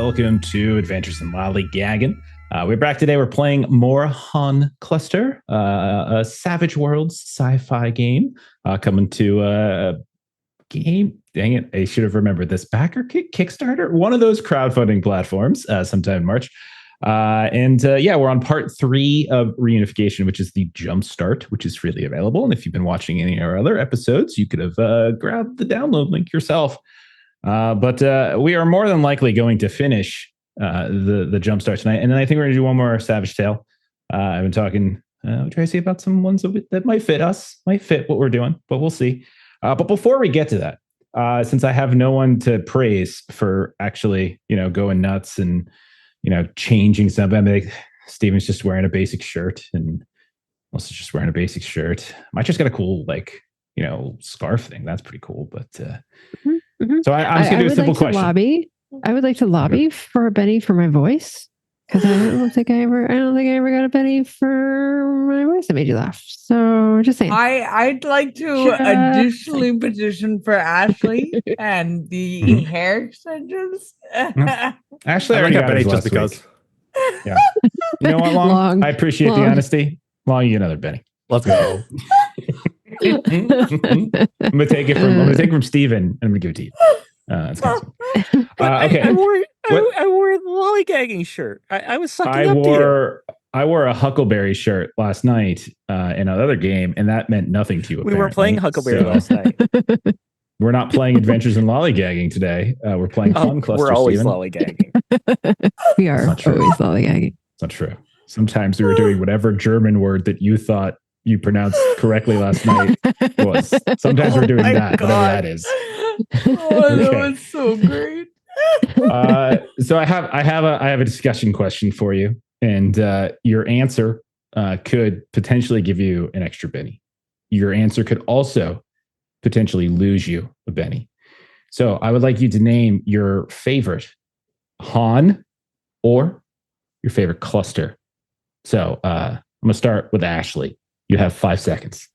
welcome to Adventures in Lollygagging. We're back today. We're playing more Han Cluster, a Savage Worlds sci-fi game, coming to a game. Dang it, I should have remembered this. Backer Kickstarter, one of those crowdfunding platforms, sometime in March. We're on part 3 of Reunification, which is the Jumpstart, which is freely available. And if you've been watching any of our other episodes, you could have grabbed the download link yourself. But we are more than likely going to finish the Jumpstart tonight. And then I think we're going to do one more Savage Tale. I've been talking with Tracy about some ones that might fit us, might fit what we're doing, but we'll see. But before we get to that, since I have no one to praise for actually, going nuts and, changing something, like Steven's just wearing a basic shirt and Melissa's just wearing a basic shirt. Mike just got a cool, scarf thing. That's pretty cool. But so I'm just going to do a simple question. I would like to lobby for a Benny for my voice, because I don't think I ever got a Benny for my voice that made you laugh. So just saying. I'd like to additionally petition for Ashley and the hair extensions. Ashley already got Benny just because. Week. Yeah. You know what, Long? I appreciate the honesty. Long, you get another Benny. Let's go. I'm gonna take it from Steven and I'm gonna give it to you. It's kind of okay. I wore the lollygagging shirt. I was sucking up to you. I wore a Huckleberry shirt last night in another game, and that meant nothing to you. We were playing Huckleberry last night. We're not playing Adventures in Lollygagging today. We're playing Fun Cluster. We're always Steven. lollygagging. We are always lollygagging. It's not true. Sometimes we were doing whatever German word that you thought you pronounced correctly last night was. Sometimes we're doing that, whatever that is. That was so great. So I have a discussion question for you, and your answer could potentially give you an extra Benny. Your answer could also potentially lose you a Benny. So I would like you to name your favorite Han or your favorite cluster. So I'm gonna start with Ashley. You have 5 seconds.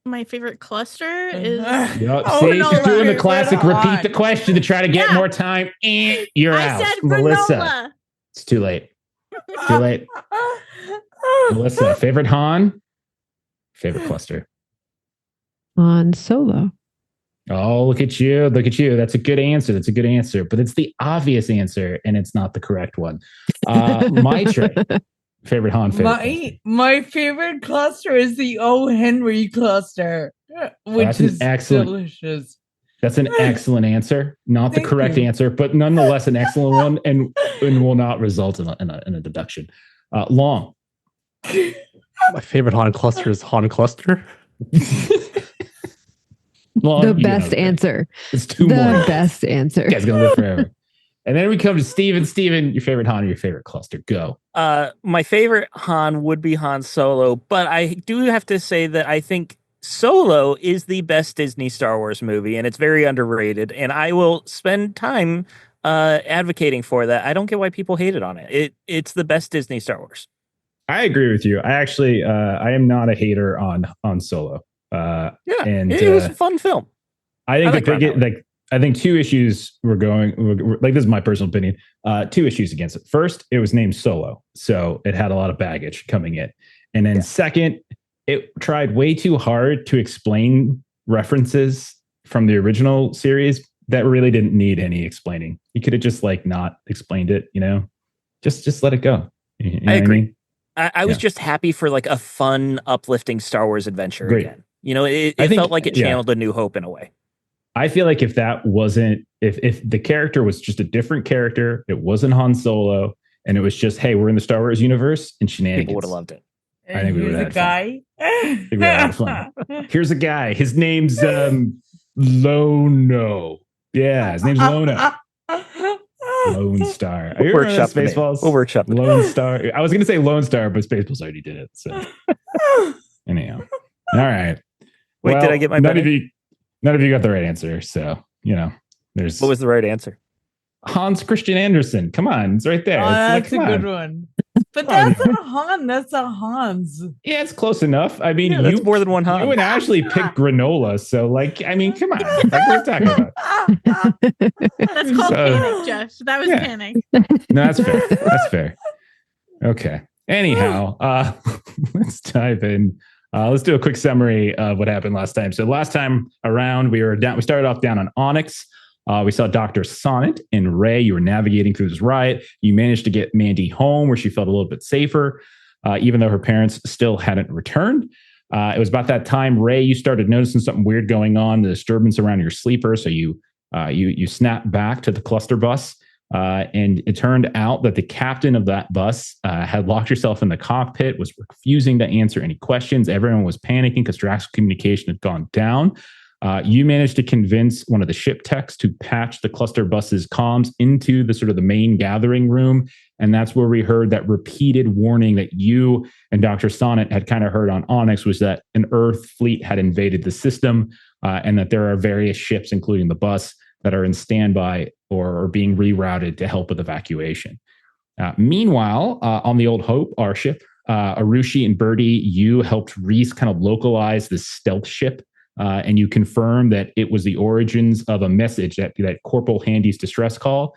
My favorite cluster is. She's doing the classic repeat the question to try to get more time. You're out. I said Melissa. granola. It's too late. Melissa, favorite Han? Favorite cluster? Han Solo. Oh, look at you. That's a good answer. But it's the obvious answer, and it's not the correct one. My trade. Favorite Han, my favorite cluster is the O. Henry cluster, which is delicious. That's an excellent answer. Not the correct answer, but nonetheless an excellent one, and will not result in a deduction. Long. My favorite Han cluster is Han Cluster. Long, the best answer. It's two more. The best answer. You guys gonna live forever. And then we come to Steven. Steven, your favorite Han or your favorite cluster? Go. My favorite Han would be Han Solo, but I do have to say that I think Solo is the best Disney Star Wars movie, and it's very underrated. And I will spend time advocating for that. I don't get why people hated on it. It's the best Disney Star Wars. I agree with you. I actually, I am not a hater on Solo. It was a fun film. I think I think two issues this is my personal opinion. 2 issues against it. First, it was named Solo, so it had a lot of baggage coming in. And then second, it tried way too hard to explain references from the original series that really didn't need any explaining. You could have just not explained it, just let it go. I agree. I was just happy for a fun, uplifting Star Wars adventure again. It felt like it channeled A New Hope in a way. I feel like if that wasn't, if the character was just a different character, it wasn't Han Solo, and it was just, hey, we're in the Star Wars universe and shenanigans. People would have loved it. I think we would have had fun. Here's a guy. His name's Lono. Yeah, his name's Lono. Lone Star. Are you remember Spaceballs? We'll workshop it. Lone Star. I was going to say Lone Star, but Spaceballs already did it. So anyhow, all right. Wait, did I get my Benny? None of you got the right answer, so there's. What was the right answer? Hans Christian Andersen. Come on, it's right there. Oh, that's a good one. But that's a Han. That's a Hans. Yeah, it's close enough. I mean, that's more than one Han. You and Ashley picked granola, so like, I mean, come on. Like, what are we talking about? That's called panic, Jeff. That was panic. No, that's fair. That's fair. Okay. Anyhow, let's dive in. Let's do a quick summary of what happened last time. So last time around, we started off down on Onyx. We saw Dr. Sonnet and Ray. You were navigating through this riot. You managed to get Mandy home where she felt a little bit safer, even though her parents still hadn't returned. It was about that time, Ray, you started noticing something weird going on, the disturbance around your sleeper. So you snapped back to the cluster bus. And it turned out that the captain of that bus had locked herself in the cockpit, was refusing to answer any questions. Everyone was panicking because Drax communication had gone down. You managed to convince one of the ship techs to patch the cluster bus's comms into the sort of the main gathering room. And that's where we heard that repeated warning that you and Dr. Sonnet had kind of heard on Onyx, was that an Earth fleet had invaded the system, and that there are various ships, including the bus, that are in standby or are being rerouted to help with evacuation. Meanwhile, on the Old Hope, our ship, Arushi and Birdie, you helped Reese kind of localize this stealth ship, and you confirmed that it was the origins of a message, that Corporal Handy's distress call.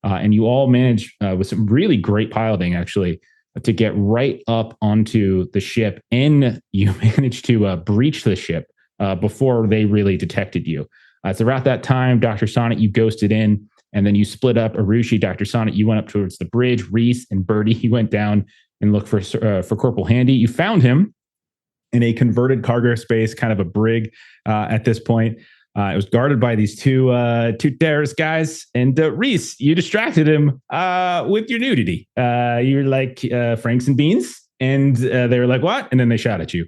And you all managed, with some really great piloting, actually, to get right up onto the ship, and you managed to breach the ship before they really detected you. So around that time, Dr. Sonnet, you ghosted in, and then you split up. Arushi, Dr. Sonnet, you went up towards the bridge. Reese and Birdie, you went down and looked for Corporal Handy. You found him in a converted cargo space, kind of a brig at this point. It was guarded by these two terrorist guys. And Reese, you distracted him with your nudity. You're like Franks and Beans. And they were like, what? And then they shot at you.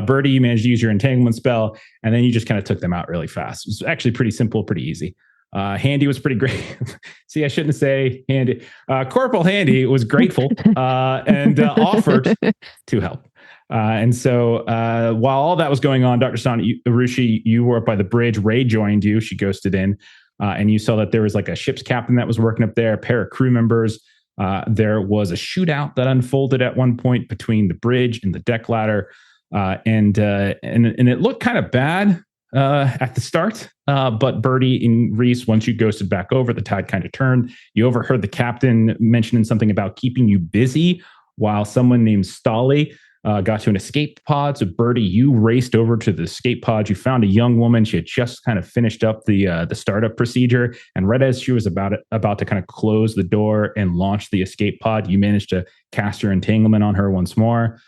Birdie, you managed to use your entanglement spell, and then you just kind of took them out really fast. It was actually pretty simple, pretty easy. Handy was pretty great. See, I shouldn't say Handy. Corporal Handy was grateful and offered to help. And so while all that was going on, Dr. Sonnet, Arushi, you were up by the bridge. Ray joined you. She ghosted in. And you saw that there was like a ship's captain that was working up there, a pair of crew members. There was a shootout that unfolded at one point between the bridge and the deck ladder. And it looked kind of bad at the start. But Birdie and Reese, once you ghosted back over, the tide kind of turned. You overheard the captain mentioning something about keeping you busy while someone named Stolly got to an escape pod. So Birdie, you raced over to the escape pod. You found a young woman. She had just kind of finished up the startup procedure. And right as she was about to kind of close the door and launch the escape pod, you managed to cast your entanglement on her once more.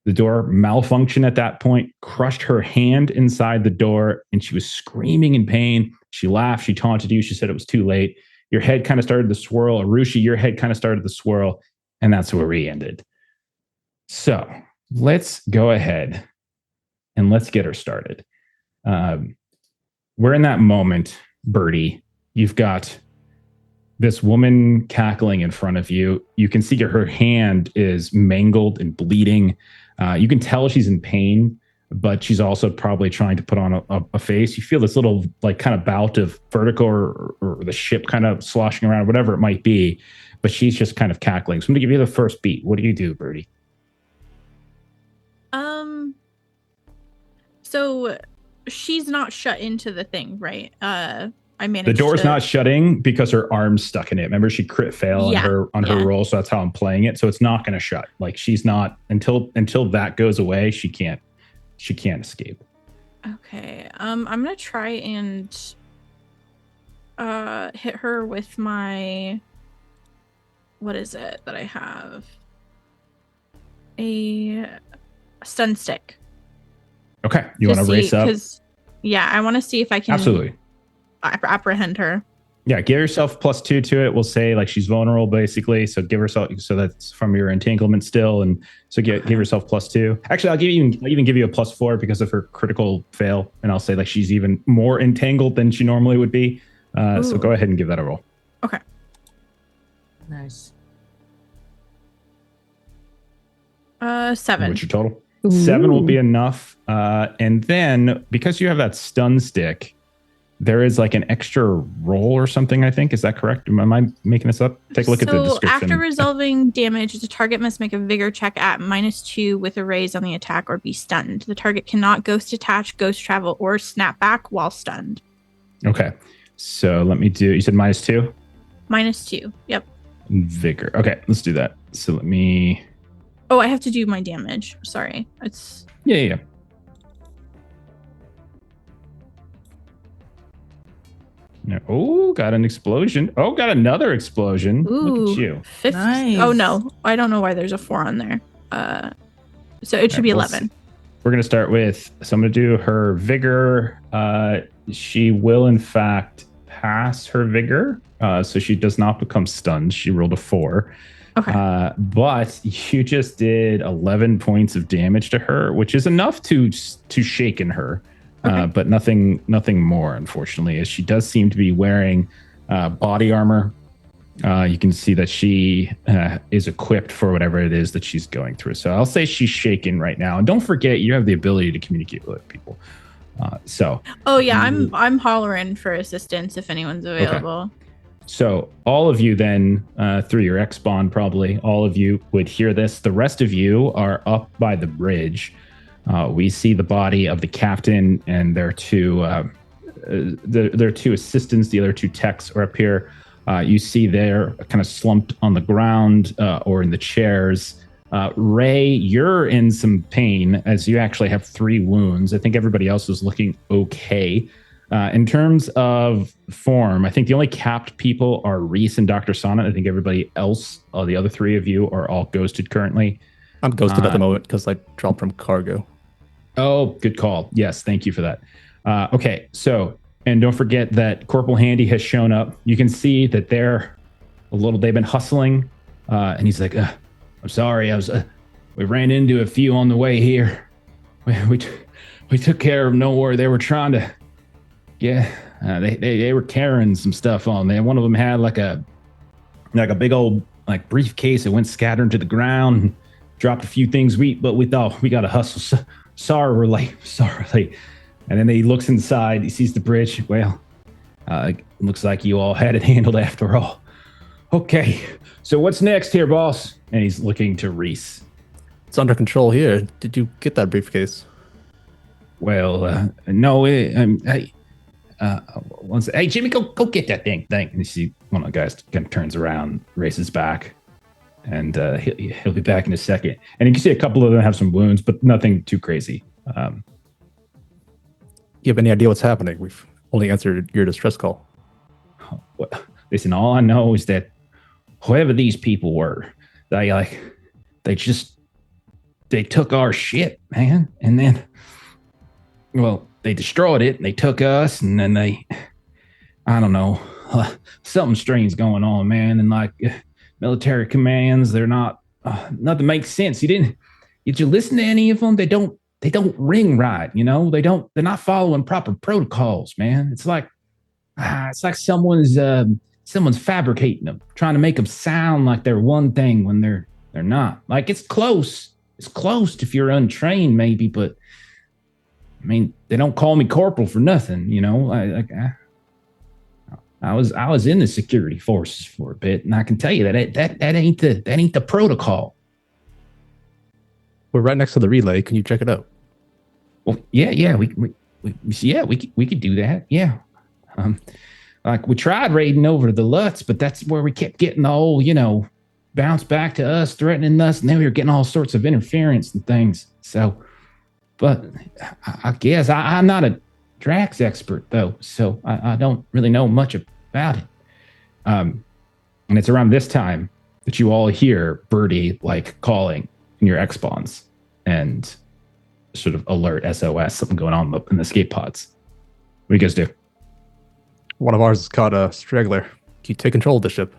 The door malfunctioned at that point, crushed her hand inside the door, and she was screaming in pain. She laughed. She taunted you. She said it was too late. Your head kind of started to swirl. Arushi, your head kind of started to swirl. And that's where we ended. So let's go ahead and let's get her started. We're in that moment, Birdie. You've got this woman cackling in front of you. You can see her hand is mangled and bleeding. You can tell she's in pain, but she's also probably trying to put on a face. You feel this little like kind of bout of vertigo or the ship kind of sloshing around, whatever it might be, but she's just kind of cackling. So I'm going to give you the first beat. What do you do, Birdie? So she's not shut into the thing, right? I managed the door's not shutting because her arm's stuck in it. Remember, she crit fail on her roll, so that's how I'm playing it. So it's not going to shut. Like she's not until that goes away. She can't escape. Okay. I'm gonna try and hit her with my, what is it that I have? A stun stick. Okay. You want to race up? Yeah, I want to see if I can absolutely apprehend her. Yeah, give yourself +2 to it. We'll say like she's vulnerable basically. So give herself, so that's from your entanglement still. And so give yourself +2. Actually, I'll even give you a +4 because of her critical fail. And I'll say like she's even more entangled than she normally would be. So go ahead and give that a roll. Okay. Nice. 7. What's your total? Ooh. 7 will be enough. And then because you have that stun stick, there is like an extra roll or something, I think. Is that correct? Am I making this up? Take a look at the description. After resolving damage, the target must make a vigor check at -2 with a raise on the attack or be stunned. The target cannot ghost attach, ghost travel, or snap back while stunned. Okay. So let me do, you said -2? -2. Yep. Vigor. Okay, let's do that. So let me. Oh, I have to do my damage. Sorry. It's. Yeah. No. Oh, got an explosion. Oh, got another explosion. Ooh, look at you. 50. Nice. Oh, no. I don't know why there's a 4 on there. So it should be 11. We're going to start with, so I'm going to do her vigor. She will, in fact, pass her vigor. So she does not become stunned. She rolled a 4. Okay. But you just did 11 points of damage to her, which is enough to shaken her. Okay. But nothing more, unfortunately, as she does seem to be wearing body armor. You can see that she is equipped for whatever it is that she's going through. So I'll say she's shaken right now. And don't forget, you have the ability to communicate with people. Oh yeah, I'm hollering for assistance if anyone's available. Okay. So all of you then, through your X-Spawn probably, all of you would hear this. The rest of you are up by the bridge. We see the body of the captain and their two assistants. The other 2 techs are up here. You see they're kind of slumped on the ground or in the chairs. Ray, you're in some pain as you actually have 3 wounds. I think everybody else is looking okay. In terms of form, I think the only capped people are Reese and Dr. Sonnet. I think everybody else, the other 3 of you, are all ghosted currently. I'm ghosted at the moment because I dropped from cargo. Oh, good call. Yes, thank you for that. Okay, so, and don't forget that Corporal Handy has shown up. You can see that they've been hustling, and he's like, I'm sorry, we ran into a few on the way here. We took care of them, don't worry. They were trying to, they were carrying some stuff on there. One of them had like a big old like briefcase that went scattering to the ground and dropped a few things but we thought we got to hustle. Sorry. And then he looks inside. He sees the bridge. Well, looks like you all had it handled after all. Okay, so what's next here, boss? And he's looking to Reese. It's under control here. Did you get that briefcase? Well, no. Hey, Jimmy, go get that thing. And you see one of the guys kind of turns around, races back. And he'll be back in a second. And you can see a couple of them have some wounds, but nothing too crazy. You have any idea what's happening? We've only answered your distress call. Well, listen, all I know is that whoever these people were, they took our ship, man. And then, well, they destroyed it and they took us. And then I don't know, something strange going on, man. And like, military commands, they're not nothing makes sense. Did you listen to any of them? They don't ring right, they're not following proper protocols, man. It's like someone's fabricating them, trying to make them sound like they're one thing when they're not. Like it's close if you're untrained maybe, but I mean, they don't call me corporal for nothing, I was in the security forces for a bit, and I can tell you that ain't the protocol. We're right next to the relay. Can you check it out? Well, yeah, we could do that. Yeah, like we tried raiding over the Lutz, but that's where we kept getting the whole, bounce back to us, threatening us, and then we were getting all sorts of interference and things. So, but I guess I'm not a Drax expert though, so I don't really know much about it. And it's around this time that you all hear Birdie like calling in your X-Spawns and sort of alert SOS, something going on in the escape pods. What do you guys do? One of ours has caught a straggler. Can you take control of the ship?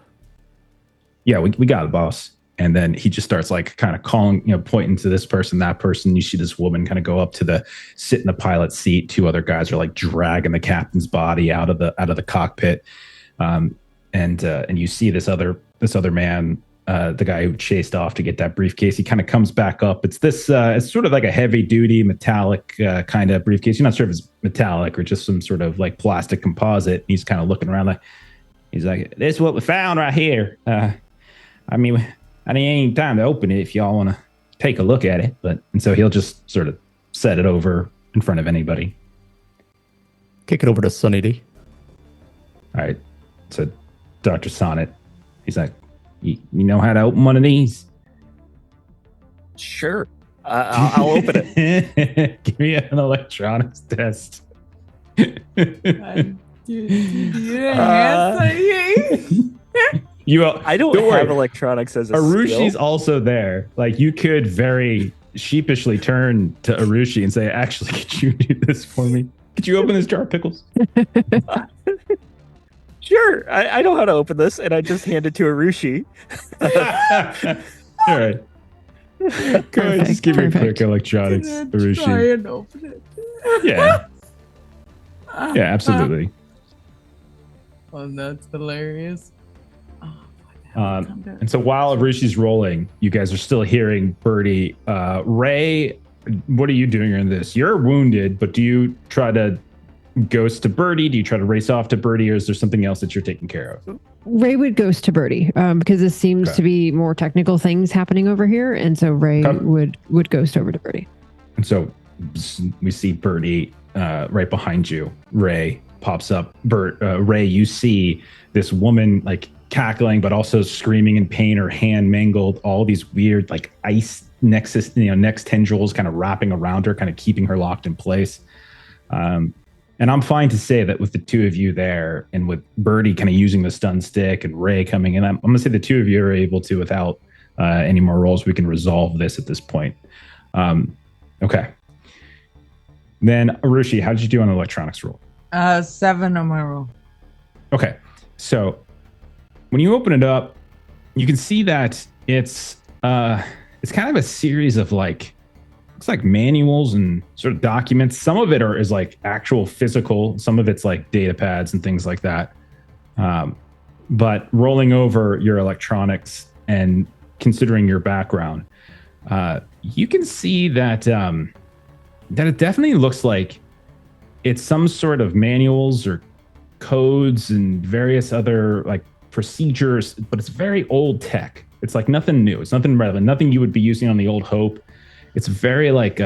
Yeah, we got it, boss. And then he just starts like kind of calling, pointing to this person, that person. You see this woman kind of go up to sit in the pilot seat. 2 other guys are like dragging the captain's body out of the cockpit. And you see this other man the guy who chased off to get that briefcase. He kind of comes back up. It's this. It's sort of like a heavy duty metallic kind of briefcase. You're not sure if it's metallic or just some sort of like plastic composite. He's kind of looking around like he's like, "This is what we found right here. I mean, ain't time to open it if y'all want to take a look at it." And so he'll just sort of set it over in front of anybody. Kick it over to Sunny D. All right. So Dr. Sonnet, he's like, you know how to open one of these? Sure. I'll open it. Give me an electronics test. You I don't have electronics as a Arushi's skill. also there. Like, you could very sheepishly turn to Arushi and say, actually, could you do this for me? Could you open this jar of pickles? Sure. I know how to open this, and I just hand it to Arushi. All right. Go ahead, just give me a quick electronics, Arushi. Try and open it. Yeah. Yeah, absolutely. Oh, that's hilarious. And so while Arushi's rolling, you guys are still hearing Birdie. Ray, what are you doing in this? You're wounded, but do you try to ghost to Birdie? Do you try to race off to Birdie, or is there something else that you're taking care of? Ray would ghost to Birdie because this seems to be more technical things happening over here. And so Ray would ghost over to Birdie. And so we see Birdie right behind you. Ray pops up. Ray, you see this woman like cackling, but also screaming in pain, her hand mangled, all these weird like ice next tendrils kind of wrapping around her, kind of keeping her locked in place. And I'm fine to say that with the two of you there and with Birdie kind of using the stun stick and Ray coming in, I'm going to say the two of you are able to, without any more rolls, we can resolve this at this point. Okay. Then Arushi, how did you do on the electronics roll? 7 on my roll. Okay. So when you open it up, you can see that it's kind of a series of like, it's like manuals and sort of documents. Some of it is like actual physical. Some of it's like data pads and things like that. But rolling over your electronics and considering your background, you can see that that it definitely looks like it's some sort of manuals or codes and various other like procedures, but it's very old tech. It's like nothing new. It's nothing relevant. Nothing you would be using on the old Hope. It's very like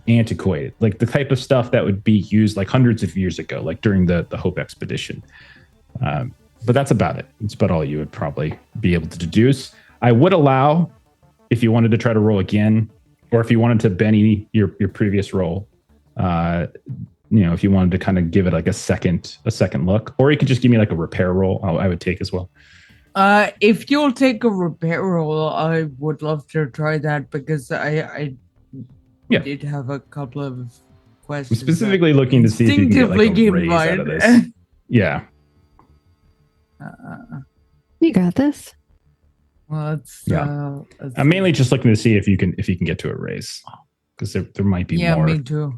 antiquated, like the type of stuff that would be used like hundreds of years ago, like during the Hope expedition. But that's about it. It's about all you would probably be able to deduce. I would allow, if you wanted to try to roll again, or if you wanted to Benny your previous roll, if you wanted to kind of give it like a second look, or you could just give me like a repair roll. I would take as well. If you'll take a repair roll, I would love to try that because I did have a couple of questions. I'm specifically looking to see if you can get like a raise out of this. Yeah. You got this. Well, I'm mainly just looking to see if you can get to a raise, because there might be more. Yeah, me too.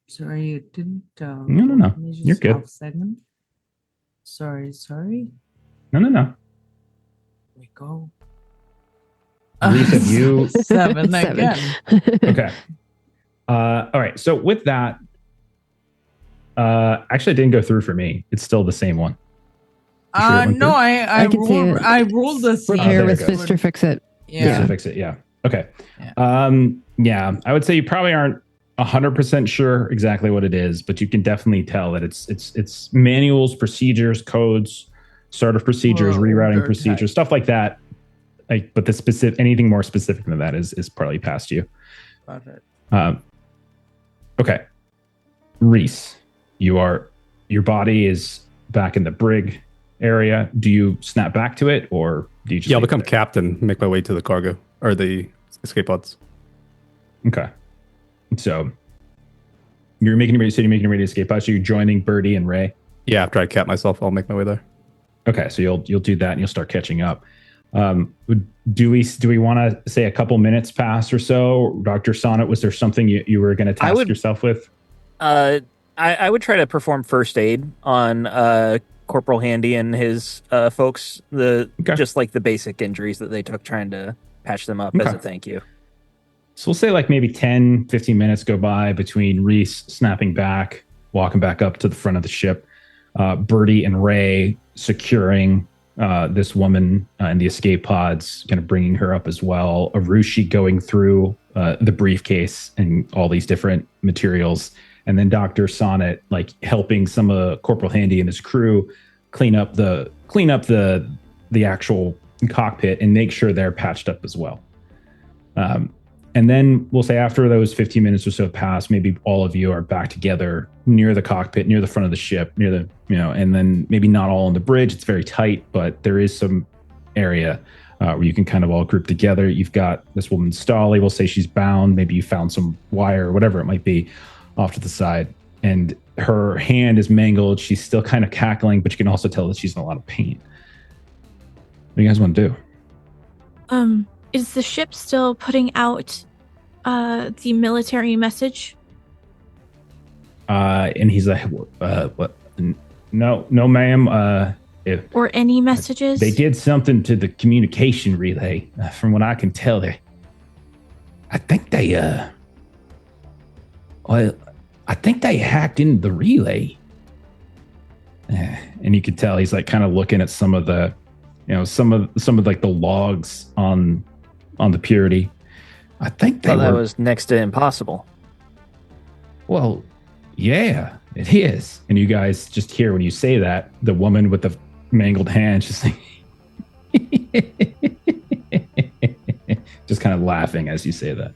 Sorry, it didn't. No. You're good. Segment. Sorry. No. There we go. Reese, have you 7 again. Okay. All right. So with that, actually, it didn't go through for me. It's still the same one. No, I rolled the same. Repair with Mr. Fix It. Yeah. Mr. Fix It. Yeah. Okay. Yeah. I would say you probably aren't 100% sure exactly what it is, but you can definitely tell that it's manuals, procedures, codes, sort of procedures, rerouting procedures, stuff like that. Like, but anything more specific than that is probably past you. Got it. Okay. Reese, your body is back in the brig area. Do you snap back to it, or do you just... Yeah, I'll become captain, make my way to the cargo, or the escape pods. Okay. So you're making your way to escape pods. So you're joining Birdie and Ray? Yeah, after I cap myself, I'll make my way there. Okay, so you'll do that and you'll start catching up. Do we want to say a couple minutes pass or so? Dr. Sonnet, was there something you were going to task yourself with? I would try to perform first aid on Corporal Handy and his folks just like the basic injuries that they took, trying to patch them up as a thank you. So we'll say like maybe 10, 15 minutes go by between Reese snapping back, walking back up to the front of the ship, Birdie and Ray securing this woman in the escape pods, kind of bringing her up as well. Arushi going through the briefcase and all these different materials. And then Dr. Sonnet like helping some of Corporal Handy and his crew clean up the actual cockpit and make sure they're patched up as well. And then we'll say after those 15 minutes or so pass, maybe all of you are back together near the cockpit, near the front of the ship, near the, and then maybe not all on the bridge. It's very tight, but there is some area where you can kind of all group together. You've got this woman, Stolly. We'll say she's bound. Maybe you found some wire or whatever it might be off to the side. And her hand is mangled. She's still kind of cackling, but you can also tell that she's in a lot of pain. What do you guys want to do? Is the ship still putting out the military message? And he's like, what? No, ma'am. Or any messages? They did something to the communication relay. From what I can tell, I think they hacked into the relay. And you could tell he's like kind of looking at some of the, some of like the logs on the Purity. I think that was next to impossible. Well, yeah, it is. And you guys just hear when you say that, the woman with the mangled hand just like just kind of laughing as you say that.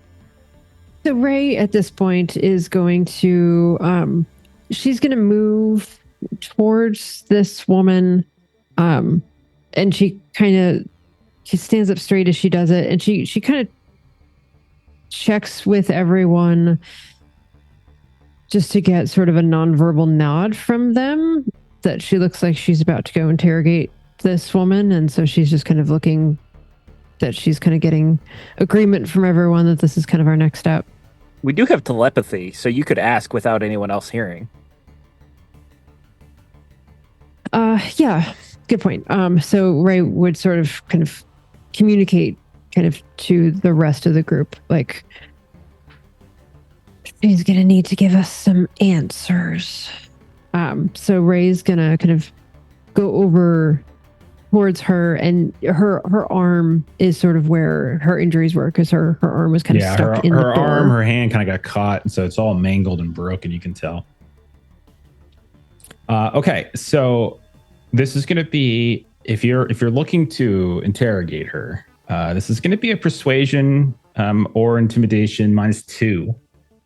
So Ray at this point is going to she's going to move towards this woman, and she stands up straight as she does it, and she kind of checks with everyone just to get sort of a nonverbal nod from them that she looks like she's about to go interrogate this woman. And so she's just kind of looking that she's kind of getting agreement from everyone that this is kind of our next step. We do have telepathy, so you could ask without anyone else hearing. Yeah, good point. So Ray would sort of kind of communicate kind of to the rest of the group, like, she's gonna need to give us some answers. So Ray's gonna kind of go over towards her, and her arm is sort of where her injuries were, because her arm was kind of stuck in the door. Her arm, her hand kind of got caught, and so it's all mangled and broken, you can tell. Okay, so this is gonna be, if you're looking to interrogate her, this is going to be a persuasion or intimidation -2.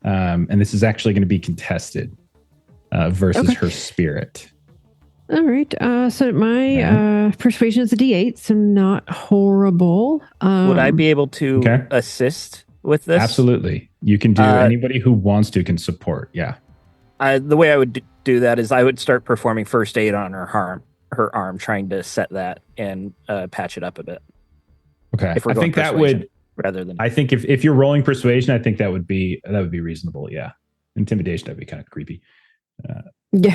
And this is actually going to be contested versus her spirit. All right. So my persuasion is a D8, so not horrible. Would I be able to assist with this? Absolutely. You can do, anybody who wants to can support. Yeah. The way I would do that is I would start performing first aid on her arm, trying to set that and patch it up a bit. Okay, I think that would, rather than, I think if you're rolling persuasion, I think that would be reasonable. Yeah, intimidation, that'd be kind of creepy. Yeah,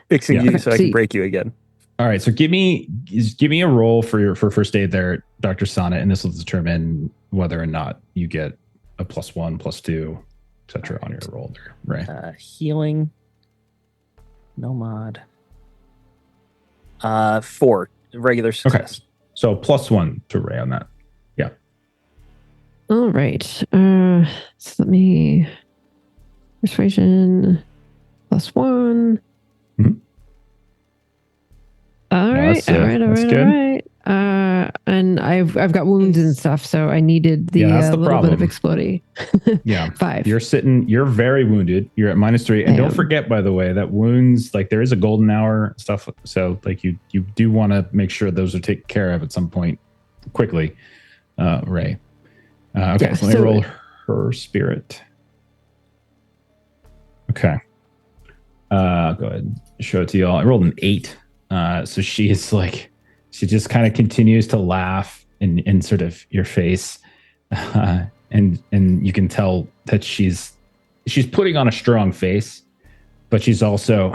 fixing you so I can break you again. All right, so give me a roll for first aid there, Dr. Sonnet, and this will determine whether or not you get a +1, +2, etc. on your roll there. Right. Healing, no mod. 4 regular success. Okay. So +1 to Ray on that. Yeah. All right. So let me persuasion +1. Mm-hmm. All right. And I've got wounds and stuff, so I needed the little bit of exploding. Yeah. 5. You're very wounded. You're at -3. And don't forget, by the way, that wounds, like there is a golden hour stuff. So like you do want to make sure those are taken care of at some point quickly, Ray. Okay, so let me roll her spirit. Okay. Go ahead and show it to y'all. I rolled an 8. So she just kind of continues to laugh in sort of your face. And you can tell that she's putting on a strong face, but she's also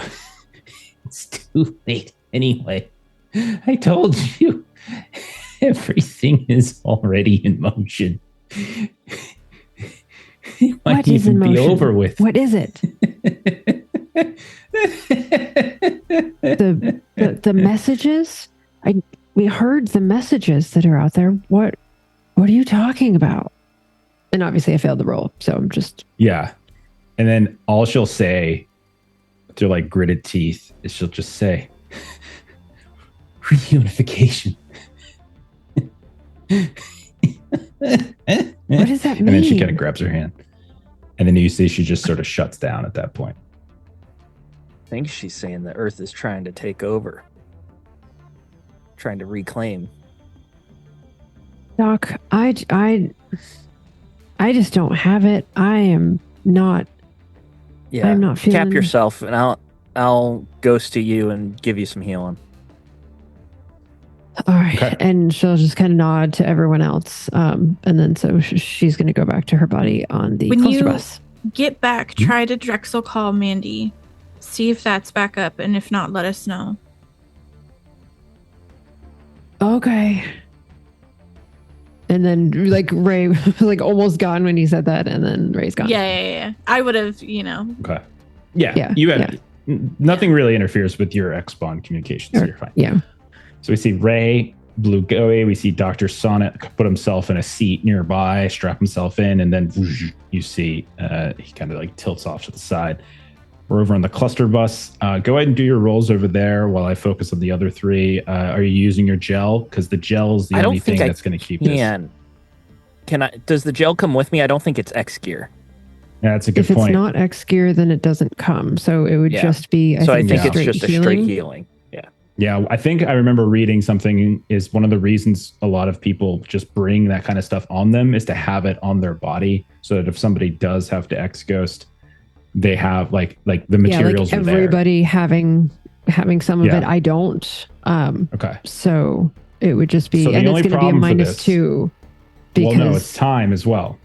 It's too late anyway. I told you. Everything is already in motion. It might What is even in be motion? over with. What is it? The messages? We heard the messages that are out there. What are you talking about? And obviously I failed the roll, so I'm just Yeah. And then all she'll say through like gritted teeth is she'll just say reunification. What does that mean? And then she kind of grabs her hand. And then you see she just sort of shuts down at that point. I think she's saying the Earth is trying to take over, trying to reclaim. Doc, I just don't have it. I am not. Yeah, I'm not feeling. Cap yourself, and I'll ghost to you and give you some healing. All right, Okay. and she'll just kind of nod to everyone else, and then so she's going to go back to her buddy on the When cluster you bus. get back, try to Drexel call Mandy. See if that's back up, and if not, let us know. Okay. And then like Ray was like almost gone when he said that, and then Ray's gone. Yeah. I would have, Okay. Yeah. Yeah, You have nothing really interferes with your X-Bond communication, so you're fine. Yeah. So we see Ray, Blue Goey. We see Dr. Sonnet put himself in a seat nearby, strap himself in, and then you see he kind of like tilts off to the side. We're over on the cluster bus. Go ahead and do your rolls over there while I focus on the other three. Are you using your gel? Because the gel is the only thing that's going to keep this. Can I? Does the gel come with me? I don't think it's X gear. Yeah, that's a good If point. it's not X gear, then it doesn't come. So it would just be. I think it's straight just a straight healing. Yeah. Yeah, I think I remember reading something is one of the reasons a lot of people just bring that kind of stuff on them is to have it on their body so that if somebody does have to X ghost, they have like the materials like are there. everybody having some of it. I don't. Okay. So it would just be, So the and it's only going to be a problem for -2. Well, no, it's time as well.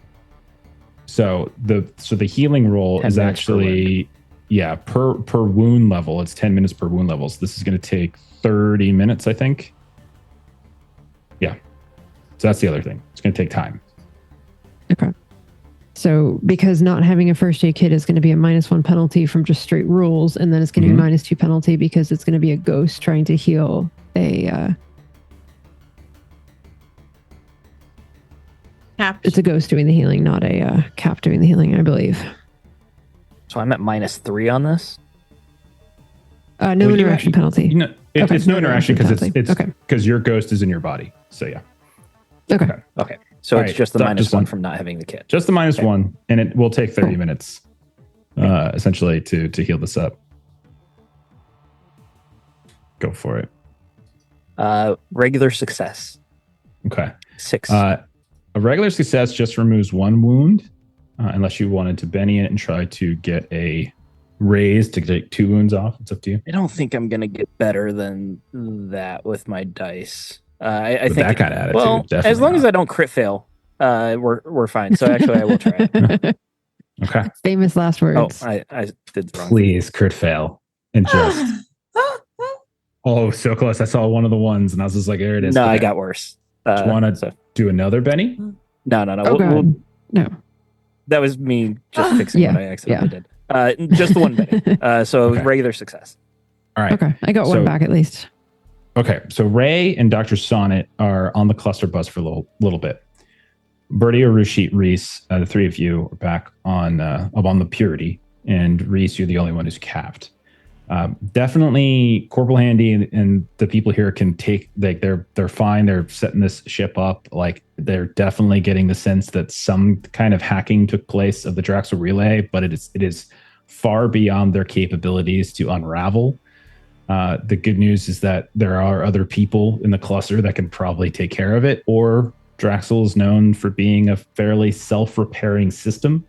So the healing roll 10 is minutes per actually per wound level. It's 10 minutes per wound level. So this is going to take 30 minutes, I think. Yeah. So that's the other thing. It's going to take time. Okay. So because not having a first aid kit is going to be a -1 penalty from just straight rules, and then it's going to be a -2 penalty because it's going to be a ghost trying to heal a. Cap. It's a ghost doing the healing, not a cap doing the healing, I believe. So I'm at -3 on this. No Well, interaction penalty. It's no interaction because penalty. it's because your ghost is in your body. So yeah. Okay. So All it's right, just the Dr. -1 Sun. from not having the kit. Just the -1, and it will take 30 Cool. minutes, essentially, to heal this up. Go for it. Regular success. Okay. 6. A regular success just removes 1 wound, unless you wanted to Benny it and try to get a raise to take 2 wounds off. It's up to you. I don't think I'm gonna get better than that with my dice. I With think that kind of attitude, well, definitely as long as not. I don't crit fail, we're fine. So actually, I will try it. Okay. Famous last Oh, words. I did the wrong. Please crit fail and just. Oh, so close. I saw one of the ones and I was just like, there it is. No, Okay. I got worse. Do you want to do another Benny? No. Oh, God. No. That was me just fixing Yeah, what I accidentally did. Just the one Benny. So Okay. regular success. All right. Okay. I got one back at least. Okay, so Ray and Dr. Sonnet are on the cluster bus for a little bit. Birdie, Arushi, Reese, the three of you are back on the Purity, and Reese, you're the only one who's capped. Definitely, Corporal Handy and the people here can take they're fine. They're setting this ship up. Like they're definitely getting the sense that some kind of hacking took place of the Draxel relay, but it is far beyond their capabilities to unravel. The good news is that there are other people in the cluster that can probably take care of it, or Draxel is known for being a fairly self-repairing system.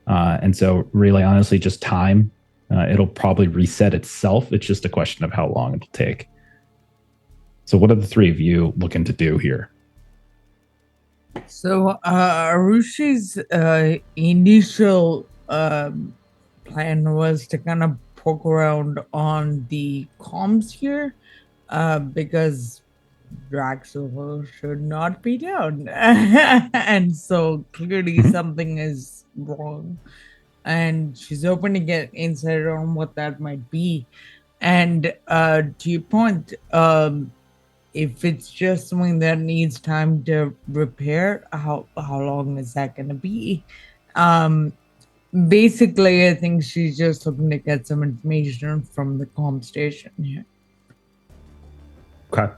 And so really, honestly, just time. It'll probably reset itself. It's just a question of how long it'll take. So what are the three of you looking to do here? So Arushi's initial plan was to kind of poke around on the comms here, because Draxel should not be down. And so clearly something is wrong. And she's hoping to get insight on what that might be. And to your point, if it's just something that needs time to repair, how long is that going to be? Basically, I think she's just hoping to get some information from the comm station here. Okay.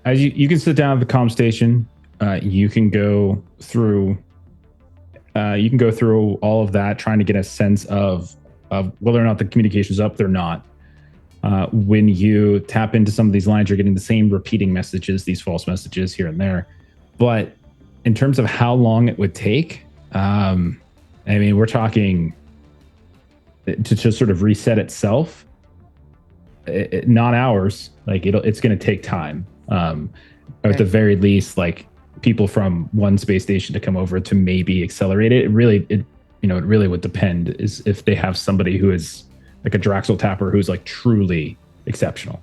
As you can sit down at the comm station, you can go through all of that, trying to get a sense of whether or not the communication's up. They're not. When you tap into some of these lines, you're getting the same repeating messages, these false messages here and there. But in terms of how long it would take, I mean, we're talking to sort of reset itself. Not hours. Like it's going to take time. Or at the very least, like people from one space station to come over to maybe accelerate it. It really would depend is if they have somebody who is like a Draxel tapper who's like truly exceptional.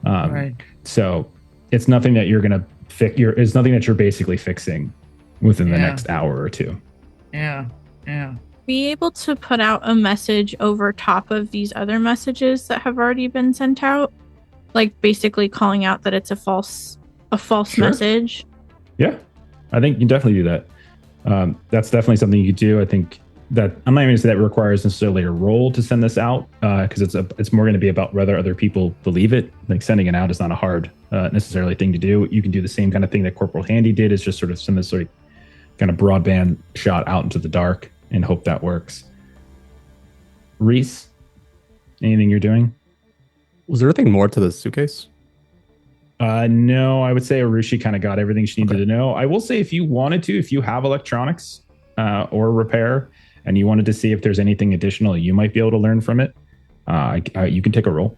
Right. So it's nothing that you're going to fix. It's nothing that you're basically fixing within the next hour or two. Yeah. Be able to put out a message over top of these other messages that have already been sent out, like basically calling out that it's a false message. Yeah, I think you can definitely do that. That's definitely something you could do. I think that I'm not even going to say that requires necessarily a roll to send this out, because it's more going to be about whether other people believe it. Like sending it out is not a hard necessarily thing to do. You can do the same kind of thing that Corporal Handy did, is just sort of send this sort of kind of broadband shot out into the dark and hope that works. Reese, anything you're doing? Was there anything more to the suitcase? No, I would say Arushi kind of got everything she needed to know. I will say if you wanted to, if you have electronics or repair, and you wanted to see if there's anything additional you might be able to learn from it, you can take a roll.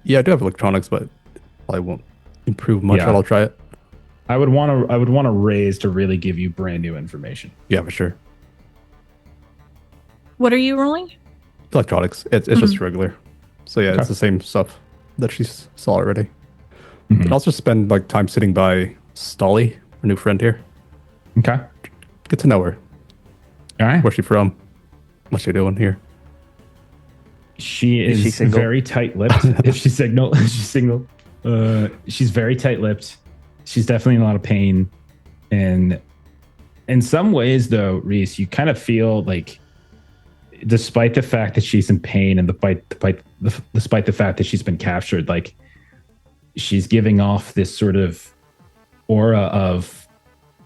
Yeah, I do have electronics, but I won't improve much. But I'll try it. I would want to raise to really give you brand new information. Yeah, for sure. What are you rolling? Electronics. It's just regular. So yeah, it's the same stuff that she saw already. But also spend like time sitting by Stolly, our new friend here. Okay. Get to know her. All right. Where's she from? What's she doing here? She is very tight-lipped. If she's single, she's single. She's very tight-lipped. She's definitely in a lot of pain. And in some ways, though, Reese, you kind of feel like, despite the fact that she's in pain and despite the fact that she's been captured, like she's giving off this sort of aura of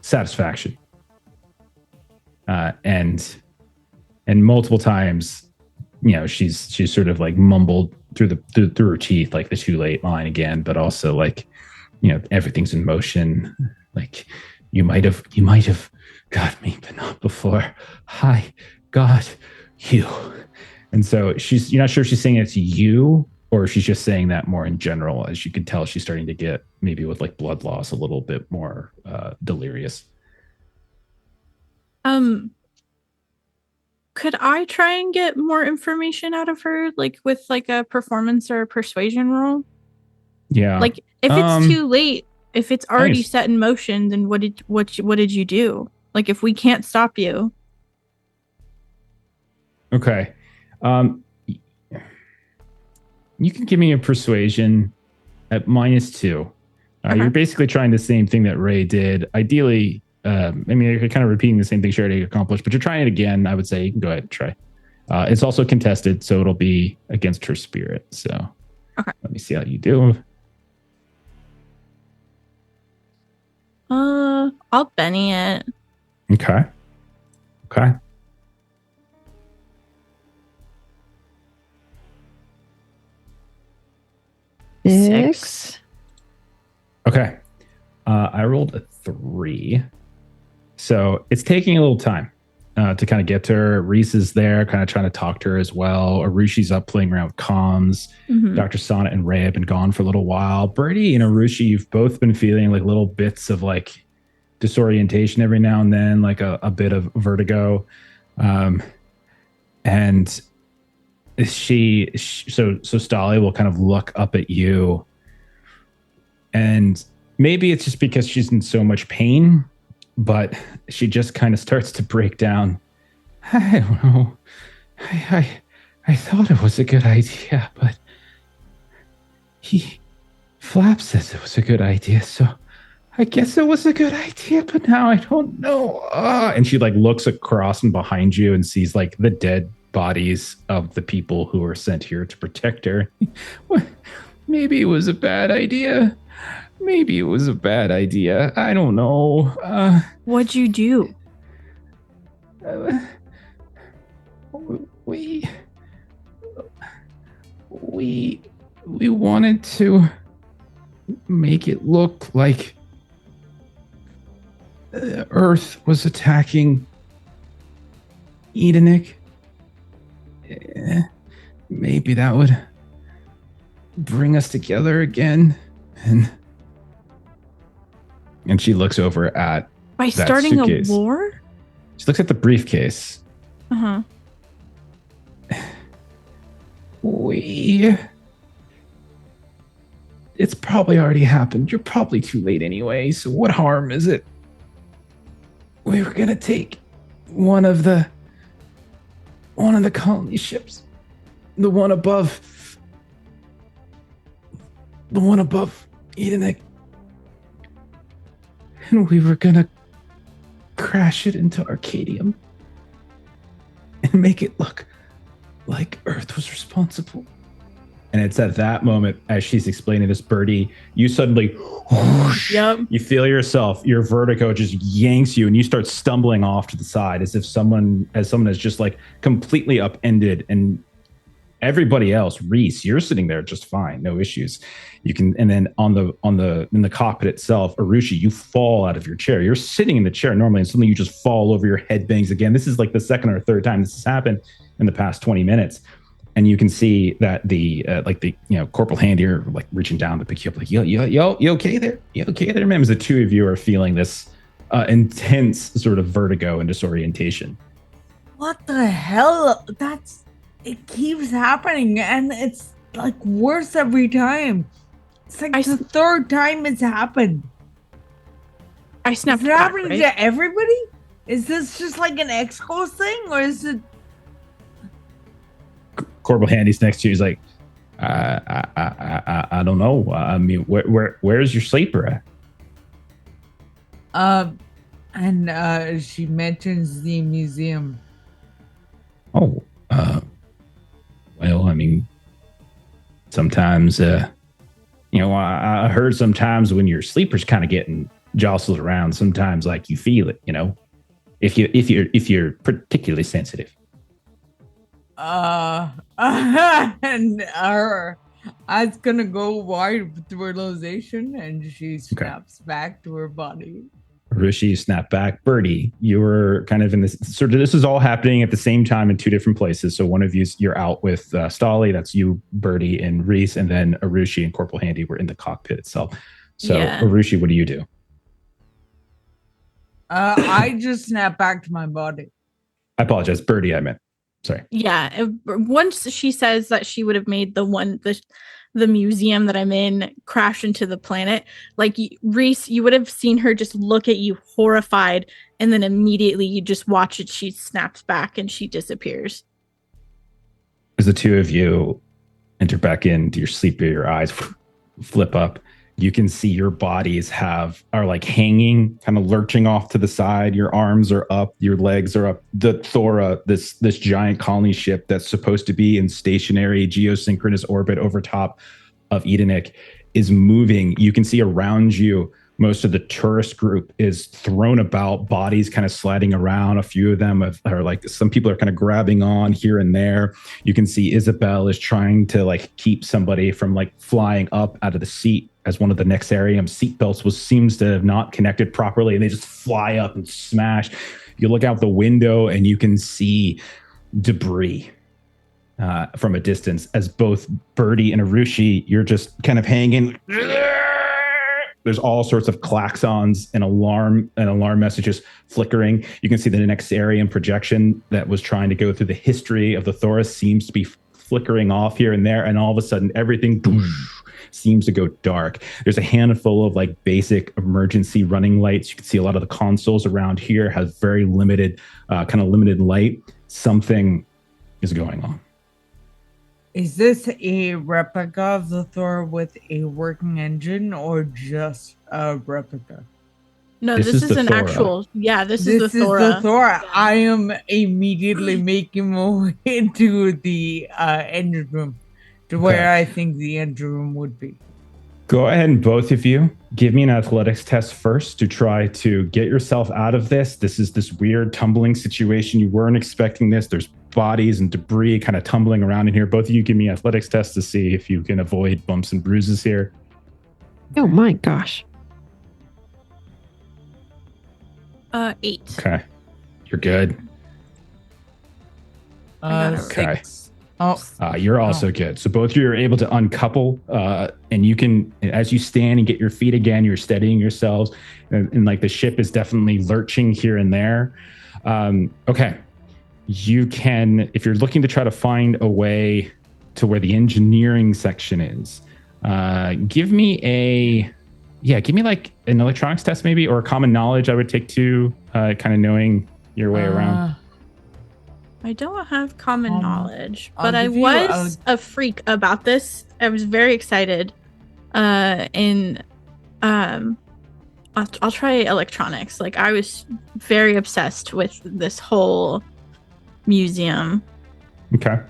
satisfaction. And multiple times, you know, she's sort of like mumbled through her teeth, like the too late line again, but also like, you know, everything's in motion. Like you might have got me, but not before I got you. And so you're not sure if she's saying it to you or she's just saying that more in general. As you can tell, she's starting to get, maybe with like blood loss, a little bit more delirious. Could I try and get more information out of her, like with like a performance or a persuasion roll? Yeah. Like if it's too late, if it's already set in motion, then what did you do? Like if we can't stop you. Okay. You can give me a persuasion at -2. You're basically trying the same thing that Ray did. Ideally, I mean, you're kind of repeating the same thing she already accomplished, but you're trying it again. I would say you can go ahead and try. It's also contested, so it'll be against her spirit. So let me see how you do. I'll Benny it. Okay. 6. Okay. I rolled a 3. So it's taking a little time to kind of get to her. Reese is there kind of trying to talk to her as well. Arushi's up playing around with comms. Dr. Sonnet and Ray have been gone for a little while. Birdie and Arushi, you've both been feeling like little bits of like disorientation every now and then, like a bit of vertigo. And so Stolly will kind of look up at you, and maybe it's just because she's in so much pain, but she just kind of starts to break down. I don't know. I thought it was a good idea, but Flap says it was a good idea, so I guess it was a good idea, but now I don't know. And she like looks across and behind you and sees like the dead bodies of the people who were sent here to protect her. Maybe it was a bad idea. Maybe it was a bad idea. I don't know. What'd you do? We wanted to make it look like Earth was attacking Edenic. Maybe that would bring us together again. And she looks over at By starting suitcase. A war? She looks at the briefcase. Uh-huh. It's probably already happened. You're probably too late anyway, so what harm is it? We were gonna take one of the colony ships. The one above Edenic. And we were gonna crash it into Arcadium and make it look like Earth was responsible. And it's at that moment, as she's explaining this, Birdie, you suddenly, whoosh, you feel yourself, your vertigo just yanks you, and you start stumbling off to the side as if someone has just like completely upended. And everybody else, Reese, you're sitting there just fine, no issues. You can, and then in the cockpit itself, Arushi, you fall out of your chair. You're sitting in the chair normally, and suddenly you just fall over, your head bangs again. This is like the second or third time this has happened in the past 20 minutes. And you can see that the Corporal Hand here, like reaching down to pick you up, like, yo, you okay there? You okay there, man? As the two of you are feeling this intense sort of vertigo and disorientation. What the hell? It keeps happening, and it's like worse every time. It's like the third time it's happened. I snapped. Is it happening to everybody? Is this just like an X-Coast thing, or is it? Corporal Handy's next to you. He's like, I don't know. I mean, where's your sleeper at? And she mentions the museum. Oh, well, I mean, sometimes, I heard sometimes when your sleeper's kind of getting jostled around, sometimes like you feel it, if you're particularly sensitive. And our eyes gonna go wide with the realization, and she snaps back to her body. Rishi, snap back. Birdie, you were kind of in this sort of, this is all happening at the same time in two different places. So one of you're out with Stolly, that's you, Birdie, and Reese, and then Arushi and Corporal Handy were in the cockpit itself. So Arushi, what do you do? I just snap back to my body. I apologize, Birdie, I meant. Sorry. Yeah. Once she says that she would have made the museum that I'm in crash into the planet, like Reese, you would have seen her just look at you horrified, and then immediately you just watch it. She snaps back and she disappears. As the two of you enter back into your sleep, your eyes flip up. You can see your bodies are like hanging, kind of lurching off to the side. Your arms are up, your legs are up. The Thora, this giant colony ship that's supposed to be in stationary geosynchronous orbit over top of Edenic, is moving. You can see around you, most of the tourist group is thrown about, bodies kind of sliding around. A few of them are like, some people are kind of grabbing on here and there. You can see Isabel is trying to like keep somebody from like flying up out of the seat, as one of the Nexarium seatbelts seems to have not connected properly, and they just fly up and smash. You look out the window and you can see debris from a distance, as both Birdie and Arushi, you're just kind of hanging. There's all sorts of klaxons and alarm messages flickering. You can see the Nexarium projection that was trying to go through the history of the Thoris seems to be flickering off here and there, and all of a sudden everything seems to go dark. There's a handful of like basic emergency running lights. You can see a lot of the consoles around here have very limited light. Something is going on. Is this a replica of the Thor with a working engine or just a replica? No, this is an Thora. actual. Yeah, this This is the Thora. the Thor. I am immediately making my way to the engine room, to where I think the engine room would be. Go ahead and both of you give me an athletics test first to try to get yourself out of this. This is this weird tumbling situation. You weren't expecting this. There's bodies and debris kind of tumbling around in here. Both of you give me athletics tests to see if you can avoid bumps and bruises here. Oh my gosh. 8. Okay. You're good. Okay. 6. Oh, You're also good. So both of you are able to uncouple, and you can, as you stand and get your feet again, you're steadying yourselves, and like the ship is definitely lurching here and there. Okay. You can, if you're looking to try to find a way to where the engineering section is, give me like an electronics test maybe, or a common knowledge I would take to kind of knowing your way around. I don't have common knowledge, but I'll I give you was a freak about this. I was very excited. I'll try electronics. Like, I was very obsessed with this whole museum. Okay.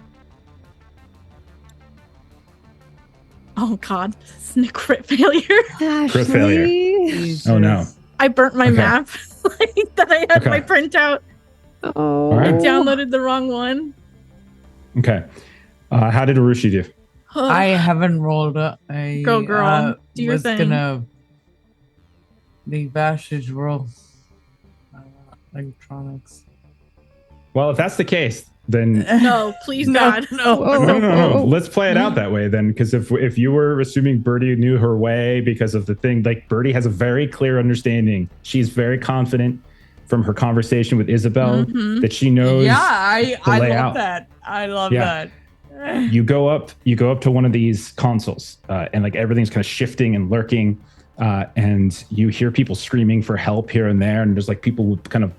Oh God, this is a crit failure. Crit failure. Jesus. Oh no. I burnt my Okay. map like, that I had Okay. my printout. Oh. All right. I downloaded the wrong one. Okay. How did Arushi do? I haven't rolled up. Girl, do your was thing. gonna leave Ash's roll. Electronics. Well, if that's the case, then No, please No, God. no. Oh, no. oh. Let's play it out that way then, because if you were assuming Birdie knew her way because of the thing, like Birdie has a very clear understanding. She's very confident from her conversation with Isabel Mhm. that she knows. Yeah, I layout. love that. I love Yeah. that. You go up to one of these consoles, and like everything's kind of shifting and lurking, and you hear people screaming for help here and there, and there's like people with kind of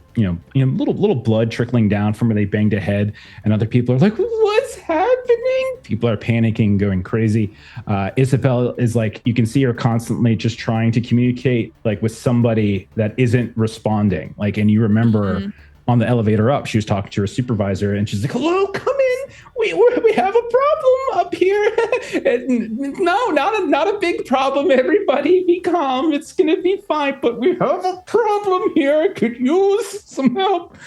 little blood trickling down from where they banged a head, and other people are like, "What's happening?" People are panicking, going crazy. Isabel is like, you can see her constantly just trying to communicate like with somebody that isn't responding. Like, and you remember on the elevator up, she was talking to her supervisor, and she's like, "Hello, come in. We have a problem up here." No, not a big problem. Everybody be calm. It's gonna be fine. But we have a problem here. Could use some help.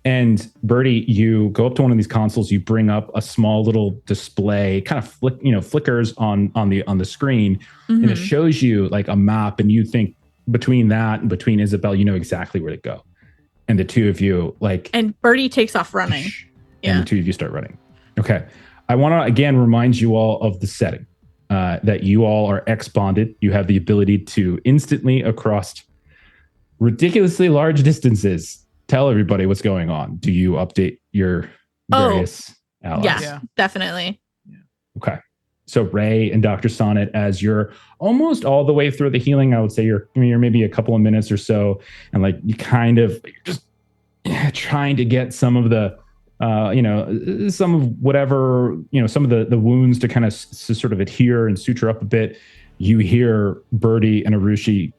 And Birdie, you go up to one of these consoles. You bring up a small little display, kind of flickers on the screen, and it shows you like a map. And you think between that and between Isabel, you know exactly where to go. And the two of you And Birdie takes off running. and the two of you start running. Okay. I want to again remind you all of the setting, that you all are ex-bonded. You have the ability to instantly across ridiculously large distances tell everybody what's going on. Do you update your various allies? Yeah, definitely. Okay. So Ray and Dr. Sonnet, as you're almost all the way through the healing, I would say you're maybe a couple of minutes or so, and like you're just trying to get some of the some of whatever, some of the wounds to kind of sort of adhere and suture up a bit. You hear Birdie and Arushi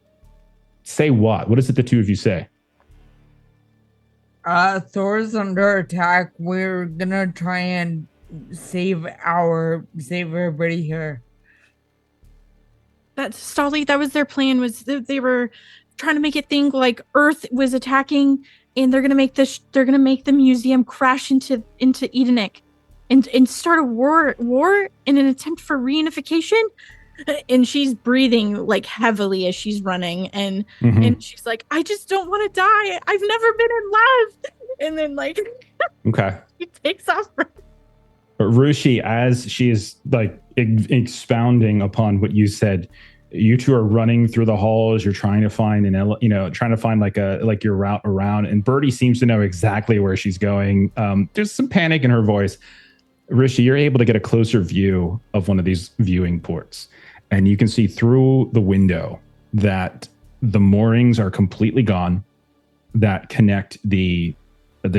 say what? What is it the two of you say? Thor's under attack. We're gonna try and save everybody here. That's Stolly. That was their plan. Was they were trying to make it think like Earth was attacking, and they're gonna make the museum crash into Edenic, and start a war in an attempt for reunification. And she's breathing like heavily as she's running, and she's like, "I just don't want to die. I've never been in love." And then like, Okay. he takes off. But Rushi, as she is like expounding upon what you said, you two are running through the halls. You're trying to find like your route around. And Birdie seems to know exactly where she's going. There's some panic in her voice. Rishi, you're able to get a closer view of one of these viewing ports, and you can see through the window that the moorings are completely gone that connect the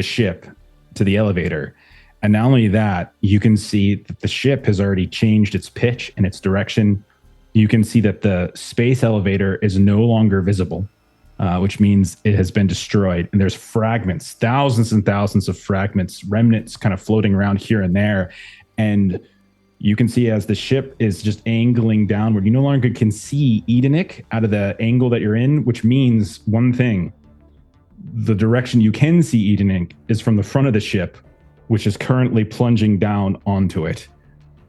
ship to the elevator. And not only that, you can see that the ship has already changed its pitch and its direction. You can see that the space elevator is no longer visible, which means it has been destroyed. And there's fragments, thousands and thousands of fragments, remnants kind of floating around here and there. And you can see as the ship is just angling downward, you no longer can see Edenic out of the angle that you're in, which means one thing. The direction you can see Edenic is from the front of the ship, which is currently plunging down onto it.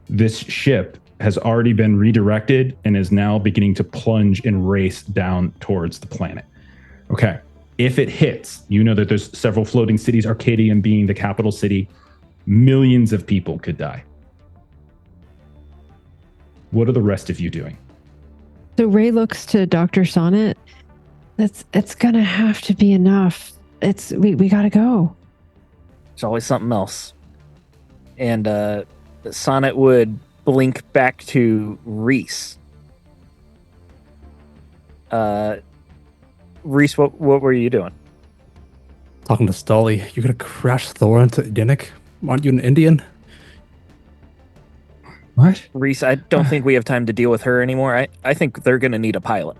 This ship has already been redirected and is now beginning to plunge and race down towards the planet. Okay, if it hits, you know that there's several floating cities, Arcadium being the capital city. Millions of people could die. What are the rest of you doing? So Ray looks to Dr. Sonnet. It's gonna have to be enough. We gotta go. There's always something else. And Sonnet would blink back to Reese. Reese, what were you doing? Talking to Stolly. You gonna crash Thor into Edenic? Aren't you an Indian? What? Reese, I don't think we have time to deal with her anymore. I think they're going to need a pilot.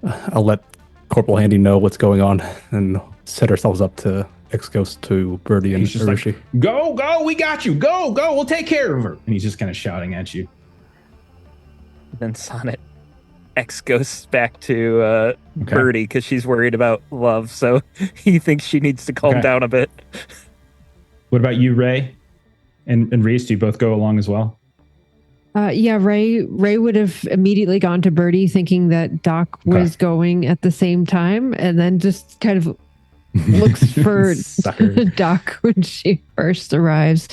I'll let Corporal Handy know what's going on and set ourselves up to X-Ghost to Birdie and He's just Rishi. like, go, we got you. Go, we'll take care of her. And he's just kind of shouting at you. Then Sonnet X goes back to Birdie because she's worried about love. So he thinks she needs to calm down a bit. What about you, Ray? And Reese, do you both go along as well? Yeah, Ray would have immediately gone to Birdie thinking that Doc was going at the same time, and then just kind of looks for Doc when she first arrives.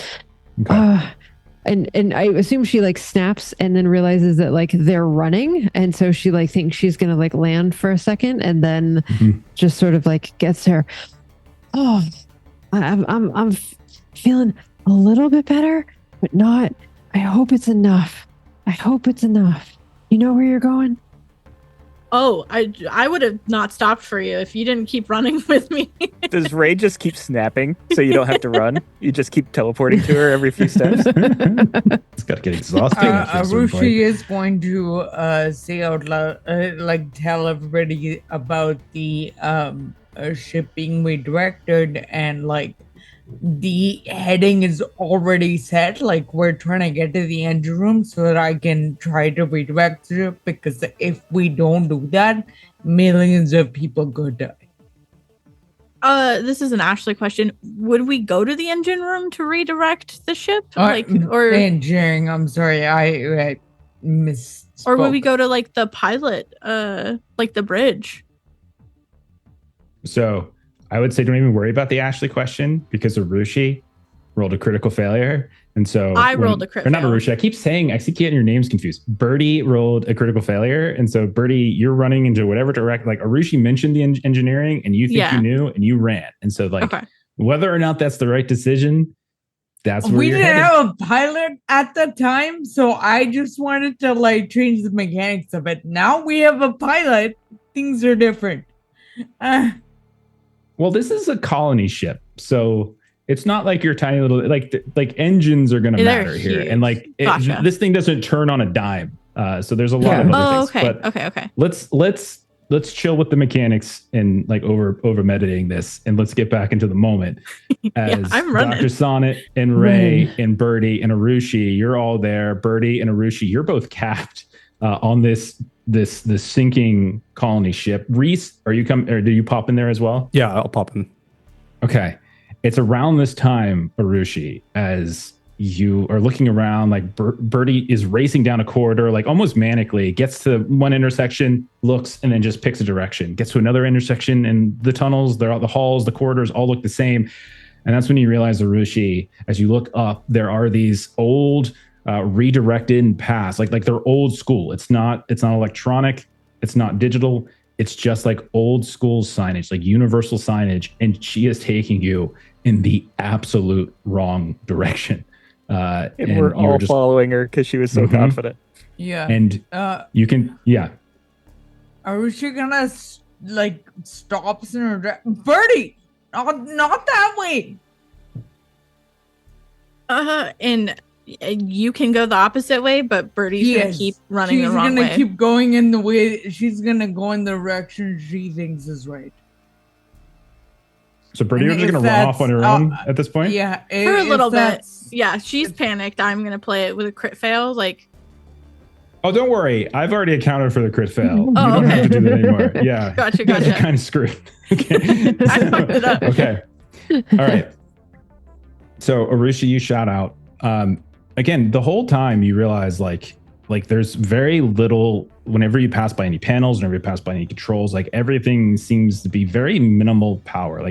And I assume she like snaps and then realizes that like they're running, and so she like thinks she's gonna like land for a second, and then just sort of like gets her. Oh, I'm feeling a little bit better, but not. I hope it's enough. You know where you're going? Oh, I would have not stopped for you if you didn't keep running with me. Does Ray just keep snapping so you don't have to run? You just keep teleporting to her every few steps? It's got to get exhausting. Rushi is going to say out loud, like tell everybody about the ship being redirected, and like the heading is already set. Like we're trying to get to the engine room so that I can try to redirect the ship, because if we don't do that, millions of people could die. This is an Ashley question. Would we go to the engine room to redirect the ship? Engineering, I'm sorry, I misspoke. Or would we go to like the pilot, like the bridge? So I would say don't even worry about the Ashley question, because Arushi rolled a critical failure. And so I rolled a crit or not Arushi. I keep getting your names confused. Birdie rolled a critical failure. And so Birdie, you're running into whatever direct, like Arushi mentioned the engineering and you think you knew and you ran. And so like whether or not that's the right decision, that's where we didn't have a pilot at the time. So I just wanted to like change the mechanics of it. Now we have a pilot. Things are different. Well, this is a colony ship, so it's not like your tiny little like engines are going to matter here, and like this thing doesn't turn on a dime. So there's a lot of other things. Okay. Let's chill with the mechanics and like over meditating this, and let's get back into the moment. As I'm running. Dr. Sonnet and Ray and Birdie and Arushi, you're all there. Birdie and Arushi, you're both capped on this sinking colony ship. Reese, are you or do you pop in there as well? Yeah, I'll pop in. Okay. It's around this time, Arushi, as you are looking around, like Birdie is racing down a corridor, like almost manically, gets to one intersection, looks, and then just picks a direction, gets to another intersection, and the tunnels, the halls, the corridors all look the same. And that's when you realize, Arushi, as you look up, there are these old redirected paths, like they're old school. It's not electronic, it's not digital. it's just like old school signage, like universal signage, and she is taking you in the absolute wrong direction. And we're all following her because she was so confident. Yeah. And you can, Are she gonna like stop us in her Birdie? Not that way. And you can go the opposite way, but Birdie's gonna keep running the wrong way. She's gonna keep going in the way. She's gonna go in the direction she thinks is right. So Birdie, you're just gonna run off on her own at this point? Yeah, for a little bit. Yeah, she's panicked. I'm gonna play it with a crit fail. Like, oh, don't worry. I've already accounted for the crit fail. Oh, you don't okay. have to do that anymore. Yeah. Gotcha. Kind of screwed. Okay. I fucked it up. Okay. All right. So Arushi, you shout out. Again, the whole time you realize like there's very little whenever you pass by any panels, whenever you pass by any controls, like everything seems to be very minimal power.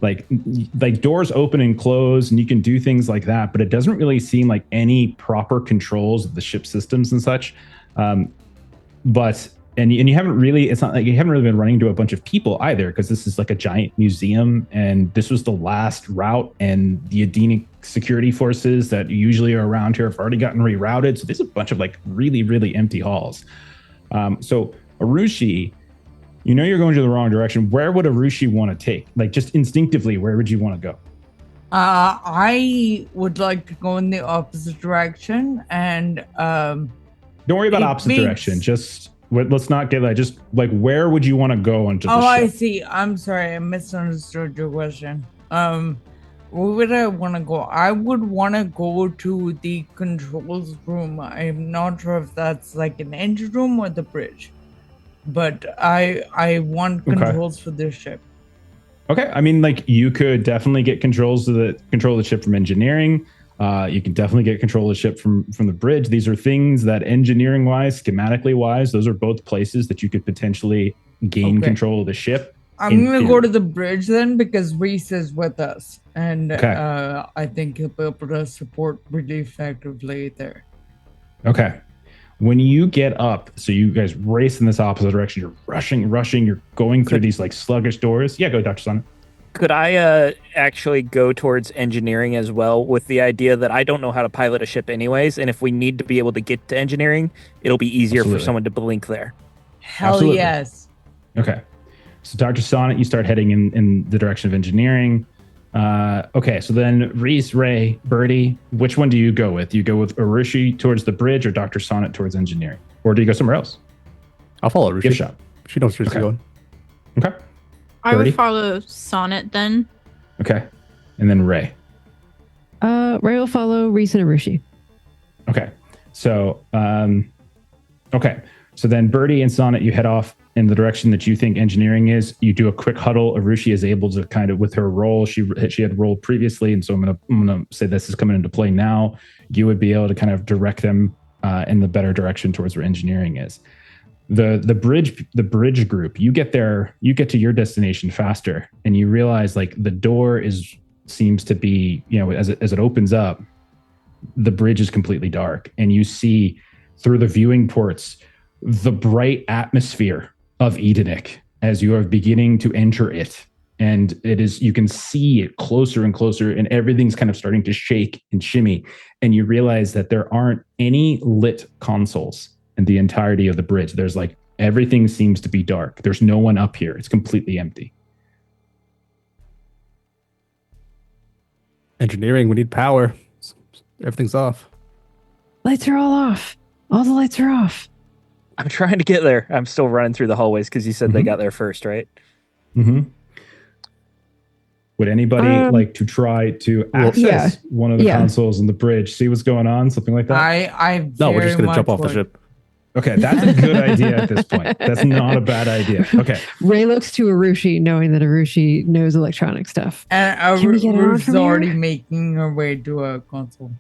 Like doors open and close and you can do things like that, but it doesn't really seem like any proper controls of the ship systems and such. But you haven't really, it's not like you haven't really been running into a bunch of people either, because this is like a giant museum and this was the last route, and the Adenic security forces that usually are around here have already gotten rerouted. So there's a bunch of like really, really empty halls. So Arushi, you know you're going to the wrong direction. Where would Arushi want to take? Like just instinctively, where would you want to go? I would like to go in the opposite direction, and don't worry about opposite direction. Just let's not get just like where would you want to go onto the ship? I see. I'm sorry, I misunderstood your question. Where would I want to go? I would want to go to the controls room. I'm not sure if that's like an engine room or the bridge, but I want controls for this ship. Okay, I mean, like you could definitely get control of the ship from engineering. You can definitely get control of the ship from the bridge. These are things that engineering wise, schematically wise, those are both places that you could potentially gain control of the ship. I'm going to go to the bridge then, because Reese is with us. And I think he'll be able to support really effectively there. Okay. When you get up, so you guys race in this opposite direction, you're rushing, you're going through these like sluggish doors. Yeah, go, Dr. Son. Could I actually go towards engineering as well, with the idea that I don't know how to pilot a ship anyways, and if we need to be able to get to engineering, it'll be easier for someone to blink there. Hell yes. Okay. So Dr. Sonnet, you start heading in the direction of engineering. Okay, so then Reese, Ray, Birdie, which one do you go with? Do you go with Arushi towards the bridge or Dr. Sonnet towards engineering? Or do you go somewhere else? I'll follow Arushi. Give a shot. She knows where she's going. Okay. I would follow Sonnet then. Okay. And then Ray. Ray will follow Reese and Arushi. Okay. So, So then Birdie and Sonnet, you head off in the direction that you think engineering is. You do a quick huddle. Arushi is able to kind of, with her role, she had rolled previously, and so I'm gonna say this is coming into play now. You would be able to kind of direct them in the better direction towards where engineering is. The bridge group, you get there, you get to your destination faster, and you realize like the door seems to be, as it opens up, the bridge is completely dark, and you see through the viewing ports the bright atmosphere of Edenic as you are beginning to enter it. And you can see it closer and closer, and everything's kind of starting to shake and shimmy. And you realize that there aren't any lit consoles in the entirety of the bridge. There's like, everything seems to be dark. There's no one up here. It's completely empty. Engineering, we need power. Everything's off. Lights are all off. All the lights are off. I'm trying to get there. I'm still running through the hallways because you said they got there first, right? Mm-hmm. Would anybody like to try to access one of the consoles in the bridge, see what's going on, something like that? No, we're just going to jump off the ship. Okay, that's a good idea at this point. That's not a bad idea. Okay. Ray looks to Arushi, knowing that Arushi knows electronic stuff. And Arushi's already making her way to a console.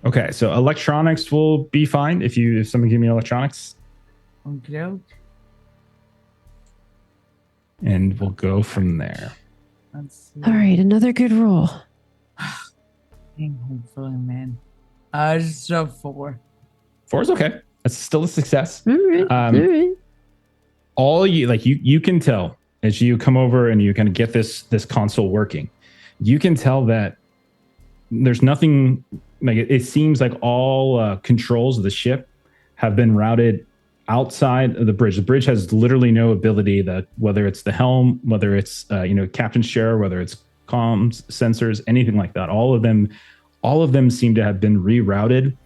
Okay, so electronics will be fine if someone give me electronics. Okay. And we'll go from there. All right, another good roll. Hopefully, man. Just a 4. 4 is okay. That's still a success. All right. All right. all you can tell as you come over and you kind of get this console working, you can tell that there's nothing, like it seems like all controls of the ship have been routed outside of the bridge. The bridge has literally no ability, that whether it's the helm, whether it's captain's chair, whether it's comms, sensors, anything like that, all of them seem to have been rerouted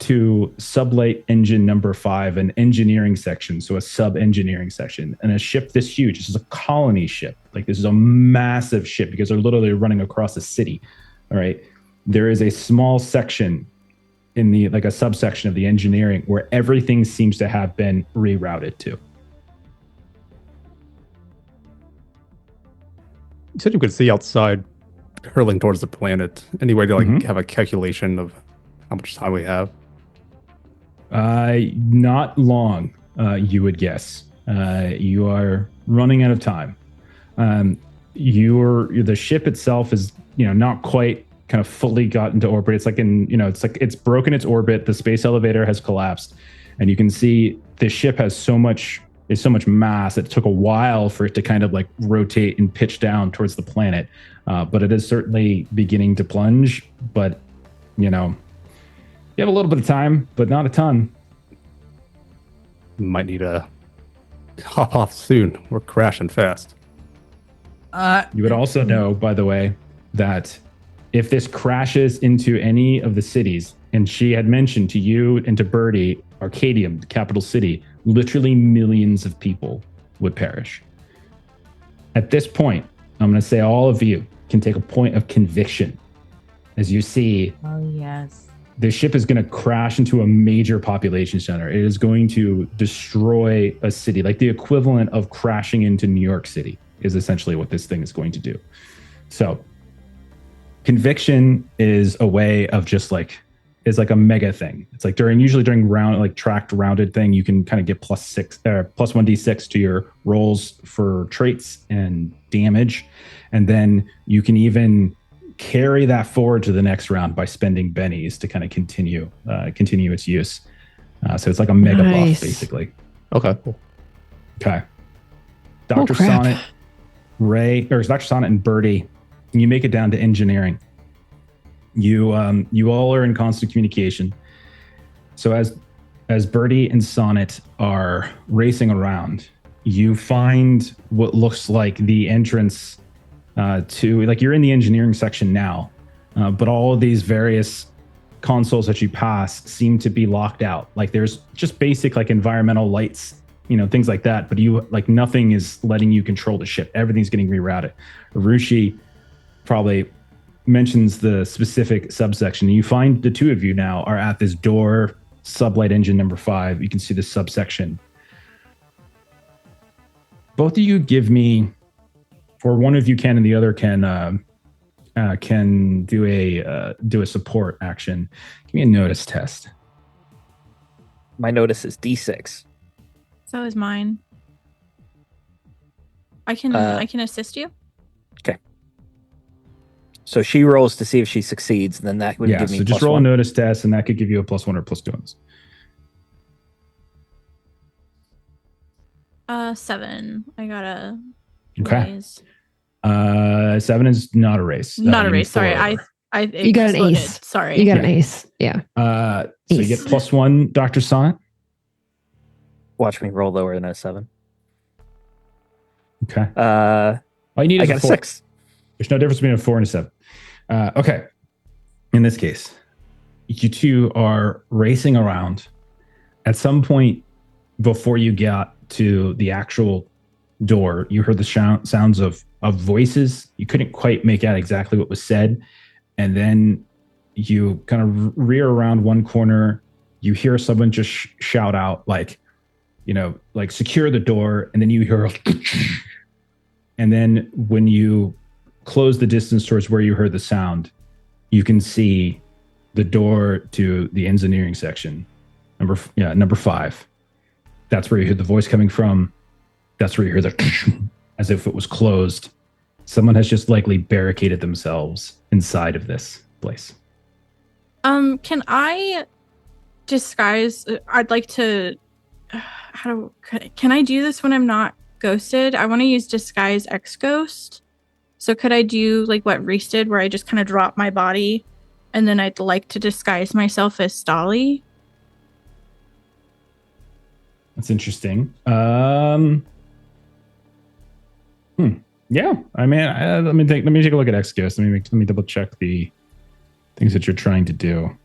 to sublight engine number 5, an engineering section, so a sub-engineering section. And a ship this huge, this is a colony ship. Like, this is a massive ship because they're literally running across a city. All right. There is a small section in the, like a subsection of the engineering, where everything seems to have been rerouted to. You said you could see outside hurling towards the planet. Any way to like have a calculation of how much time we have? Not long, you would guess. You are running out of time. The ship itself is, not quite kind of fully got into orbit. It's like it's broken its orbit. The space elevator has collapsed, and you can see the ship has so much mass. It took a while for it to kind of like rotate and pitch down towards the planet, but it is certainly beginning to plunge. But you have a little bit of time, but not a ton. Might need to hop off soon. We're crashing fast. You would also know, by the way, that if this crashes into any of the cities, and she had mentioned to you and to Birdie, Arcadium, the capital city, literally millions of people would perish. At this point, I'm going to say all of you can take a point of conviction as you see. Oh, yes. The ship is going to crash into a major population center. It is going to destroy a city, like the equivalent of crashing into New York City is essentially what this thing is going to do. So conviction is a way of just like, is like a mega thing. It's like usually during round, like tracked rounded thing, you can kind of get plus 1d6 to your rolls for traits and damage. And then you can even carry that forward to the next round by spending bennies to kind of continue its use. So it's like a mega buff, basically. Okay, cool. Okay. Dr. Sonnet, Dr. Sonnet and Birdie, you make it down to engineering. You all are in constant communication. So as Birdie and Sonnet are racing around, you find what looks like the entrance to, like, you're in the engineering section now, but all of these various consoles that you pass seem to be locked out. Like, there's just basic like environmental lights, things like that, but nothing is letting you control the ship. Everything's getting rerouted. Arushi probably mentions the specific subsection. You find the two of you now are at this door, sublight engine number 5. You can see the subsection. Both of you give me, or one of you can and the other can do a support action. Give me a notice test. My notice is D6. So is mine. I can assist you. Okay. So she rolls to see if she succeeds, and then that would give me. So just roll a notice test, and that could give you a +1 or +2. 7. I got a raise. 7 is not a raise. Not a raise. Sorry, you got an ace. Sorry, you got an ace. Yeah. So you get +1, Dr. Sonnet. Watch me roll lower than a 7. Okay. All you need is I got a 6. There's no difference between a 4 and a 7. Okay. In this case, you two are racing around. At some point before you got to the actual door, you heard the sounds of voices. You couldn't quite make out exactly what was said. And then you kind of rear around one corner. You hear someone just shout out, like, secure the door. And then you hear, and then when you close the distance towards where you heard the sound, you can see the door to the engineering section, number 5. That's where you hear the voice coming from. That's where you hear the as if it was closed. Someone has just likely barricaded themselves inside of this place. Can I disguise? I'd like to can I do this when I'm not ghosted? I want to use disguise X ghost. So could I do like what Reese did, where I just kind of drop my body, and then I'd like to disguise myself as Stolly? That's interesting. Yeah. I mean, let me take a look at X Ghost. Let me double check the things that you're trying to do.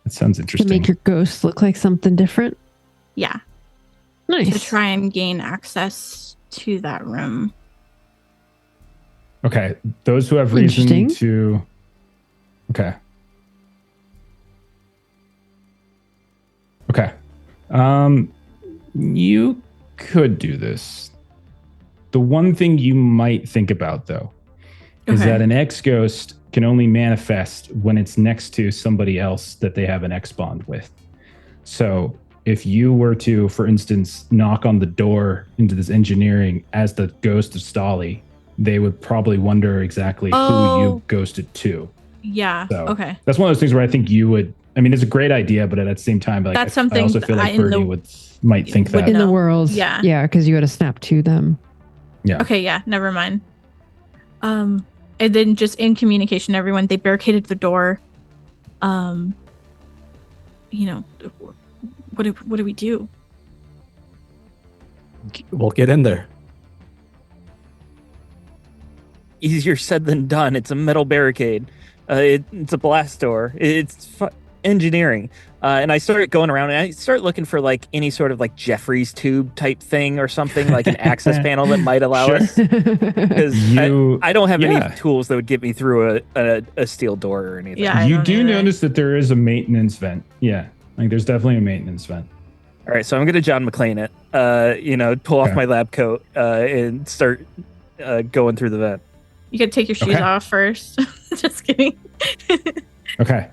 That sounds interesting. To make your ghost look like something different. Yeah. Nice. To try and gain access to that room. Okay. Those who have reason to. Okay. Okay. You could do this. The one thing you might think about, though, is that an X ghost can only manifest when it's next to somebody else that they have an X bond with. So if you were to, for instance, knock on the door into this engineering as the ghost of Stolly, they would probably wonder exactly who you ghosted to. Yeah. So okay. That's one of those things where I think you would. I mean, it's a great idea, but at the same time, like, that's something I also feel like Birdie might think that in the world. Yeah. Yeah, because you got to snap to them. Yeah. Okay. Yeah. Never mind. And then just in communication, everyone, they barricaded the door. You know, what do we do? We'll get in there. Easier said than done. It's a metal barricade. It's a blast door. It's engineering. And I started going around and I start looking for like any sort of like Jeffrey's tube type thing or something, like an access panel that might allow us. Because I don't have any tools that would get me through a steel door or anything. Yeah, you do notice that there is a maintenance vent. Yeah, like there's definitely a maintenance vent. All right, so I'm gonna John McClane it. Pull off my lab coat and start going through the vent. You could take your shoes off first. Just kidding. Okay.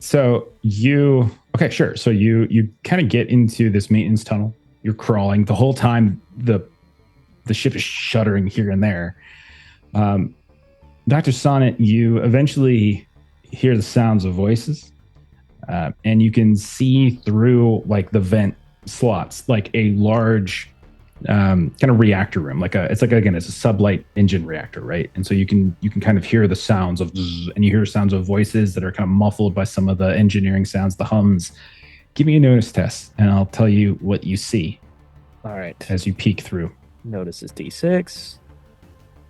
So you kind of get into this maintenance tunnel. You're crawling the whole time. The ship is shuddering here and there. Dr. Sonnet, you eventually hear the sounds of voices, and you can see through like the vent slots, like a large kind of reactor room. It's a sublight engine reactor, right? And so you can kind of hear the sounds of zzz, and you hear sounds of voices that are kind of muffled by some of the engineering sounds, the hums. Give me a notice test, and I'll tell you what you see. All right. As you peek through. Notice is D6.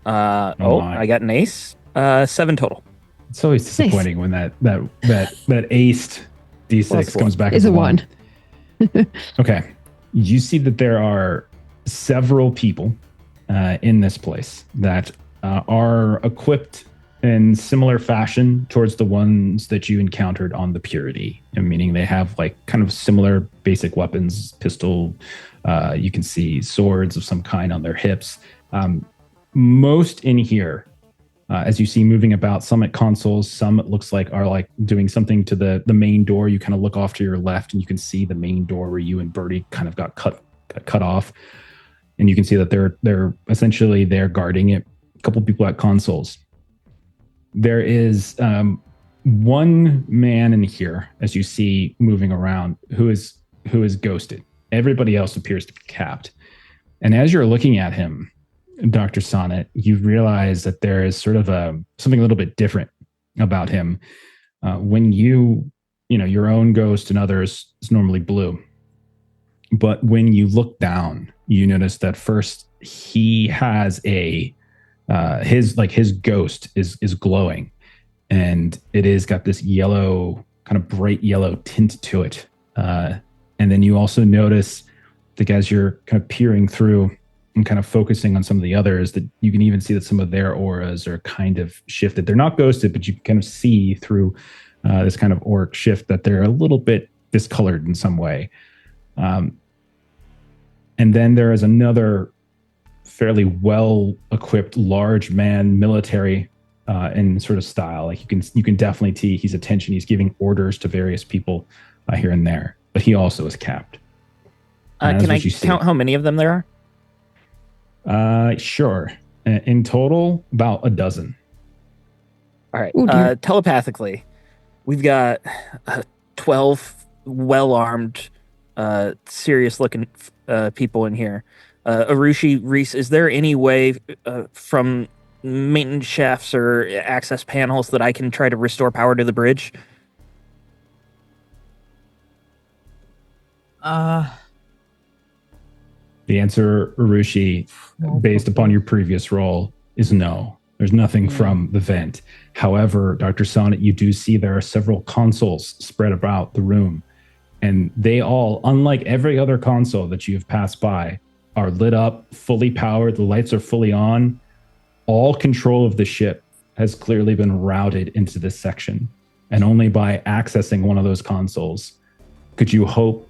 I got an ace. 7 total. It's always disappointing when that aced D6 comes back as a 1. Okay. You see that there are several people in this place that are equipped in similar fashion towards the ones that you encountered on the Purity, meaning they have like kind of similar basic weapons, pistol, you can see swords of some kind on their hips. Most in here, as you see moving about, some at consoles, some it looks like are like doing something to the main door. You kind of look off to your left and you can see the main door where you and Birdie kind of got cut off. And you can see that they're essentially there guarding it. A couple people at consoles. There is one man in here, as you see moving around, who is ghosted. Everybody else appears to be capped. And as you're looking at him, Dr. Sonnet, you realize that there is sort of something a little bit different about him. When your own ghost and others is normally blue. But when you look down, you notice that first he has his ghost is glowing, and it is got this yellow, kind of bright yellow tint to it. And then you also notice that as you're kind of peering through and kind of focusing on some of the others, that you can even see that some of their auras are kind of shifted. They're not ghosted, but you can kind of see through this kind of auric shift that they're a little bit discolored in some way. And then there is another fairly well-equipped, large man, military in sort of style. Like you can definitely see he's attention. He's giving orders to various people here and there, but he also is capped. Can I count how many of them there are? Sure. In total, about a dozen. All right. Telepathically, we've got 12 well-armed serious looking people in here. Arushi, Reese, is there any way from maintenance shafts or access panels that I can try to restore power to the bridge? The answer, Arushi, based upon your previous role, is no. There's nothing from the vent. However, Dr. Sonnet, you do see there are several consoles spread about the room, and they all, unlike every other console that you've passed by, are lit up, fully powered. The lights are fully on. All control of the ship has clearly been routed into this section, and only by accessing one of those consoles could you hope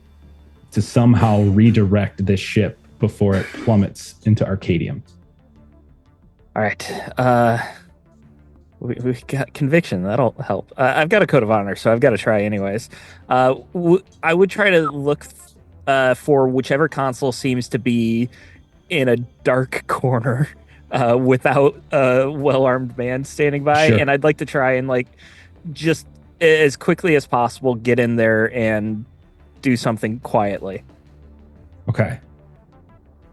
to somehow redirect this ship before it plummets into Arcadium. All right. We got conviction. That'll help. I've got a code of honor, so I've got to try anyways. I would try to look for whichever console seems to be in a dark corner without a well-armed man standing by. Sure. And I'd like to try and just as quickly as possible get in there and do something quietly. Okay.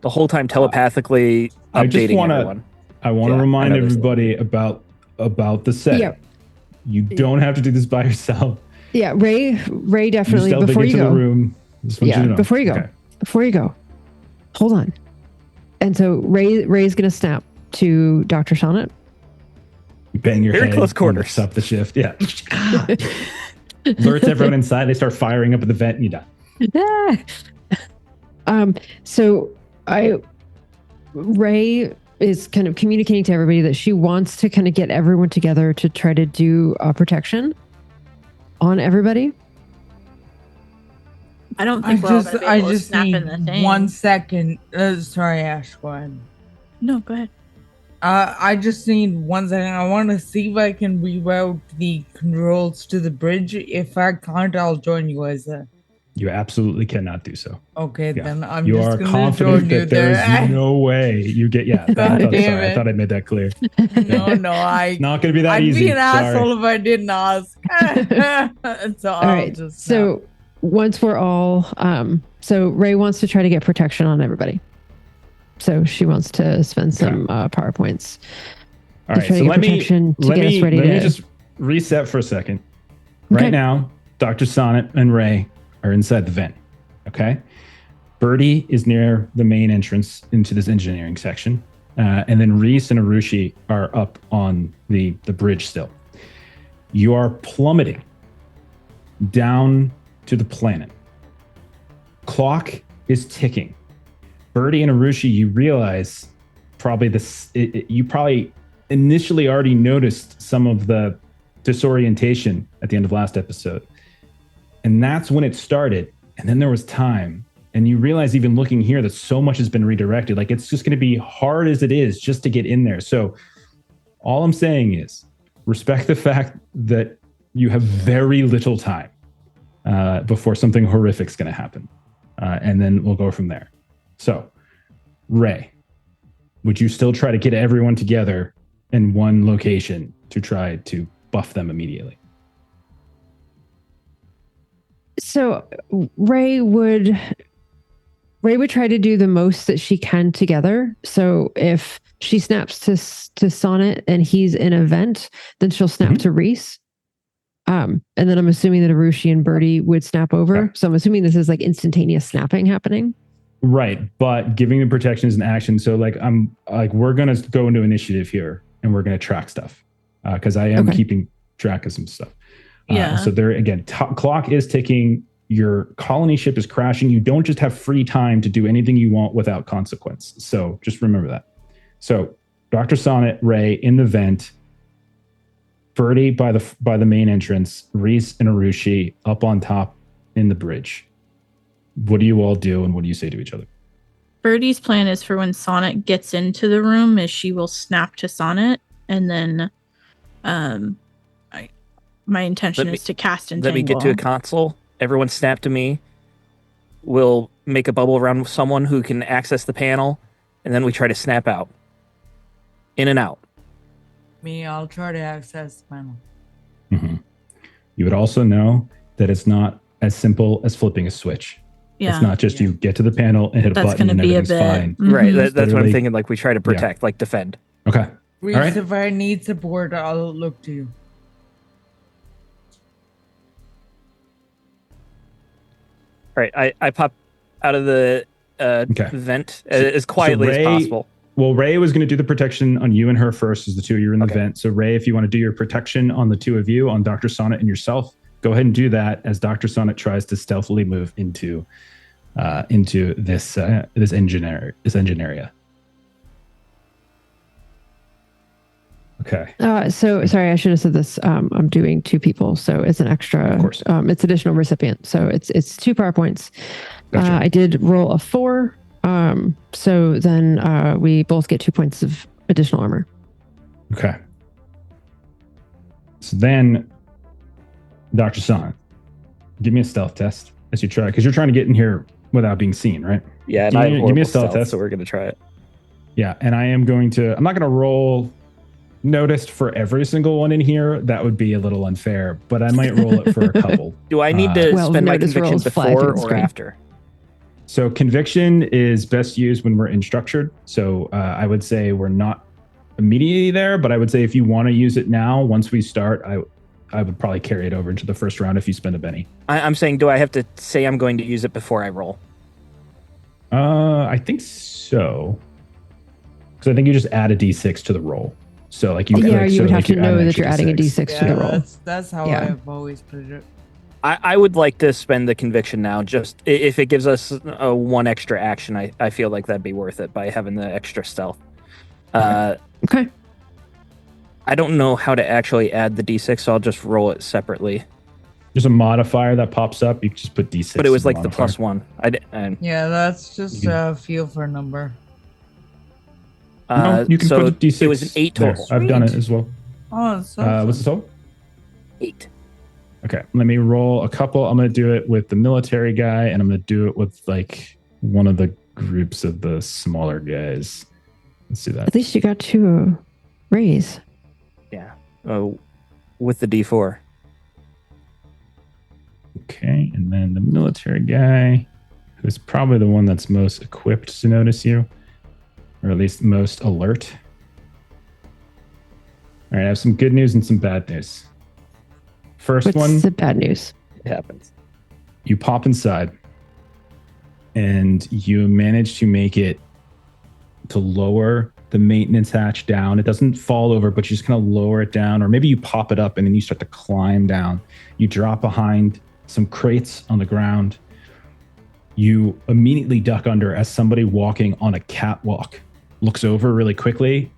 The whole time telepathically updating everyone. I want to remind everybody about the set. Yeah. You don't have to do this by yourself. Yeah, Ray definitely, You before you the go. room. Before you go. Hold on. And so Ray's going to snap to Dr. Sonnet. You bang your Very head. close quarters. Up the shift. Yeah. Alerts everyone inside. They start firing up at the vent and you're done. So Ray is kind of communicating to everybody that she wants to kind of get everyone together to try to do protection on everybody. I don't think I just snap need in the thing. 1 second. Sorry, Ash, go ahead. No, go ahead. I just need 1 second. I want to see if I can reroute the controls to the bridge. If I can't, I'll join you guys there. You absolutely cannot do so. Okay, then I'm you just are going to confident join you that there there. is no way you get. Yeah, I thought I made that clear. No, It's not going to be that I'd easy. be an asshole if I didn't ask. So All right. So once we're all, so Ray wants to try to get protection on everybody. So she wants to spend some PowerPoints. All right. So let me just just reset for a second. Right now, Dr. Sonnet and Ray are inside the vent. Okay. Birdie is near the main entrance into this engineering section. And then Reese and Arushi are up on the bridge still. You are plummeting down to the planet. Clock is ticking. Birdie and Arushi, you realize you probably initially already noticed some of the disorientation at the end of last episode. And that's when it started. And then there was time. And you realize even looking here that so much has been redirected. Like it's just going to be hard as it is just to get in there. So all I'm saying is respect the fact that you have very little time before something horrific is going to happen. And then we'll go from there. So, Ray, would you still try to get everyone together in one location to try to buff them immediately? So Ray would try to do the most that she can together. So if she snaps to Sonnet and he's in a vent, then she'll snap to Reese. And then I'm assuming that Arushi and Birdie would snap over. Okay. So I'm assuming this is like instantaneous snapping happening. Right. But giving the protection is an action. So we're going to go into initiative here and we're going to track stuff because I am keeping track of some stuff. So there again, clock is ticking. Your colony ship is crashing. You don't just have free time to do anything you want without consequence. So just remember that. So Dr. Sonnet, Ray in the vent, Birdie by the main entrance, Reese and Arushi up on top in the bridge. What do you all do and what do you say to each other? Birdie's plan is for when Sonnet gets into the room is she will snap to Sonnet and then my intention is to cast Entangle. Let me get to a console. Everyone snap to me. We'll make a bubble around someone who can access the panel, and then we try to snap out. In and out. Me, I'll try to access the panel. Mm-hmm. You would also know that it's not as simple as flipping a switch. Yeah. It's not just you get to the panel and hit a That's button going to and be a everything's bit. fine. Right. Mhm. That's what I'm Literally- thinking. Like we try to protect, like defend. Okay. Reese, right. if I need support, I'll look to you. All right. I pop out of the vent as quietly as possible. Well, Ray was going to do the protection on you and her first, as the two of you are in the vent. So, Ray, if you want to do your protection on the two of you, on Dr. Sonnet and yourself, go ahead and do that as Dr. Sonnet tries to stealthily move into this engine area. Okay. So sorry, I should have said this. I'm doing 2 people, so it's an extra. Of course. It's additional recipient, so it's 2 power points. Gotcha. I did roll a 4. So then we both get 2 points of additional armor. Okay. So then, Dr. Son, give me a stealth test as you try, because you're trying to get in here without being seen, right? Yeah, and Give I me- have give me a horrible stealth test. so we're going to try it. Yeah, and I'm not going to roll noticed for every single one in here. That would be a little unfair, but I might roll it for a couple. Do I need to Well, spend my notice conviction rolls flag before on the or screen. after? So conviction is best used when we're unstructured. So I would say we're not immediately there, but I would say if you want to use it now, once we start, I would probably carry it over into the first round if you spend a Benny. I'm saying, do I have to say I'm going to use it before I roll? I think so. Because I think you just add a d6 to the roll. So like you, Yeah, like, you so would like have to you add know an that you're extra adding a d6 to the roll. That's how Yeah. I've always put it. I would like to spend the conviction now. Just if it gives us one extra action, I feel like that'd be worth it by having the extra stealth. Okay. I don't know how to actually add the d6, so I'll just roll it separately. There's a modifier that pops up. You can just put d6. But it was as a like the modifier. +1. Yeah, that's just You a feel for a number. No, you can so put a d6. It was an 8 there. total. I've done it as well. Oh, it's so What's the total? 8. Okay, let me roll a couple. I'm going to do it with the military guy, and I'm going to do it with like one of the groups of the smaller guys. Let's do that. At least you got 2 raise. Yeah. With the d4. Okay, and then the military guy, who's probably the one that's most equipped to notice you, or at least most alert. All right, I have some good news and some bad news. First What's one, the bad news? It happens. you pop inside and you manage to make it to lower the maintenance hatch down. It doesn't fall over, but you just kind of lower it down, or maybe you pop it up and then you start to climb down. You drop behind some crates on the ground. You immediately duck under as somebody walking on a catwalk looks over really quickly,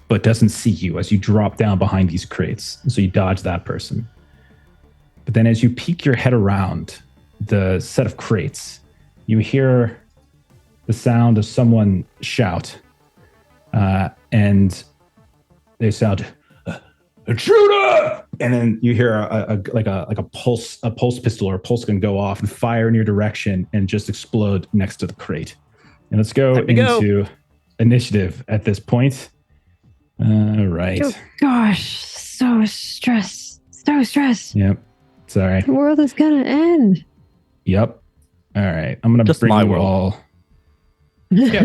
but doesn't see you as you drop down behind these crates. So you dodge that person. But then as you peek your head around the set of crates, you hear the sound of someone shout. And they shout, "Intruder!" And then you hear a pulse pistol or a pulse gun go off and fire in your direction and just explode next to the crate. And let's go into initiative at this point. All right. Oh gosh, so stressed. Yep. Sorry. The world is gonna end. Yep. All right. I'm gonna Just bring my you world. all. Yeah,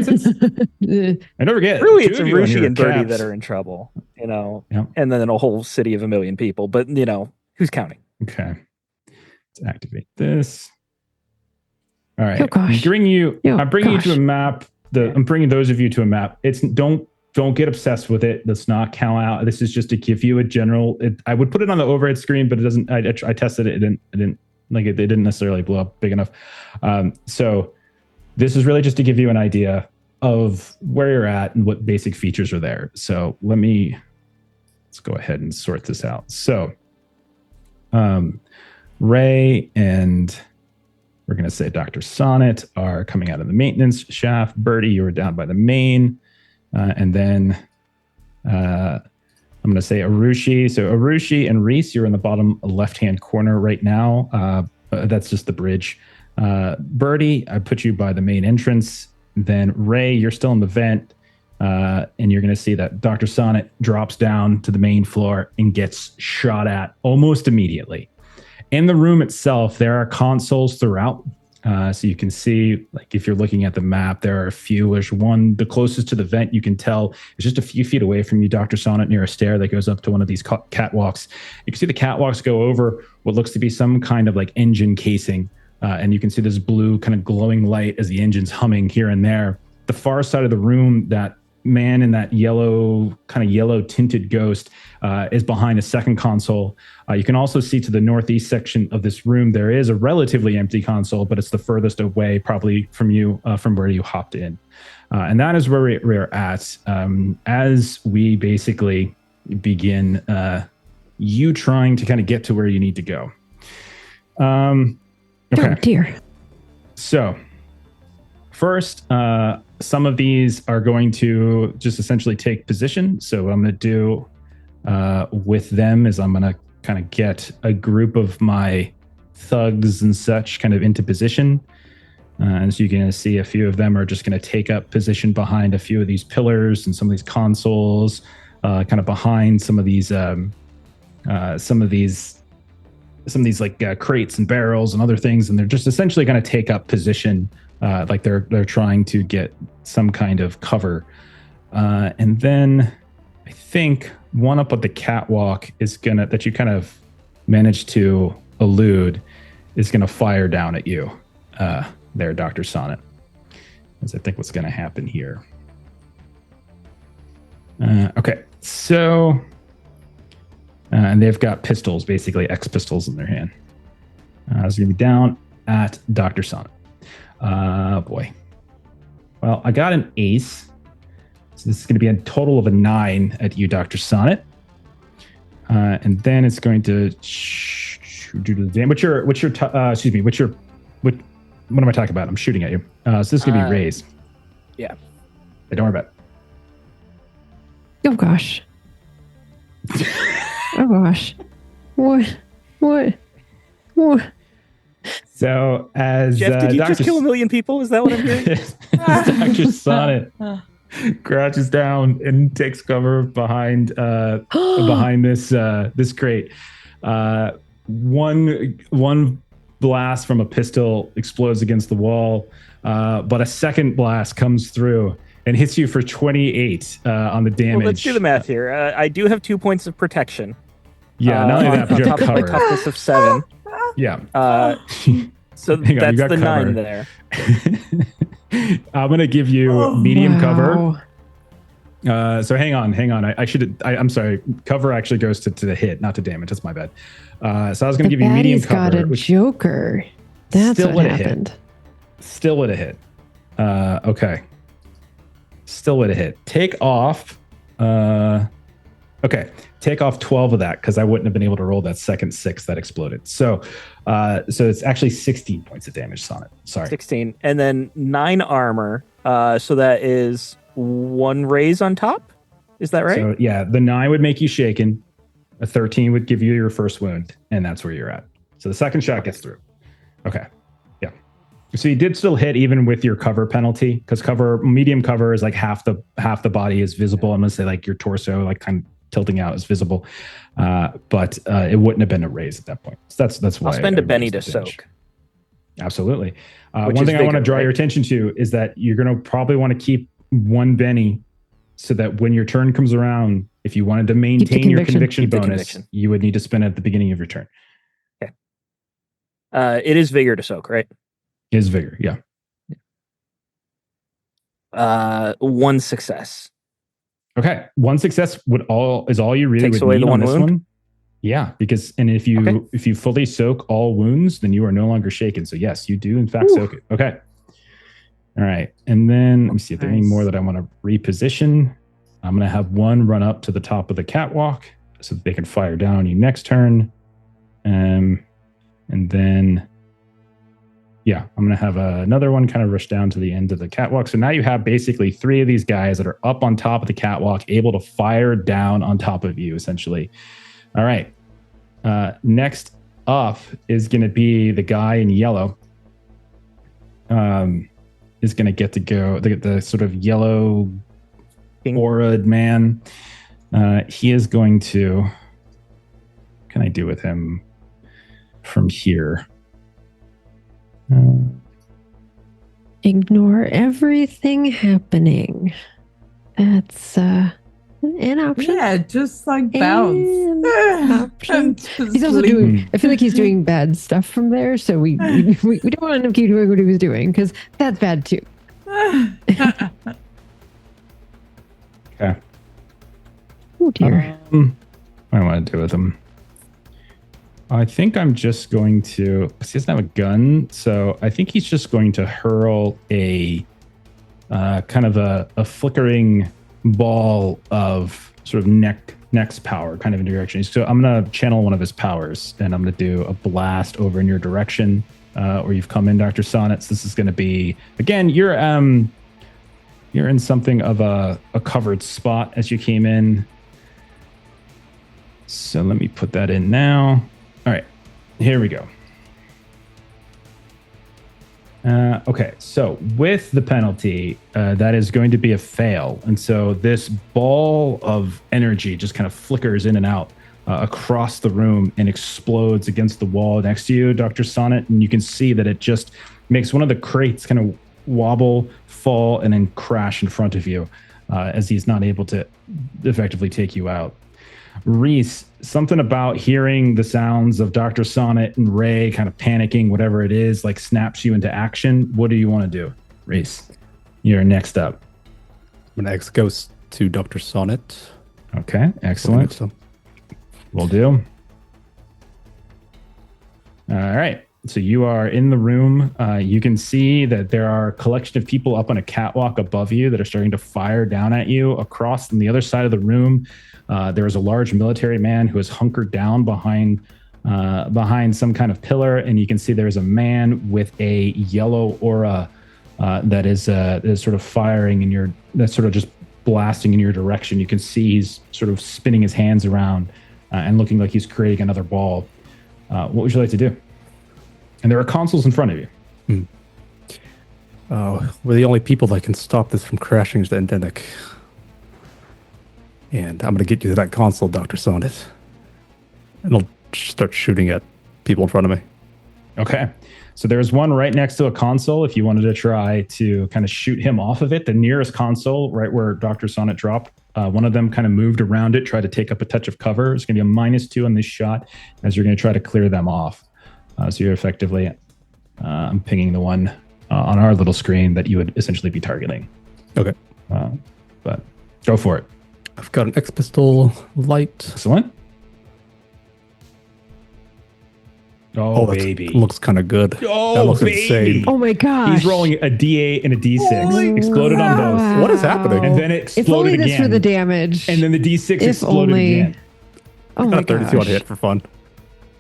I never get Really, two it's of you on Rushi your and Birdie caps. that are in trouble, Yep. and then a whole city of 1 million people. But, who's counting? Okay. Let's activate this. All right. Oh, gosh. I'm bringing you Oh, to a gosh. map. I'm bringing those of you to a map. It's don't get obsessed with it. Let's not count out. This is just to give you a general. I would put it on the overhead screen, but it doesn't. I tested it. It didn't necessarily blow up big enough. So this is really just to give you an idea of where you're at and what basic features are there. So let's go ahead and sort this out. So Ray and we're going to say Dr. Sonnet are coming out of the maintenance shaft. Birdie, you were down by the main. And then I'm going to say Arushi. So Arushi and Reese, you're in the bottom left-hand corner right now. That's just the bridge. Birdie, I put you by the main entrance. Then Ray, you're still in the vent. And you're going to see that Dr. Sonnet drops down to the main floor and gets shot at almost immediately. In the room itself, there are consoles throughout. So you can see, like, if you're looking at the map, there are a few. There's one, the closest to the vent, you can tell is just a few feet away from you, Dr. Sonnet, near a stair that goes up to one of these catwalks. You can see the catwalks go over what looks to be some kind of like engine casing. And you can see this blue kind of glowing light as the engine's humming here and there. The far side of the room, that man in that yellow, kind of yellow tinted ghost is behind a second console. You can also see to the northeast section of this room, there is a relatively empty console, but it's the furthest away probably from you, from where you hopped in. And that is where we're at as we basically begin you trying to kind of get to where you need to go. Okay. Oh, dear. So first, some of these are going to just essentially take position. So what I'm going to do with them is I'm going to kind of get a group of my thugs and such kind of into position. And so you can see a few of them are just going to take up position behind a few of these pillars and some of these consoles, kind of behind some of these like crates and barrels and other things. And they're just essentially going to take up position. Like they're trying to get some kind of cover. And then I think one up at the catwalk is that you kind of managed to elude is gonna fire down at you there, Dr. Sonnet. That's I think what's gonna happen here. Okay, so and they've got pistols, basically X pistols in their hand. It's gonna be down at Dr. Sonnet. Boy. Well, I got an ace. So this is going to be a total of a 9 at you, Dr. Sonnet. And then it's going to do the damage. What am I talking about? I'm shooting at you. So this is going to be raise. Yeah. Hey, don't worry about Oh, gosh. Oh, gosh. What? So as Jeff, did you just kill a million people? Is that what I'm hearing? Dr. Sonnet crouches down and takes cover behind this crate. One blast from a pistol explodes against the wall, but a second blast comes through and hits you for 28 on the damage. Well, let's do the math here. I do have 2 points of protection. Yeah, not only that, but you have top of my cover. toughness of 7. Yeah. So Hang on, that's the cover. 9 there. I'm going to give you medium cover. So hang on. I'm sorry. Cover actually goes to the hit, not to damage. That's my bad. So I was going to give you medium cover. Got a Joker. That's what happened. Still would have hit. Okay. Still would have hit. Take off. Okay. Take off 12 of that because I wouldn't have been able to roll that second 6 that exploded. So it's actually 16 points of damage, Sonnet. Sorry. 16. And then 9 armor. So that is 1 raise on top. Is that right? So yeah, the 9 would make you shaken. A 13 would give you your first wound, and that's where you're at. So the second shot gets through. Okay. Yeah. So you did still hit even with your cover penalty, because medium cover is like half the body is visible. I'm gonna say like your torso, like kind of tilting out, is visible. But it wouldn't have been a raise at that point. So that's why I'll spend a Benny to soak. Absolutely. One thing I want to draw your attention to is that you're going to probably want to keep 1 Benny so that when your turn comes around, if you wanted to maintain your conviction bonus, you would need to spend it at the beginning of your turn. Okay. It is vigor to soak, right? It is vigor, yeah. 1 success. Okay, 1 success is all you really takes would away need the on 1 this wound? one. Yeah, because if you fully soak all wounds, then you are no longer shaken. So yes, you do in fact soak it. Okay. All right, and then let me see if there are any more that I want to reposition. I'm going to have 1 run up to the top of the catwalk so that they can fire down on you next turn. And then, yeah, I'm going to have another one kind of rush down to the end of the catwalk. So now you have basically 3 of these guys that are up on top of the catwalk, able to fire down on top of you, essentially. All right. Next up is going to be the guy in yellow. Is going to get to go, the sort of yellow aura'd man. He is going to, what can I do with him from here? Ignore everything happening. That's an option. Yeah, just like bounce. An option. Just He's also leave. doing. I feel like he's doing bad stuff from there, so we don't want him to keep doing what he was doing because that's bad too. Okay. Oh dear. What do I want to do with him? I think I'm just going to. He doesn't have a gun, so I think he's just going to hurl a kind of a flickering ball of sort of next power kind of in your direction. So I'm going to channel one of his powers, and I'm going to do a blast over in your direction, where you've come in, Dr. Sonnets. This is going to be, again, you're in something of a covered spot as you came in. So let me put that in now. All right, here we go. Okay, so with the penalty, that is going to be a fail. And so this ball of energy just kind of flickers in and out across the room and explodes against the wall next to you, Dr. Sonnet. And you can see that it just makes one of the crates kind of wobble, fall, and then crash in front of you as he's not able to effectively take you out. Reese, something about hearing the sounds of Dr. Sonnet and Ray kind of panicking, whatever it is, like snaps you into action. What do you want to do, Reese? You're next up. I'm gonna X ghost to Dr. Sonnet. Okay, excellent. Will do. All right. So you are in the room. You can see that there are a collection of people up on a catwalk above you that are starting to fire down at you. Across on the other side of the room, there is a large military man who is hunkered down behind some kind of pillar, and you can see there is a man with a yellow aura that is sort of firing in your, that's sort of just blasting in your direction. You can see he's sort of spinning his hands around and looking like he's creating another ball. What would you like to do? And there are consoles in front of you. We're the only people that can stop this from crashing to the endemic. And I'm going to get you to that console, Dr. Sonnet. And I'll start shooting at people in front of me. Okay. So there's one right next to a console. If you wanted to try to kind of shoot him off of it, the nearest console, right where Dr. Sonnet dropped, one of them kind of moved around it, tried to take up a touch of cover. It's going to be a -2 on this shot as you're going to try to clear them off. So you're effectively pinging the one on our little screen that you would essentially be targeting. Okay. But go for it. I've got an X pistol light. Excellent. Oh, that baby. Looks kind of good. Oh, that looks baby. insane. Oh my gosh. He's rolling a D8 and a D6. Holy Exploded on both. Wow. What is happening? And then it If exploded only this again. were the damage. And then the D6 If exploded only. again. Oh my Got a 32 on gosh. hit for fun.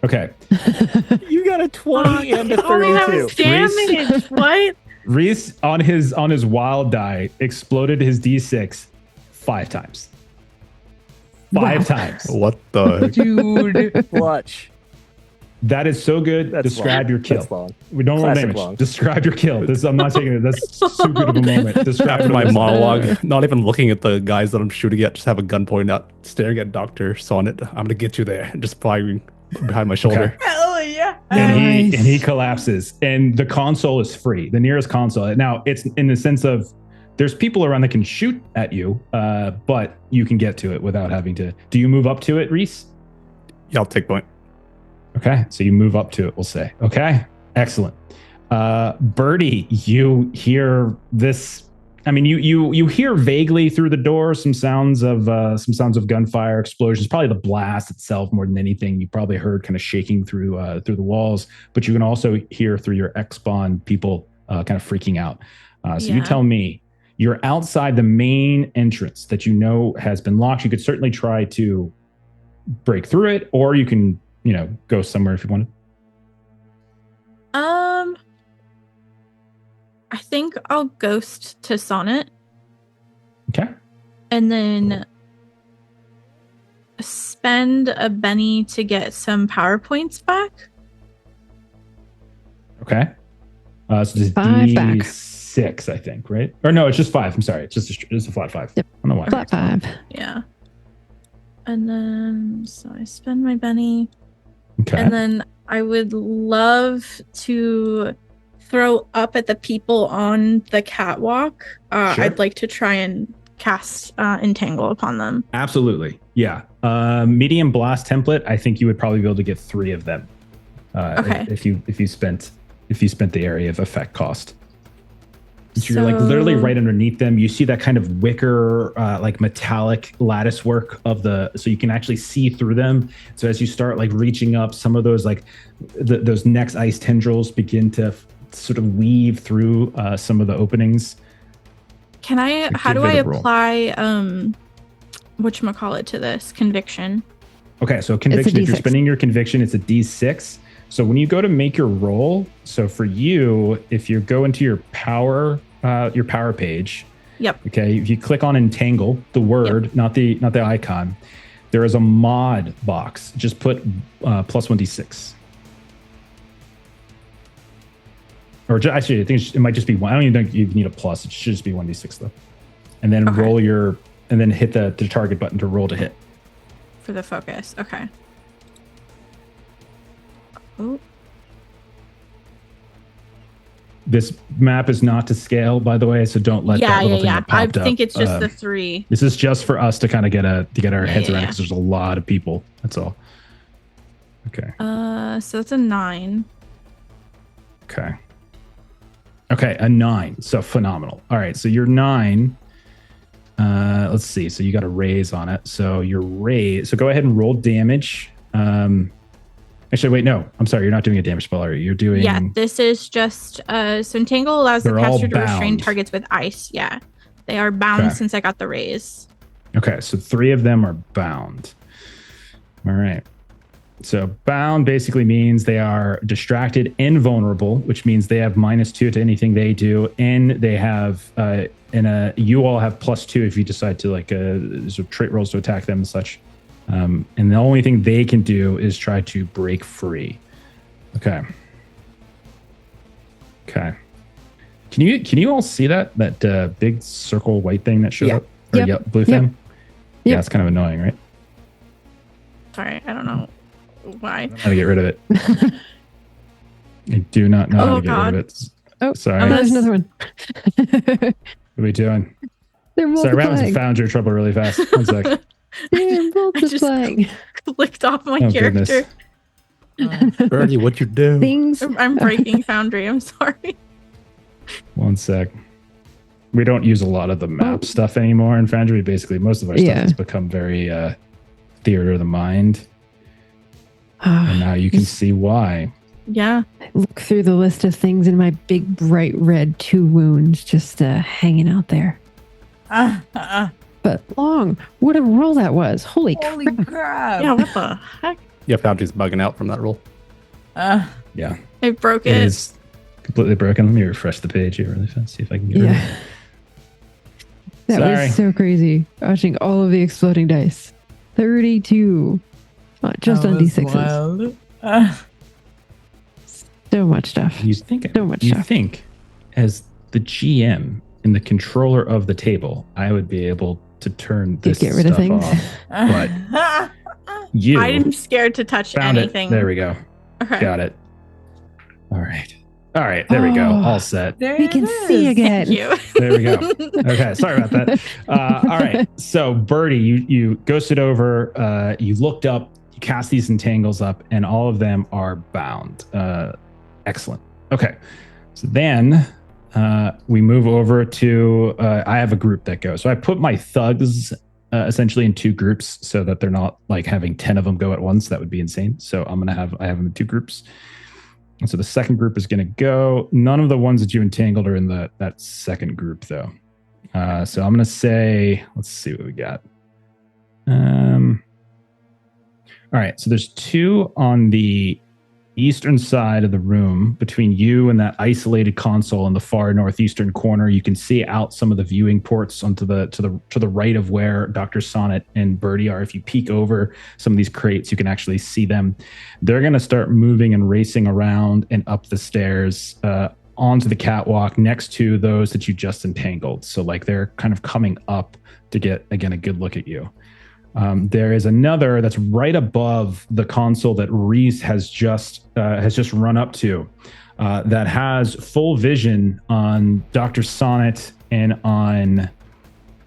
Okay. You got a 20 and a Only that 32. was damage. What? Reese on his wild die exploded his D6 5 times. Five times. What the? Dude. Clutch. That is so good. That's Describe long. your kill. That's long. We don't roll Classic damage. long. Describe your kill. This I'm not taking it. That's so good of a moment. Describe After my it. monologue, not even looking at the guys that I'm shooting at, just have a gun pointing out, staring at Dr. Sonnet. I'm going to get you there. And just firing behind my shoulder. Okay. Hell yeah. And Nice. he collapses. And the console is free. The nearest console. Now it's in the sense of there's people around that can shoot at you, but you can get to it without having to. Do you move up to it, Reese? Yeah, I'll take point. Okay, so you move up to it, we'll say. Okay, excellent. Birdie, you hear this. I mean, you hear vaguely through the door some sounds of gunfire, explosions. Probably the blast itself more than anything. You probably heard kind of shaking through the walls, but you can also hear through your X-Spawn people kind of freaking out. So you tell me, you're outside the main entrance that you know has been locked. You could certainly try to break through it, or you can, go somewhere if you wanted. I think I'll ghost to Sonnet Okay. and then spend a Benny to get some PowerPoints back. Okay. So it's 5 back. D6, I think, right? Or no, it's just 5. I'm sorry. It's just a flat 5. Yep. I don't know why. Flat 5. Yeah. And then, so I spend my Benny. Okay. And then I would love to throw up at the people on the catwalk, Sure. I'd like to try and cast Entangle upon them. Absolutely. Yeah. Medium blast template, I think you would probably be able to get 3 of them. Okay. If you spent the area of effect cost. So you're like literally right underneath them. You see that kind of wicker, like metallic lattice work of so you can actually see through them. So as you start like reaching up, some of those like those next ice tendrils begin to sort of weave through some of the openings. Can I? So how do give I it a roll. apply whatchamacallit to this conviction? Okay, so conviction. If you're D6. spending your conviction, it's a D6. So when you go to make your roll, so for you, if you go into your power page, Yep. okay, if you click on entangle, the word, not the icon, there is a mod box. Just put plus 1d6. Or actually, I think it might just be one. I don't even think you need a plus. It should just be 1d6 though. And then Okay. and then hit the target button to roll to hit. For the focus. Okay. Oh. This map is not to scale, by the way, so don't let that little thing that I popped up. think it's just the 3. This is just for us to kind of get our heads around yeah. because there's a lot of people. That's all. Okay. So it's a 9. Okay. Okay, a 9. So phenomenal. All right, so your 9. Let's see. So you got a raise on it. So your raise. So go ahead and roll damage. Actually, wait, no. I'm sorry. You're not doing a damage spell, are you? You're doing. Yeah, this is just so Entangle allows the They're all caster to restrain bound. targets with ice. Yeah, they are bound Okay. since I got the raise. Okay, so 3 of them are bound. All right. So bound basically means they are distracted and vulnerable, which means they have -2 to anything they do, and they have you all have +2 if you decide to like trait rolls to attack them and such. And the only thing they can do is try to break free. Okay. Okay. Can you all see that big circle white thing that showed Yeah. up? Or Yep. blue Yep. thing? Yeah, Yep. it's kind of annoying, right? Sorry, I don't know why. How to get rid of it. I do not know how Oh, to get God. rid of it. Oh, Sorry. oh, there's another one. What are we doing? They're Sorry, we're having some multiplying. Foundry trouble really fast. One sec. They're I just multiplying. clicked off my Oh, character. goodness. Birdie, what you do? Things. I'm breaking Foundry. I'm sorry. One sec. We don't use a lot of the map stuff anymore in Foundry. Basically, most of our stuff Yeah. has become very theater of the mind. And now you can see why. Yeah. Look through the list of things in my big bright red 2 wounds just hanging out there. But long, what a roll that was. Holy Holy crap. crap. Yeah. What the heck? Yeah, Foundry's bugging out from that roll. Yeah. I broke It it. is completely broken. Let me refresh the page here really fast. See if I can get rid of it. Yeah. That Sorry. was so crazy. Watching all of the exploding dice. 32. Just That on was D6s. wild. So much stuff. You think So much you stuff. think as the GM and the controller of the table, I would be able to turn this Get rid of stuff things. off. But you I'm scared to touch found anything. it. There we go. Okay. Got it. All right. All right. There we go. Oh. All set. There We it can see is. again. Thank you. There we go. Okay. Sorry about that. All right. So Birdie, you ghosted over. You looked up. You cast these entangles up, and all of them are bound. Excellent. Okay. So then we move over to. I have a group that goes. So I put my thugs essentially in 2 groups so that they're not like having 10 of them go at once. That would be insane. So I have them in 2 groups. And so the second group is going to go. None of the ones that you entangled are in that second group, though. So I'm going to say, let's see what we got. All right. So there's 2 on the eastern side of the room between you and that isolated console in the far northeastern corner. You can see out some of the viewing ports onto to the right of where Dr. Sonnet and Birdie are. If you peek over some of these crates, you can actually see them. They're going to start moving and racing around and up the stairs onto the catwalk next to those that you just entangled. So like they're kind of coming up to get, again, a good look at you. There is another that's right above the console that Reese has just run up to, that has full vision on Dr. Sonnet and on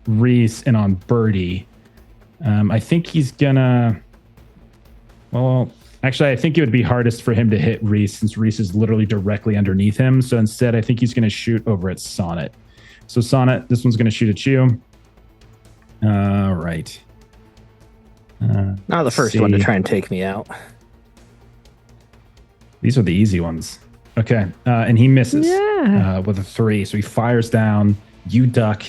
Reese and on Birdie. I think he's gonna. Well, actually, I think it would be hardest for him to hit Reese since Reese is literally directly underneath him. So instead, I think he's going to shoot over at Sonnet. So Sonnet, this one's going to shoot at you. All right. Not the first one to try and take me out. These are the easy ones. Okay. And he misses Yeah. with a 3. So he fires down. You duck.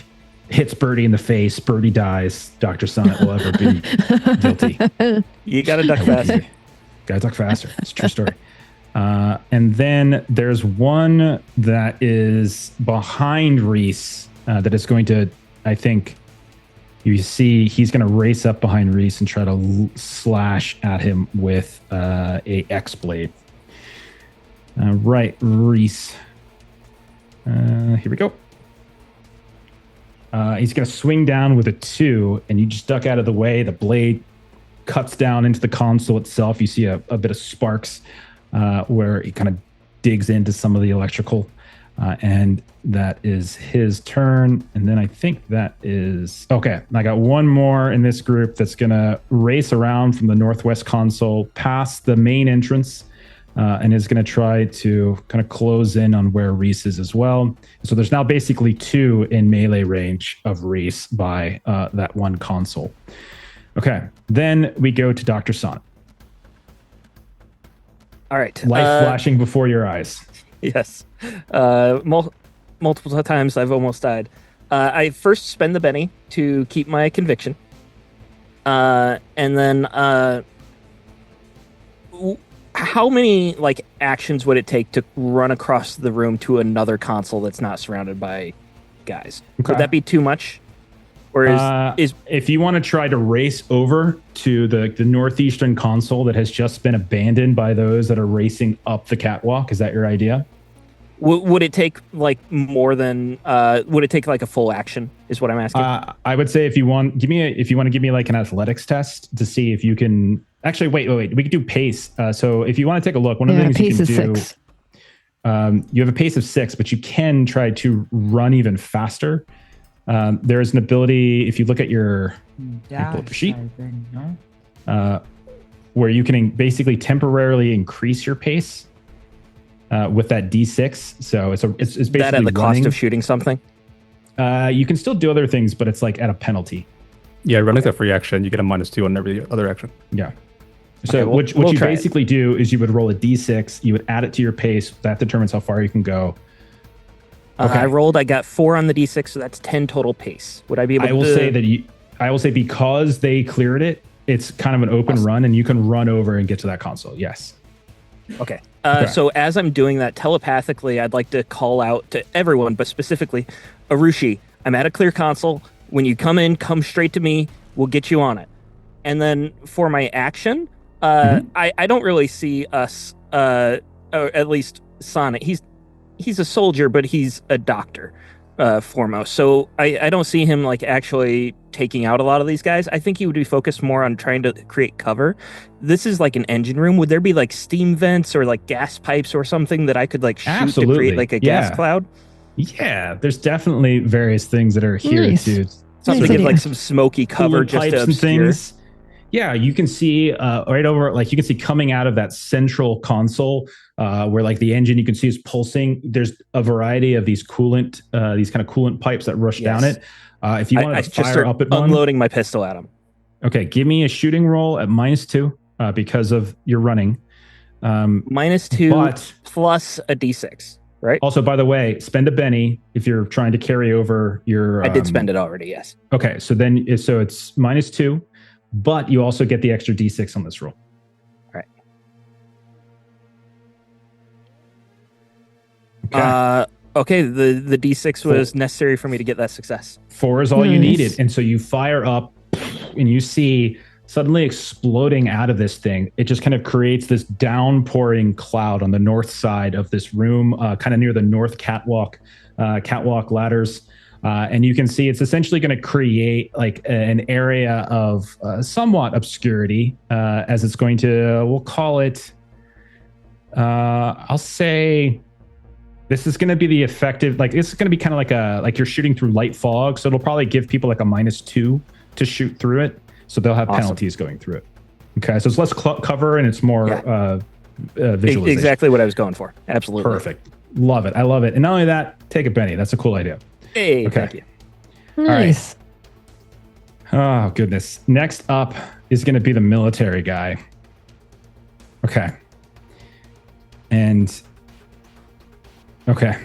Hits Birdie in the face. Birdie dies. Dr. Sonnet will ever be guilty. You got to duck faster. Gotta duck faster. It's a true story. And then there's one that is behind Reese that is going to, I think, you see he's going to race up behind Reese and try to slash at him with a X-blade. Right, Reese. Here we go. He's going to swing down with a 2, and you just duck out of the way. The blade cuts down into the console itself. You see a bit of sparks where he kind of digs into some of the electrical. And that is his turn. And then I think that is... Okay, I got one more in this group that's going to race around from the northwest console past the main entrance and is going to try to kind of close in on where Reese is as well. So there's now basically 2 in melee range of Reese by that one console. Okay, then we go to Dr. Sonnet. All right. Life flashing before your eyes. Yes. Multiple times I've almost died. I first spend the Benny to keep my conviction. And then how many actions would it take to run across the room to another console that's not surrounded by guys? Okay. Would that be too much? Or is if you want to try to race over to the northeastern console that has just been abandoned by those that are racing up the catwalk, is that your idea? Would it take more than? Would it take a full action? Is what I'm asking. I would say if you want to give me an athletics test to see if you can. Actually, wait. We could do pace. So if you want to take a look, one of the things pace you can is do. 6. You have a pace of 6, but you can try to run even faster. There is an ability, if you look at your pull up your sheet, where you can basically temporarily increase your pace with that D6. So it's basically that at the running. cost of shooting something. You can still do other things, but it's at a penalty. Yeah, running that free action, you get a -2 on every other action. Yeah. So Okay, what we'll you try basically do is you would roll a D6, you would add it to your pace. That determines how far you can go. Okay. I got 4 on the D6, so that's 10 total pace. Would I be able to... I will say because they cleared it, it's kind of an open run and you can run over and get to that console. Yes. Okay. Okay. So as I'm doing that telepathically, I'd like to call out to everyone, but specifically, Arushi, I'm at a clear console. When you come in, come straight to me. We'll get you on it. And then for my action, I don't really see us, or at least Sonnet. He's a soldier, but he's a doctor, foremost. So I don't see him actually taking out a lot of these guys. I think he would be focused more on trying to create cover. This is an engine room. Would there be steam vents or gas pipes or something that I could shoot Absolutely. to create a gas cloud? Yeah, there's definitely various things that are here Nice. to Something Nice to give idea. some smoky cover just pipes to and obscure. things. Yeah, you can see right over, you can see coming out of that central console where the engine you can see is pulsing. There's a variety of these coolant, these kind of coolant pipes that rush down it. If you want I to just fire start up at one, unloading my pistol at him. okay, give me a shooting roll at -2 because of your running. -2 But plus a D6, right? also, by the way, spend a Benny if you're trying to carry over your. I did spend it already, yes. Okay, so it's -2, but you also get the extra D6 on this roll. Right. Okay. Okay, the D6 was necessary for me to get that success. 4 is all you Nice. needed. And so you fire up and you see suddenly exploding out of this thing. It just kind of creates this downpouring cloud on the north side of this room, kind of near the north catwalk ladders. And you can see it's essentially going to create like an area of somewhat obscurity as it's going to, we'll call it, I'll say this is going to be the effective, like this is going to be kind of like you're shooting through light fog. So it'll probably give people like a -2 to shoot through it. So they'll have penalties going through it. Okay. So it's less cover and it's more visualization. Exactly what I was going for. Absolutely. Perfect. Love it. I love it. And not only that, take a Benny. That's a cool idea. Hey, okay. Thank you. Nice. All right. Oh, goodness. Next up is going to be the military guy. Okay. And, okay.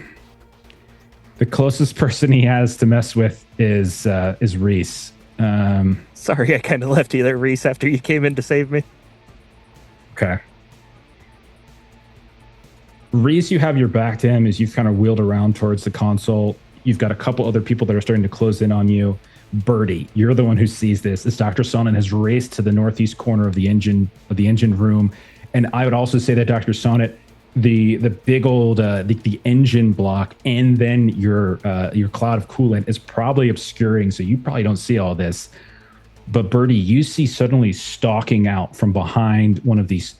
The closest person he has to mess with is Reese. Sorry, I kind of left you there, Reese, after you came in to save me. Okay. Reese, you have your back to him as you've kind of wheeled around towards the console. You've got a couple other people that are starting to close in on you. Birdie, you're the one who sees this. As Dr. Sonnen has raced to the northeast corner of the engine room. And I would also say that Dr. Sonnet, the big old the engine block and then your cloud of coolant is probably obscuring, so you probably don't see all this. But Birdie, you see suddenly stalking out from behind one of these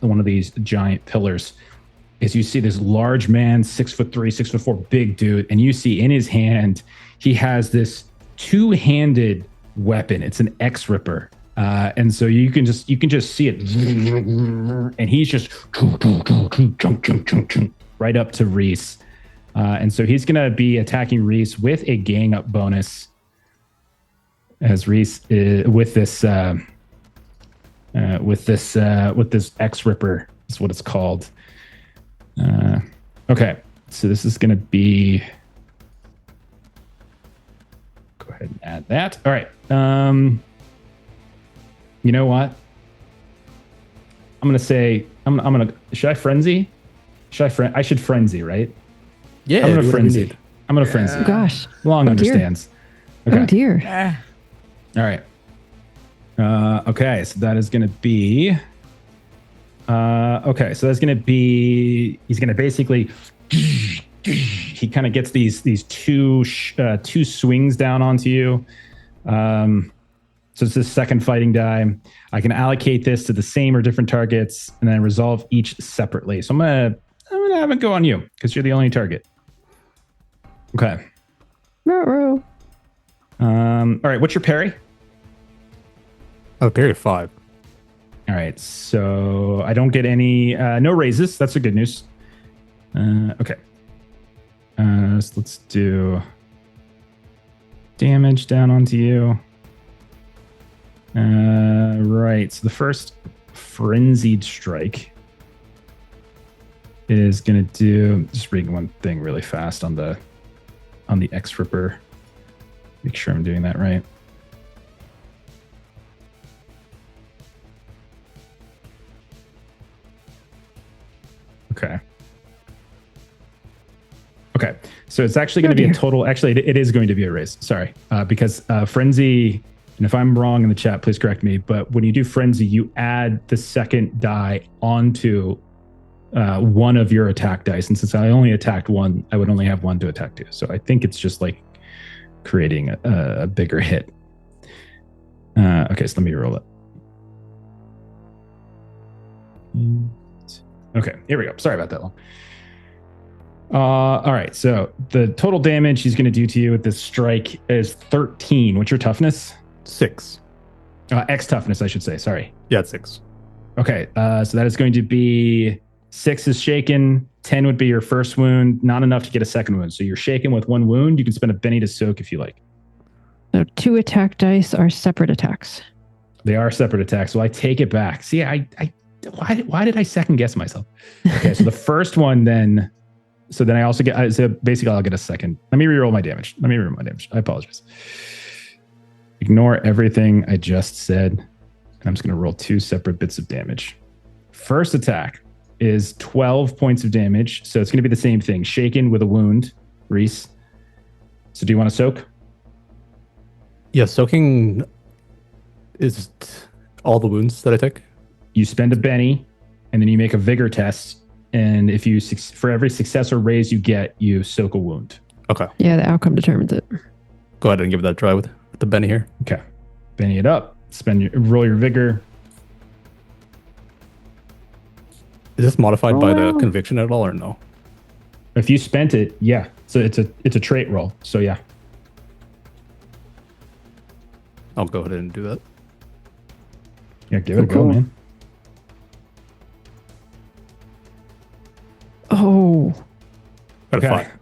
giant pillars, as you see this large man, 6'3", 6'4", big dude, and you see in his hand he has this two-handed weapon. It's an X-Ripper. And so you can just see it, and he's just right up to Reese. And so he's going to be attacking Reese with a gang up bonus, as Reese with this X-Ripper is what it's called. Okay, so this is going to be. Go ahead and add that. All right. You know what? I'm gonna say I'm gonna. Should I frenzy? I should frenzy, right? Yeah, I'm gonna frenzy. I'm gonna frenzy. Oh, gosh. Long Oh, dear. understands. Okay. Oh dear. All right. Okay, so that is gonna be. Okay, so that's gonna be. He's gonna basically. He kind of gets these two swings down onto you. So it's the second fighting die. I can allocate this to the same or different targets and then resolve each separately. So I'm gonna have it go on you because you're the only target. Okay. Ruh-roh. All right. What's your parry? Oh, parry of 5. All right. So I don't get any no raises. That's the good news. Okay. So let's do damage down onto you. Right. So the first frenzied strike is going to do. Just reading one thing really fast on the X-Ripper. Make sure I'm doing that right. Okay. Okay. So it's actually going to be a total. Actually, it is going to be a raise. Sorry, because frenzy. And if I'm wrong in the chat, please correct me. But when you do frenzy, you add the second die onto one of your attack dice. And since I only attacked one, I would only have one to attack two. So I think it's just like creating a bigger hit. Okay, so let me roll it. Okay, here we go. Sorry about that long. All right, so the total damage he's going to do to you with this strike is 13. What's your toughness? 6. X toughness, I should say. Sorry. Yeah, it's 6. Okay, so that is going to be 6 is shaken. 10 would be your first wound. Not enough to get a second wound. So you're shaken with one wound. You can spend a Benny to soak if you like. So 2 attack dice are separate attacks. They are separate attacks. So I take it back. See, why did I second guess myself? Okay, so the first one then. So then I also get. So basically, I'll get a second. Let me reroll my damage. I apologize. Ignore everything I just said. And I'm just going to roll 2 separate bits of damage. First attack is 12 points of damage. So it's going to be the same thing. Shaken with a wound, Reese. So do you want to soak? Yeah, soaking is all the wounds that I take. You spend a Benny, and then you make a vigor test. And if you for every success or raise you get, you soak a wound. Okay. Yeah, the outcome determines it. go ahead and give it that try with the Benny here. Okay. Benny it up. Roll your vigor. Is this modified by the conviction at all or no? If you spent it, yeah. So it's a trait roll. So yeah. I'll go ahead and do that. Yeah, give it a go, man. Oh. Got a Okay. 5.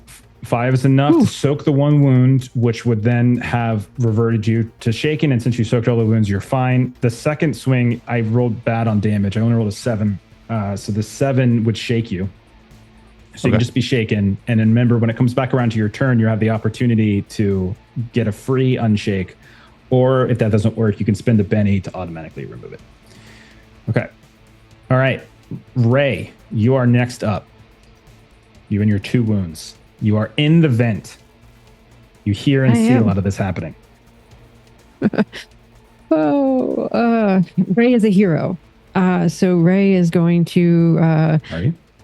5 is enough to soak the one wound, which would then have reverted you to shaken. And since you soaked all the wounds, you're fine. The second swing, I rolled bad on damage. I only rolled a 7. So the 7 would shake you. So you can just be shaken. And then remember, when it comes back around to your turn, you have the opportunity to get a free unshake. Or if that doesn't work, you can spend a Benny to automatically remove it. Okay. All right. Ray, you are next up. You and your 2 wounds. You are in the vent. You hear and see a lot of this happening. Ray is a hero. So Ray is going to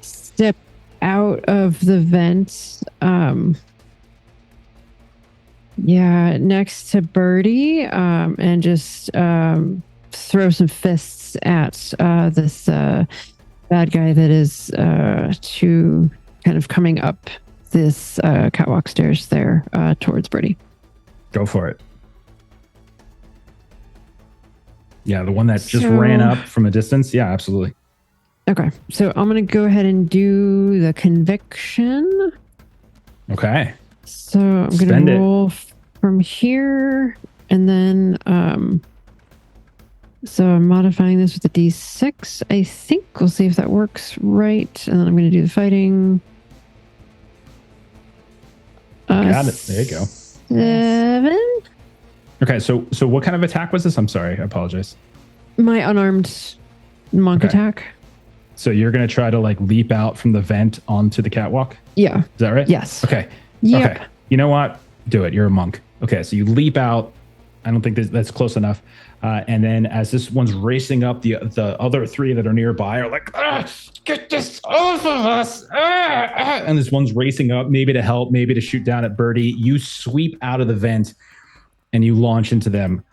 step out of the vent. Next to Birdie, and just throw some fists at this bad guy that is kind of coming up this catwalk stairs there towards Birdie. Go for it. Yeah, the one that just ran up from a distance. Yeah, absolutely. Okay, so I'm going to go ahead and do the conviction. Okay. So I'm going to roll from here, and then so I'm modifying this with a D6. I think we'll see if that works right, and then I'm going to do the fighting. Got it. There you go. 7. Okay, so what kind of attack was this? I'm sorry, I apologize. My unarmed monk attack. So you're going to try to like leap out from the vent onto the catwalk? Yeah. Is that right? Yes. Okay. Yep. Okay. You know what? Do it. You're a monk. Okay, so you leap out. I don't think that's close enough. And then as this one's racing up, the other 3 that are nearby are like, get this off of us. And this one's racing up, maybe to help, maybe to shoot down at Birdie. You sweep out of the vent and you launch into them.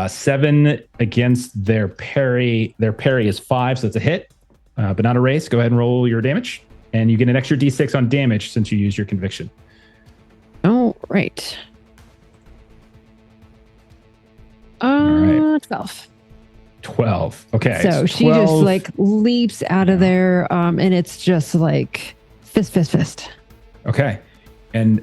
7 against their parry. Their parry is 5, so it's a hit, but not a race. Go ahead and roll your damage. And you get an extra D6 on damage since you used your conviction. Oh, right. All right. 12. 12. Okay. So she 12. just like leaps out of there, and it's just like fist. Okay. And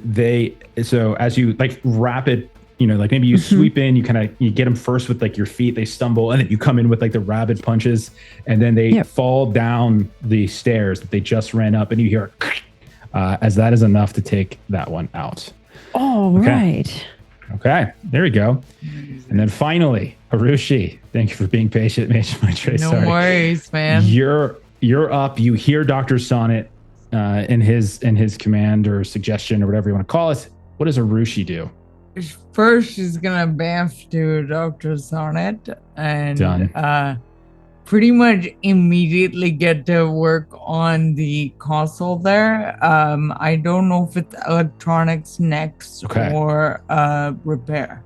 so as you like rapid, like maybe you sweep in, you get them first with like your feet, they stumble, and then you come in with like the rapid punches, and then they fall down the stairs that they just ran up, and you hear as that is enough to take that one out. All right. Okay, there we go. And then finally, Harushi, thank you for being patient. No worries, man. You're up. You hear Dr. Sonnet in his command or suggestion or whatever you want to call it. What does Harushi do? First, she's gonna bamf to Dr. Sonnet and pretty much immediately get to work on the console there. I don't know if it's electronics next or repair.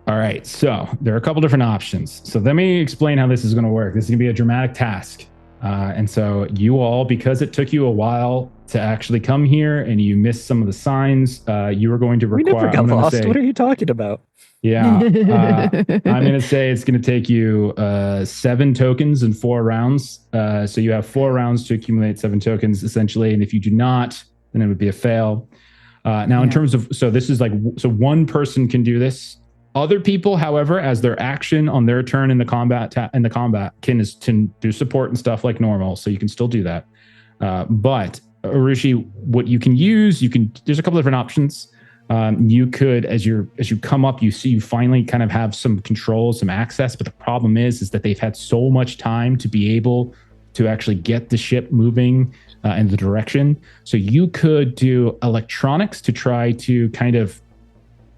All right, so there are a couple different options. So let me explain how this is going to work. This is going to be a dramatic task. And so you all, because it took you a while to actually come here and you missed some of the signs, you are going to require... We never got lost. What are you talking about? Yeah. I'm going to say it's going to take you 7 tokens and 4 rounds. So you have 4 rounds to accumulate 7 tokens, essentially. And if you do not, then it would be a fail. Now, in terms of... So this is like... So one person can do this. Other people, however, as their action on their turn in the combat can do support and stuff like normal, so you can still do that. But Arushi, what you can use, there's a couple different options. You could, as you come up, you finally kind of have some control, some access. But the problem is that they've had so much time to be able to actually get the ship moving in the direction. So you could do electronics to try to kind of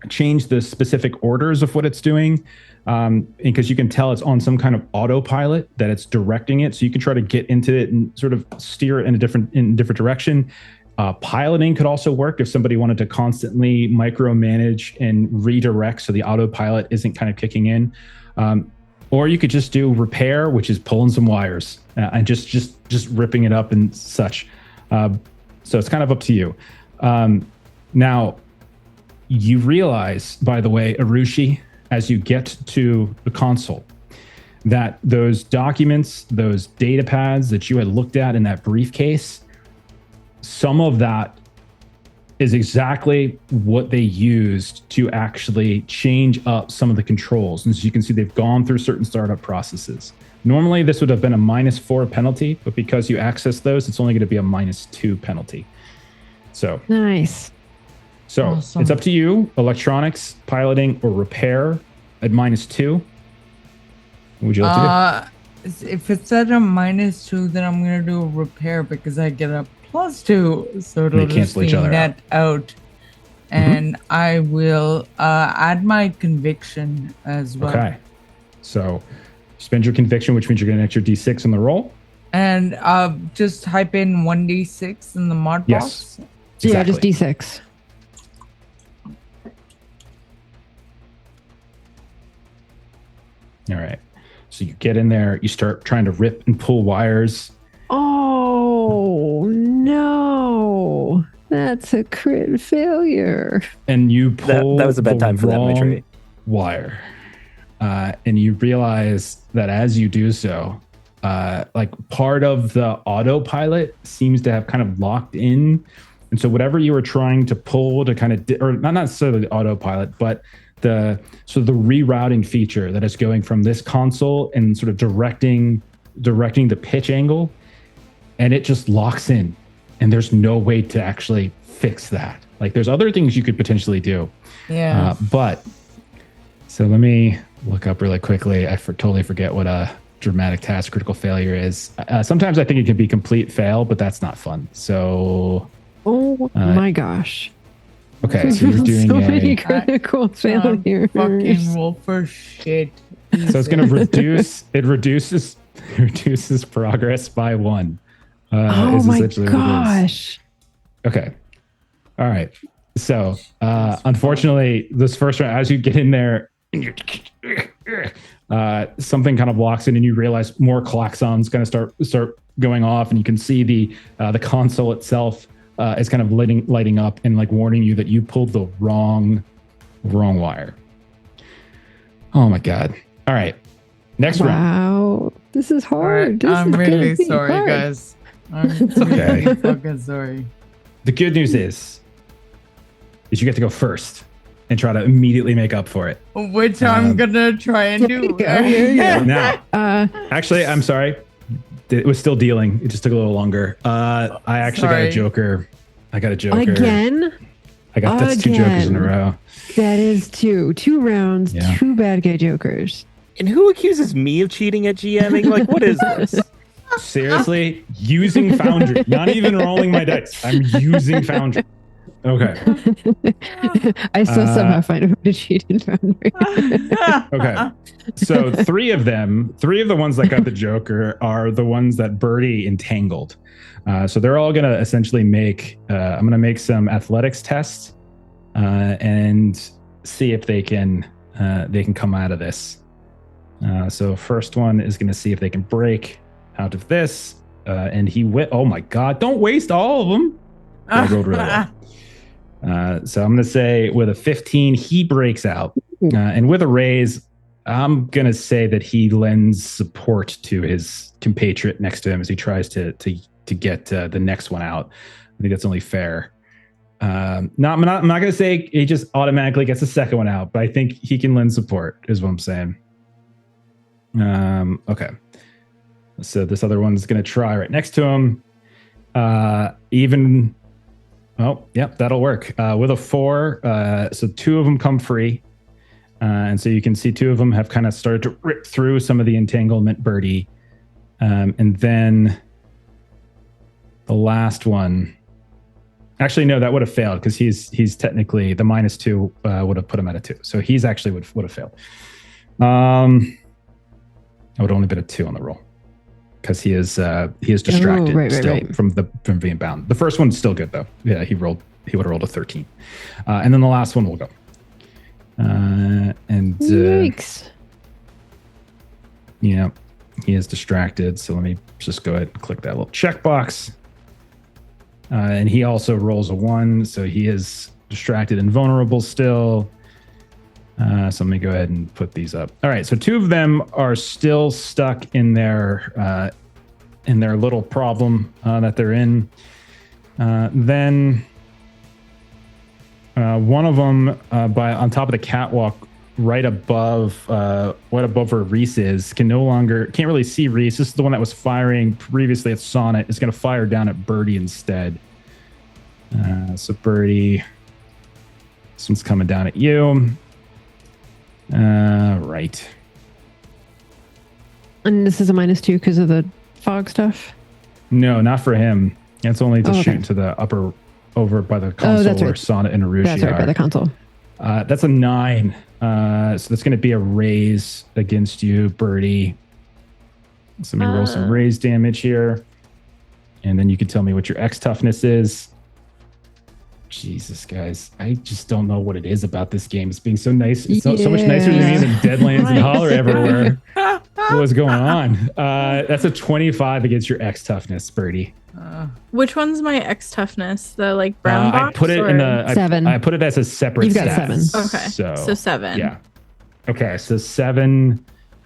change the specific orders of what it's doing, because you can tell it's on some kind of autopilot that it's directing it, so you can try to get into it and sort of steer it in a different direction. Piloting could also work if somebody wanted to constantly micromanage and redirect so the autopilot isn't kind of kicking in. Or you could just do repair, which is pulling some wires and just ripping it up and such. So it's kind of up to you. Now, you realize, by the way, Arushi, as you get to the console, that those documents, those data pads that you had looked at in that briefcase, some of that is exactly what they used to actually change up some of the controls. And so you can see they've gone through certain startup processes. Normally, this would have been a -4 penalty, but because you access those, it's only going to be a -2 penalty. So Nice. So Awesome. It's up to you, electronics, piloting, or repair at -2. What would you like to If it's at a -2, then I'm gonna do a repair because I get a +2, so it'll They just cancel be each other net out. And I will add my conviction as do? well. Okay. So spend your conviction, which means you're going to get your D6 on the roll. And just type in 1d6 in the mod Yes. box. Yeah, just Exactly. D6. All right. So you get in there, you start trying to rip and pull wires. Oh no, that's a crit failure. And you pull That was a bad the time for that wrong imagery. wire. And you realize that as you do so, like part of the autopilot seems to have kind of locked in. And so whatever you were trying to pull to kind of, or not necessarily the autopilot, but the rerouting feature that is going from this console and sort of directing the pitch angle, and it just locks in, and there's no way to actually fix that. Like there's other things you could potentially do. Yeah. But so let me look up really quickly. I totally forget what a dramatic task critical failure is. Sometimes I think it can be complete fail, but that's not fun. So Oh my gosh. okay, so you're doing so many a. critical failures. Fucking roll for shit. So it's going to reduce. It reduces progress by 1. Oh is my essentially what it is. gosh. Okay. All right. So, unfortunately, this first round, as you get in there, something kind of locks in, and you realize more klaxons kind of start going off, and you can see the console itself is kind of lighting up and like warning you that you pulled the wrong wire. Oh my god! All right, next round. Wow. This is All right, hard. This I'm is gonna really be sorry, hard. guys. I'm okay. really fucking sorry. The good news is you get to go first and try to immediately make up for it. Which I'm gonna try and Here do. you go, here you go. Now, actually, I'm sorry. It was still dealing. It just took a little longer. I actually got a Sorry. joker. I got a joker. Again? That's 2 jokers in a Again. row. That is 2 rounds, Yeah. 2 bad guy jokers. And who accuses me of cheating at GMing? Like, what is this? Seriously, using Foundry. Not even rolling my dice. I'm using Foundry. Okay. I still somehow find a way to cheat in Foundry. Okay. So 3 of the ones that got the joker are the ones that Birdie entangled. So they're all going to essentially make, I'm going to make some athletics tests and see if they can come out of this. So first one is going to see if they can break out of this. And oh my God, don't waste all of them. I rolled really well. So I'm going to say with a 15, he breaks out. And with a raise, I'm going to say that he lends support to his compatriot next to him as he tries to get the next one out. I think that's only fair. I'm not going to say he just automatically gets the second one out, but I think he can lend support is what I'm saying. Okay. So this other one's going to try right next to him. Oh, yep, that'll work. With a 4, so 2 of them come free. And so you can see 2 of them have kind of started to rip through some of the entanglement, Birdie. And then the last one, actually, no, that would have failed because he's technically the -2 would have put him at a 2. So he's actually would have failed. I would only been a 2 on the roll. because he is distracted right. from being bound. The first one's still good though. Yeah, he would have rolled a 13, and then the last one will go. Yikes. Yeah, he is distracted. So let me just go ahead and click that little checkbox. And he also rolls a 1, so he is distracted and vulnerable still. So let me go ahead and put these up. All right, so 2 of them are still stuck in their little problem that they're in. Then one of them on top of the catwalk, right above where Reese is, can't really see Reese. This is the one that was firing previously at Sonnet. Is going to fire down at Birdie instead. So Birdie, this one's coming down at you. Right. And this is a -2 because of the fog stuff? No, not for him. It's only to shoot to the upper, over by the console where Sonnet and Arushi That's right, by the console. That's a 9. So that's going to be a raise against you, Birdie. So let me roll some raise damage here. And then you can tell me what your X toughness is. Jesus, guys. I just don't know what it is about this game. It's being so nice. It's so much nicer to me than Deadlands and Holler everywhere. What's going on? That's a 25 against your X toughness, Birdie. Which one's my X toughness? The like brown box? I put it in the 7. I put it as a separate. You've got stat. 7. Okay. So 7. Yeah. Okay. So 7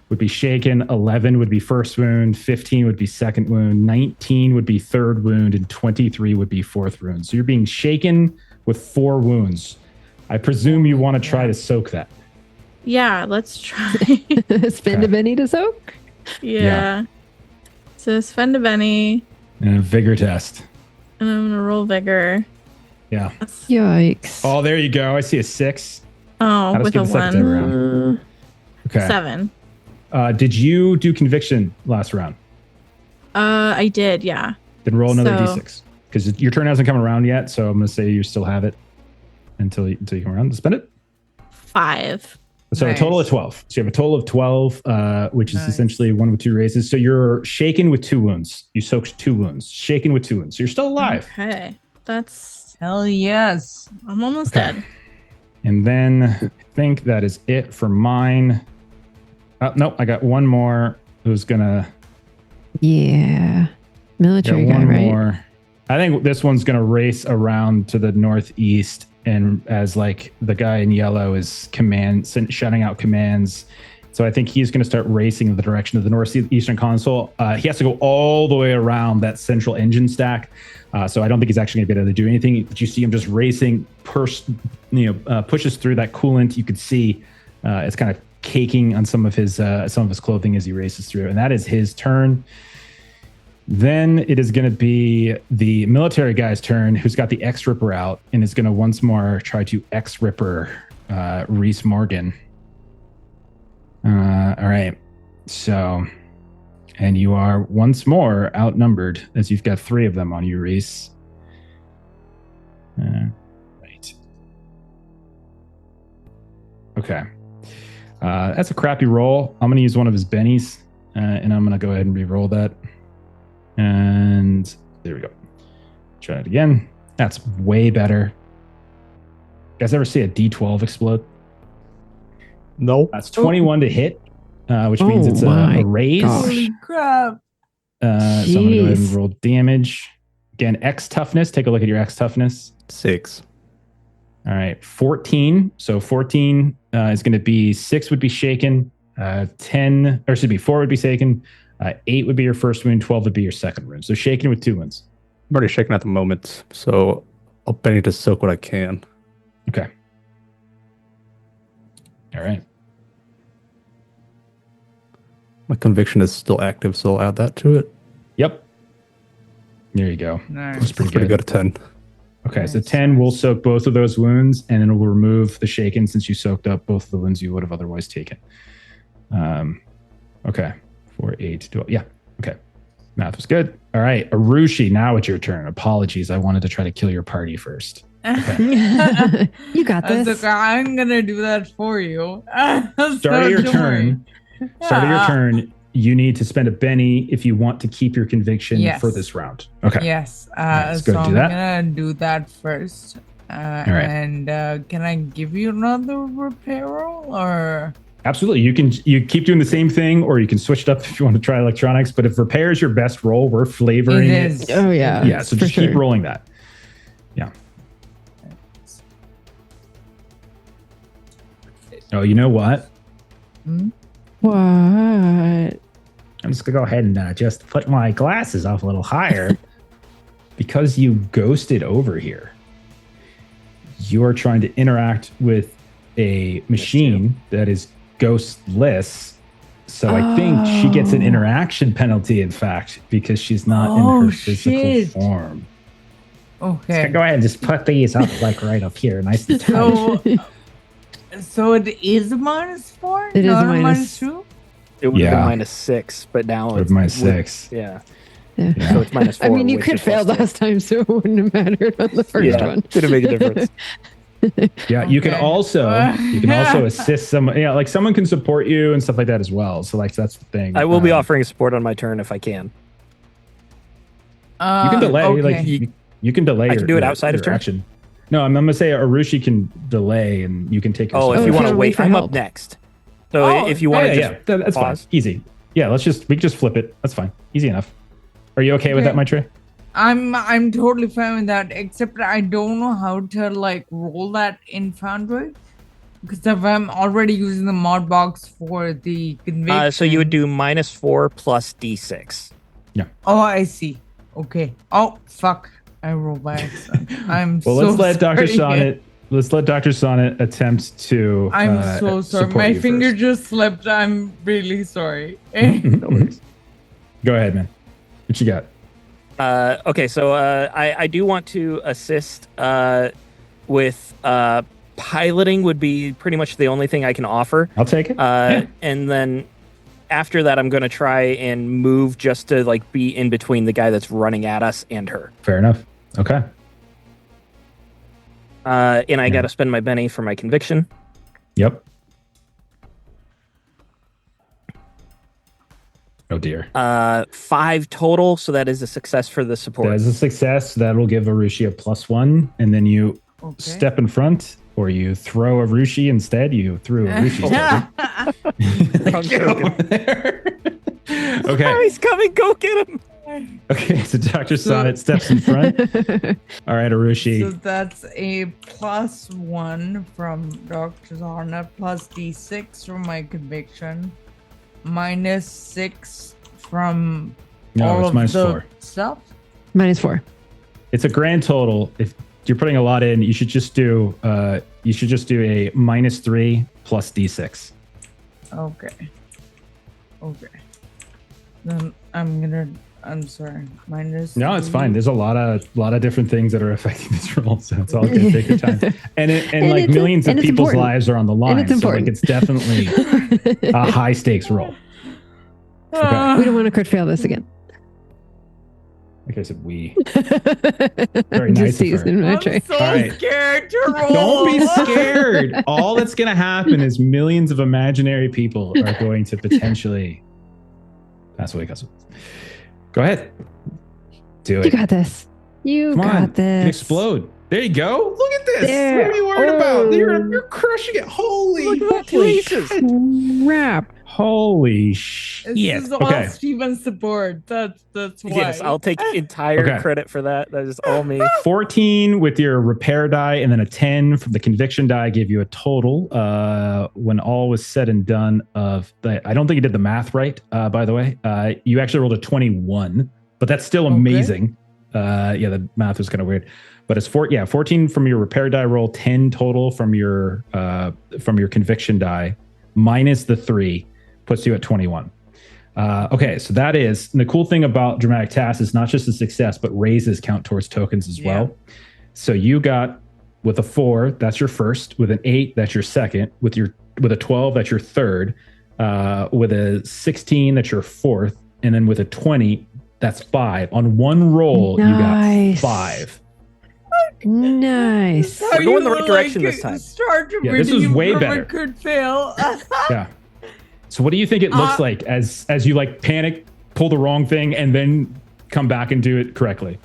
would be shaken. 11 would be first wound. 15 would be second wound. 19 would be third wound, and 23 would be fourth wound. So you're being shaken with 4 wounds. I presume you want to try to soak that. Yeah, let's try. Spend a Benny to soak? Yeah. So spend a Benny. And a vigor test. And I'm going to roll vigor. Yeah. Yikes. Oh, there you go. I see a 6. Oh, with a 1. Okay. 7. Did you do conviction last round? I did, yeah. Then roll another d6. Because your turn hasn't come around yet, so I'm going to say you still have it until you come around. Spend it. 5. So a total of 12. So you have a total of 12, which is essentially 1 with 2 raises. So you're shaken with 2 wounds. You soaked 2 wounds. Shaken with 2 wounds. So you're still alive. Okay. That's... Hell yes. I'm almost dead. And then I think that is it for mine. Nope, I got one more who's going to... Yeah. Military guy, right? More. I think this one's going to race around to the northeast, and as like the guy in yellow is shouting out commands. So I think he's going to start racing in the direction of the northeastern console. He has to go all the way around that central engine stack. So I don't think he's actually going to be able to do anything. But you see him just racing, pushes through that coolant. You could see it's kind of caking on some of his clothing as he races through, and that is his turn. Then it is going to be the military guy's turn, who's got the X-Ripper out and is going to once more try to X-Ripper Reese Morgan. All right. So, and you are once more outnumbered, as you've got 3 of them on you, Reese. Right. Okay. That's a crappy roll. I'm going to use one of his bennies, and I'm going to go ahead and re-roll that. And there we go. Try it again. That's way better. You guys ever see a D12 explode? No. That's 21 to hit, which means it's a raise. Holy crap. So I'm going to go ahead and roll damage. Again, X toughness. Take a look at your X toughness. 6. All right. 14. So 14 is going to be 6 would be shaken. 4 would be shaken. 8 would be your first wound. 12 would be your second wound. So shaken with 2 wounds. I'm already shaken at the moment, so I'll Benny to soak what I can. Okay. All right. My conviction is still active, so I'll add that to it. Yep. There you go. Nice. That's pretty good at 10. Okay, so 10 will soak both of those wounds, and then it will remove the shaken since you soaked up both of the wounds you would have otherwise taken. Okay. 4, 8, 12. Yeah. Okay. Math was good. All right. Arushi, now it's your turn. Apologies. I wanted to try to kill your party first. Okay. You got this. Okay, I'm going to do that for you. Start of your turn. you need to spend a Benny if you want to keep your conviction Yes. for this round. Okay. Yes. let's go So do I'm that. gonna do that first. right. And can I give you another repair roll or? Absolutely. You keep doing the same thing, or you can switch it up if you want to try electronics. But if repair is your best roll, we're flavoring It it. is. Oh, yeah. Yeah. So for just keep sure. rolling that. Yeah. Oh, you know what? What? I'm just gonna go ahead and just put my glasses up a little higher because you ghosted over here. You are trying to interact with a machine that is ghostless. So I think she gets an interaction penalty, in fact, because she's not in her physical shit. form. Okay. So go ahead and just put these up like right up here, nice and tight. So it is a -4? It is not a a minus- -2? It would have Yeah. been -6, but now With it's -6. Yeah. Yeah. So it's -4. I mean, you which could is fail +2. last time, so it wouldn't have mattered on the first one. Didn't make a difference. Yeah, you can Okay. also assist someone. Yeah, like someone can support you and stuff like that as well. So like that's the thing. I will be offering support on my turn if I can. You can delay. Okay. Like you can delay. I can do it outside of your turn? action. No, I'm gonna say Arushi can delay, and you can take. Your Oh, if support. you want to can wait, wait for I'm help. up next. So Oh, if you want to yeah, just that's pause. fine. Easy. Yeah, we can just flip it. That's fine. Easy enough. Are you okay with that, Okay. Maitre? I'm totally fine with that, except I don't know how to like roll that in Foundry. Because if I'm already using the mod box for the conviction. So you would do -4 plus D6. Oh, I see. Okay. Oh, fuck. I rolled by accident. I'm Well, so let's let Dr. sorry. Sonnet. Let's let Dr. Sonnet attempt to. I'm so sorry. support My you finger first. just slipped. I'm really sorry. No worries. Go ahead, man. What you got? Okay, so I do want to assist with piloting would be pretty much the only thing I can offer. I'll take it. And then after that, I'm going to try and move just to like be in between the guy that's running at us and her. Fair enough. Okay. And I got to spend my Benny for my conviction. Yep. Oh dear. 5 total, so that is a success for the support. That is a success. That'll give Arushi a +1, and then you Okay. step in front, or you throw Arushi instead. You threw Arushi. Get over there. Oh, Okay. he's coming. Go get him. Okay. So Dr. Sonnet steps in front. All right, Arushi. So that's a +1 from Dr. Zarna, plus D6 from my conviction, -6 from No, all it's of minus the 4. stuff. -4. It's a grand total. If you're putting a lot in, you should just do a -3 plus D6. Okay. Then I'm sorry. -. No, it's fine. There's a lot of different things that are affecting this roll, so it's all good. Take your time. And like it's- millions of and it's people's important. lives are on the line, it's so like important. it's definitely a high stakes roll. We don't want to crit fail this again. Like I said, we. Very nice Just of her. teasing, I'm Maitre. so All right. scared to roll. Don't be scared. All that's going to happen is millions of imaginary people are going to potentially pass away because of it. Go ahead. Do You it. got this. You Come got on. this. Explode. There you go. Look at this. There. What are you worried about? Oh. You're crushing it. Holy Crap. Holy This shit. is all Okay. Steven's support. That's why. Yes, I'll take entire Okay. credit for that. That is all me. 14 with your repair die, and then a 10 from the conviction die gave you a total, when all was said and done, of the. I don't think you did the math right, by the way. You actually rolled a 21, but that's still amazing. Yeah, the math was kind of weird. But it's 14 from your repair die roll, 10 total from your conviction die, minus the 3, puts you at 21. Okay, so that is, and the cool thing about dramatic tasks is not just a success, but raises count towards tokens as well. So you got, with a 4, that's your first. With an 8, that's your second. With a 12, that's your third. With a 16, that's your fourth. And then with a 20, that's 5. On one roll, Nice. you got 5. Nice. How We're going you the right were, direction this time. Start to Yeah, this was redeem way from a better. Could fail. Yeah. So what do you think it looks like as you like panic, pull the wrong thing, and then come back and do it correctly?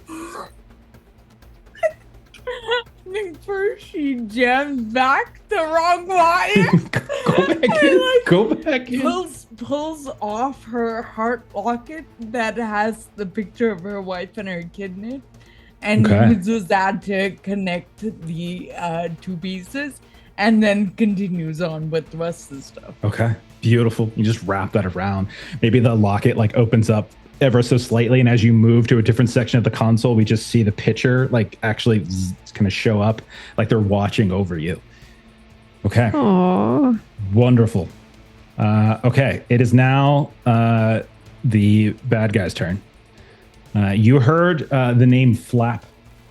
First, she jams back the wrong wire. Go back in. Pulls off her heart locket that has the picture of her wife and her kid in it, and uses that to connect the two pieces, and then continues on with the rest of the stuff. Okay, beautiful. You just wrap that around. Maybe the locket like opens up ever so slightly, and as you move to a different section of the console, we just see the picture like actually kind of show up, like they're watching over you. Okay. Aww. Wonderful. Okay, it is now the bad guy's turn. You heard the name Flap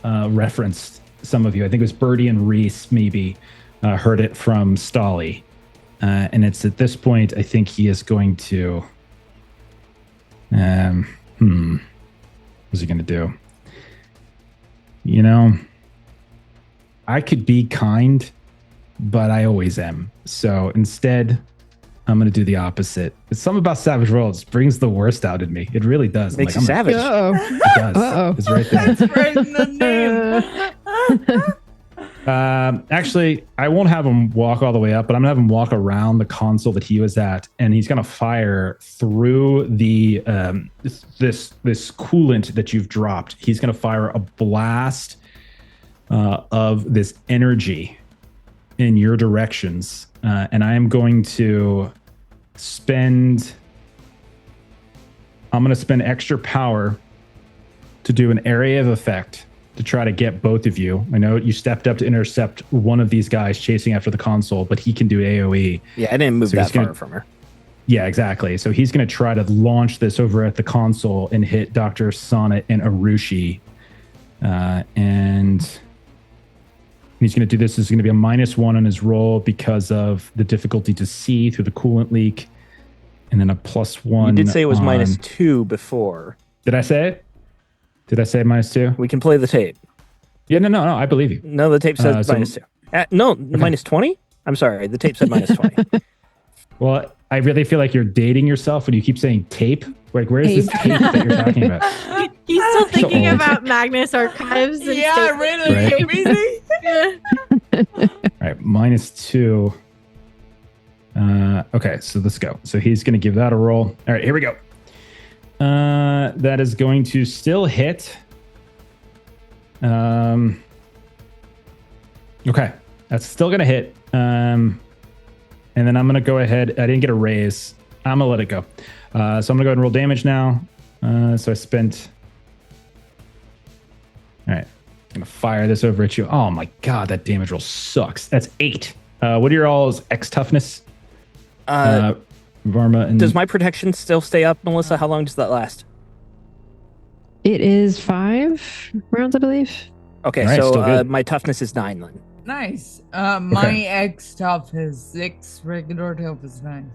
referenced, some of you. I think it was Birdie and Reese maybe heard it from Stolly. And it's at this point, I think he is going to... what's he going to do? You know, I could be kind, but I always am. So instead, I'm going to do the opposite. It's something about Savage Worlds brings the worst out in me. It really does. Makes you savage. It does. It's right there. It's right in the name. Actually, I won't have him walk all the way up, but I'm gonna have him walk around the console that he was at, and he's gonna fire through the this coolant that you've dropped. He's gonna fire a blast of this energy in your directions, and I am going to spend. I'm gonna spend extra power to do an area of effect to try to get both of you. I know you stepped up to intercept one of these guys chasing after the console, but he can do AoE. Yeah, I didn't move that far from her. Yeah, exactly. So he's going to try to launch this over at the console and hit Dr. Sonnet and Arushi. And he's going to do this. This is going to be a -1 on his roll because of the difficulty to see through the coolant leak. And then a +1. You did say it was -2 before. Did I say it? Did I say -2? We can play the tape. Yeah, no, I believe you. No, the tape says -2. No, okay. -20? I'm sorry, the tape said -20. Well, I really feel like you're dating yourself when you keep saying tape. Like, where's this tape that you're talking about? He's still thinking about Magnus Archives. And yeah, really. Right? All right, -2. Okay, so let's go. So he's going to give that a roll. All right, here we go. That is going to still hit. Okay, that's still going to hit. And then I'm going to go ahead. I didn't get a raise. I'm going to let it go. So I'm going to go ahead and roll damage now. So I spent... All right, I'm going to fire this over at you. Oh my God, that damage roll sucks. That's 8. What are your all's X toughness? Varma and... Does my protection still stay up, Melissa? How long does that last? It is 5 rounds, I believe. Okay, right, so my toughness is 9 then. Nice. My X tough is 6. Regular tough is 9.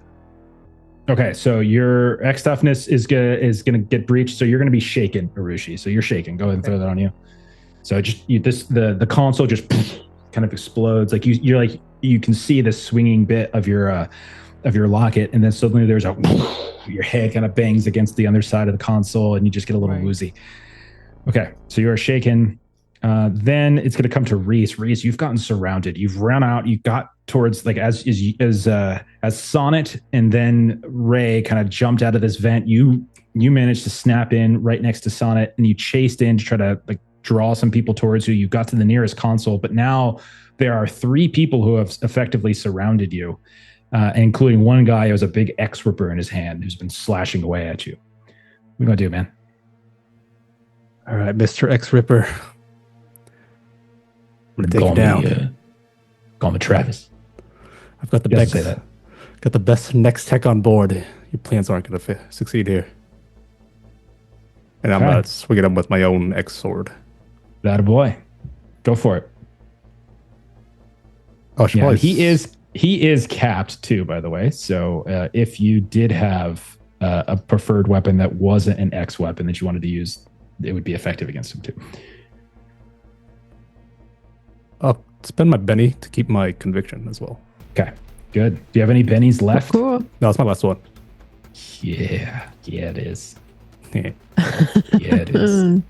Okay, so your X toughness is gonna get breached, so you're gonna be shaken, Arushi. So you're shaken. Go ahead and throw that on you. So the console just kind of explodes. Like you're like you can see the swinging bit of your locket, and then suddenly there's your head kind of bangs against the other side of the console, and you just get a little woozy. Okay, so you're shaken. Then it's going to come to Reese. Reese, you've gotten surrounded. You've run out. You got towards like as Sonnet and then Ray kind of jumped out of this vent. You managed to snap in right next to Sonnet, and you chased in to try to like draw some people towards you. You got to the nearest console, but now there are 3 people who have effectively surrounded you. Including one guy who has a big X Ripper in his hand who's been slashing away at you. What are you going to do, man? All right, Mr. X Ripper. I'm going to take you down. Call me Travis. I've got the You have best, to say that. got the best next tech on board. Your plans aren't going to succeed here. And I'm going to swing at him with my own X sword. That a boy. Go for it. Oh, Yeah, he is capped too, by the way. So if you did have a preferred weapon that wasn't an X weapon that you wanted to use, it would be effective against him too. I'll spend my Benny to keep my conviction as well. Okay. Good. Do you have any bennies left? Cool. No, that's my last one. Yeah. Yeah, it is. Yeah. Yeah, it is.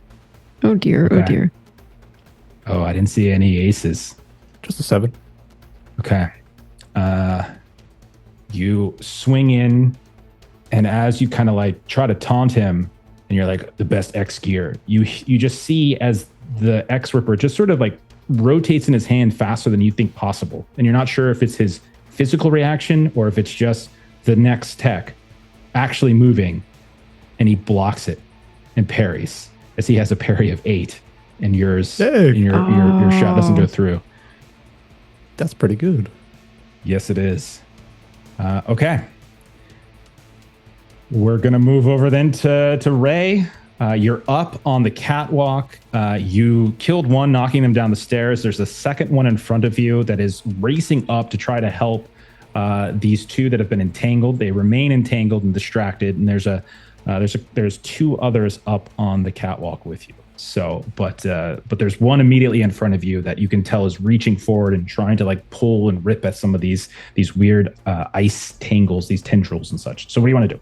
Oh dear. Oh Okay. dear. Oh, I didn't see any aces. Just a 7. Okay. You swing in, and as you kind of like try to taunt him, and you're like the best X gear, you just see as the X Ripper just sort of like rotates in his hand faster than you think possible, and you're not sure if it's his physical reaction or if it's just the next tech actually moving, and he blocks it and parries as he has a parry of 8, and yours, Hey. and your shot doesn't go through. That's pretty good. Yes, it is. Okay. We're going to move over then to Ray. You're up on the catwalk. You killed one, knocking them down the stairs. There's a second one in front of you that is racing up to try to help these two that have been entangled. They remain entangled and distracted, and there's 2 others up on the catwalk with you. So, but there's one immediately in front of you that you can tell is reaching forward and trying to like pull and rip at some of these weird ice tangles, these tendrils and such. So, what do you want to do?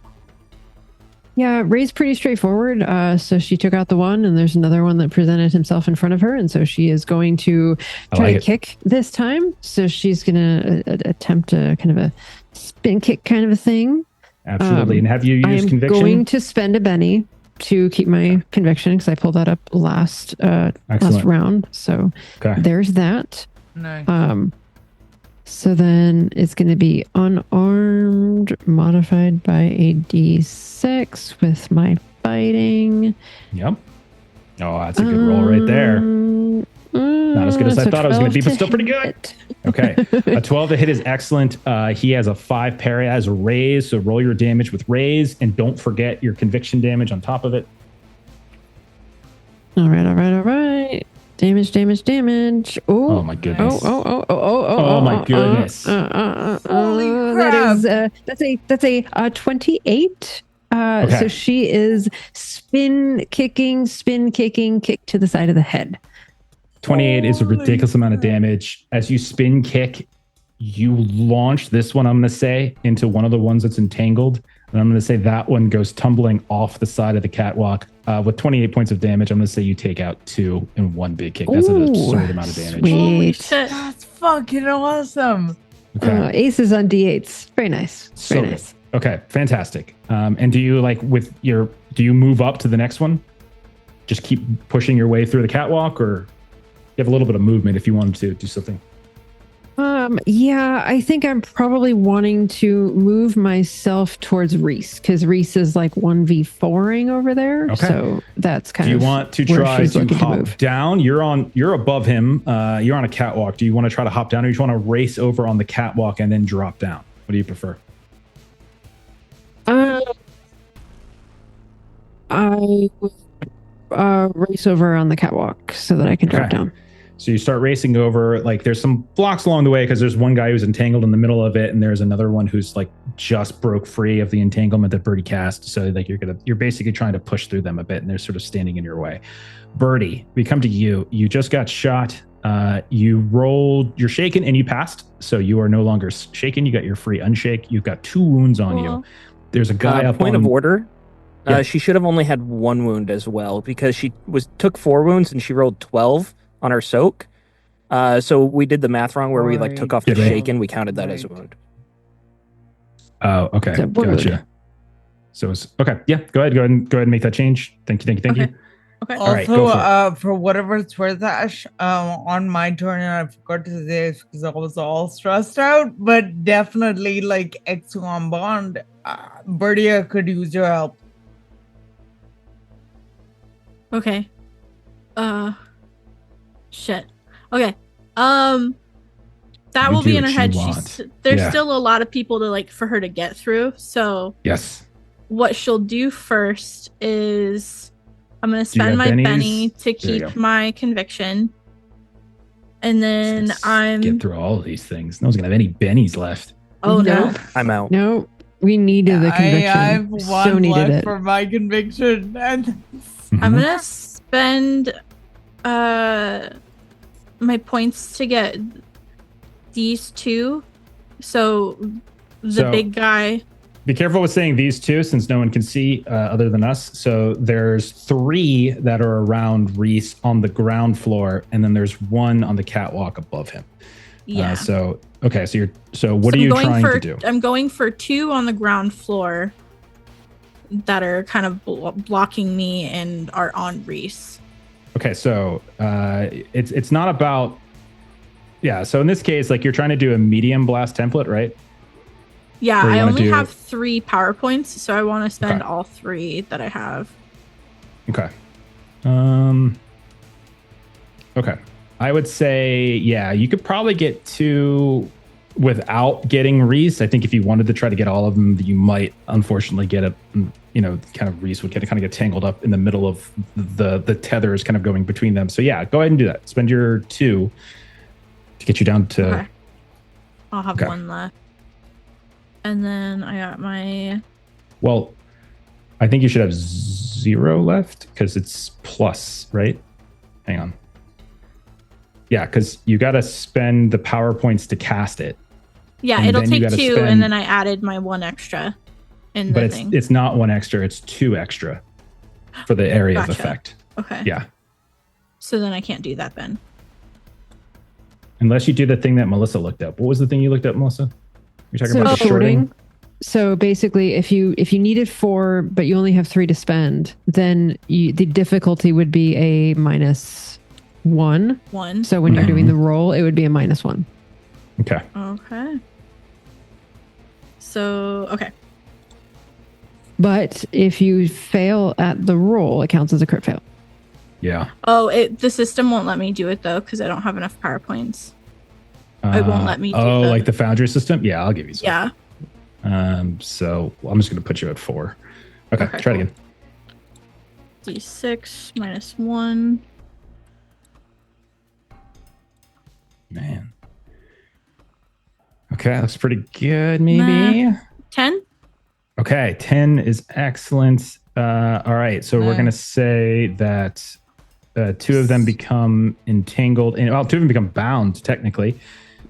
Yeah, Ray's pretty straightforward. So she took out the one, and there's another one that presented himself in front of her, and so she is going to try to kick this time. So she's going to attempt a kind of a spin kick kind of a thing. Absolutely. And have you used I'm conviction? going to spend a Benny to keep my conviction because I pulled that up last round. So there's that. Nice. So then it's going to be unarmed, modified by a D6 with my fighting. Yep. Oh, that's a good roll right there. Not as good as I thought it was going to be, but still pretty good. Okay. A 12 to hit is excellent. He has a 5 parry, has a raise. So roll your damage with raise, and don't forget your conviction damage on top of it. All right. Damage. Oh my goodness. Oh my goodness. Holy crap. That's a 28. So she is spin kicking, kick to the side of the head. 28 is a ridiculous amount of damage. As you spin kick, you launch this one, I'm going to say, into one of the ones that's entangled. And I'm going to say that one goes tumbling off the side of the catwalk. With 28 points of damage, I'm going to say you take out 2 in one big kick. That's an absurd amount of damage. Holy shit. That's fucking awesome. Okay. Aces on D8s. Very nice. Very nice. Okay, fantastic. And do you do you move up to the next one? Just keep pushing your way through the catwalk, or you have a little bit of movement if you wanted to do something? Yeah, I think I'm probably wanting to move myself towarst Reese because Reese is like 1v4ing over there. Okay. So that's kind of. Do you want to try to hop down? You're above him. You're on a catwalk. Do you want to try to hop down, or you just want to race over on the catwalk and then drop down? What do you prefer? I would race over on the catwalk so that I can drop down. So you start racing over, like there's some blocks along the way because there's one guy who's entangled in the middle of it, and there's another one who's like just broke free of the entanglement that Birdie cast. So like you're basically trying to push through them a bit, and they're sort of standing in your way. Birdie, we come to you. You just got shot. You rolled, you're shaken, and you passed. So you are no longer shaken. You got your free unshake. You've got 2 wounds on you. There's a guy up point on... of order. Yeah. She should have only had 1 wound as well because she took 4 wounds and she rolled 12 on her soak. So we did the math wrong where we like took off the shaken. We counted that as a wound. Oh, okay. Gotcha. So it's okay. Yeah, go ahead and make that change. Thank you. Okay. Also, right, go for for whatever it's worth, Ash, on my turn, and I forgot to say this because I was all stressed out, but definitely like X on Bond, Birdie could use your help. Okay. Shit. Okay. That will be in her head. There's still a lot of people for her to get through. So yes. What she'll do first is I'm gonna spend my Benny to keep my conviction. And then get through all of these things. No one's gonna have any bennies left. Oh no. I'm out. No. We needed the conviction. I have one left for my conviction. And I'm gonna spend my points to get these 2 So the big guy. Be careful with saying these two, since no one can see other than us. So there's 3 that are around Reese on the ground floor, and then there's 1 on the catwalk above him. Yeah. So what are you trying to do? I'm going for 2 on the ground floor that are kind of blocking me and are on Reese. Okay, so it's not about. Yeah. So in this case, like, you're trying to do a medium blast template, right? Yeah, I only have 3 PowerPoints, so I want to spend all 3 that I have. Okay. Okay. I would say, yeah, you could probably get 2 without getting Reese. I think if you wanted to try to get all of them, you might unfortunately get kind of Reese would kind of get tangled up in the middle of the tethers kind of going between them. So yeah, go ahead and do that. Spend your 2 to get you down to. Okay. I'll have 1 left. And then I got my. Well, I think you should have 0 left because it's plus, right? Hang on. Yeah, because you got to spend the PowerPoints to cast it. Yeah, it'll take 2, and then I added my 1 extra in the thing. But it's not 1 extra; it's 2 extra for the area of effect. Okay. Yeah. So then I can't do that then. Unless you do the thing that Melissa looked up. What was the thing you looked up, Melissa? You're talking about the shorting? So basically, if you needed 4, but you only have 3 to spend, then the difficulty would be a -1. 1. So when you're doing the roll, it would be a -1. Okay. Okay. So, okay. But if you fail at the roll, it counts as a crit fail. Yeah. Oh, the system won't let me do it though because I don't have enough PowerPoints. It won't let me do like the Foundry system? Yeah, I'll give you some. Yeah. So I'm just going to put you at 4. Okay, try it again. D6 -1. Man. Okay, that's pretty good, maybe. 10? Okay, 10 is excellent. All right, so we're going to say that 2 of them become entangled. 2 of them become bound, technically.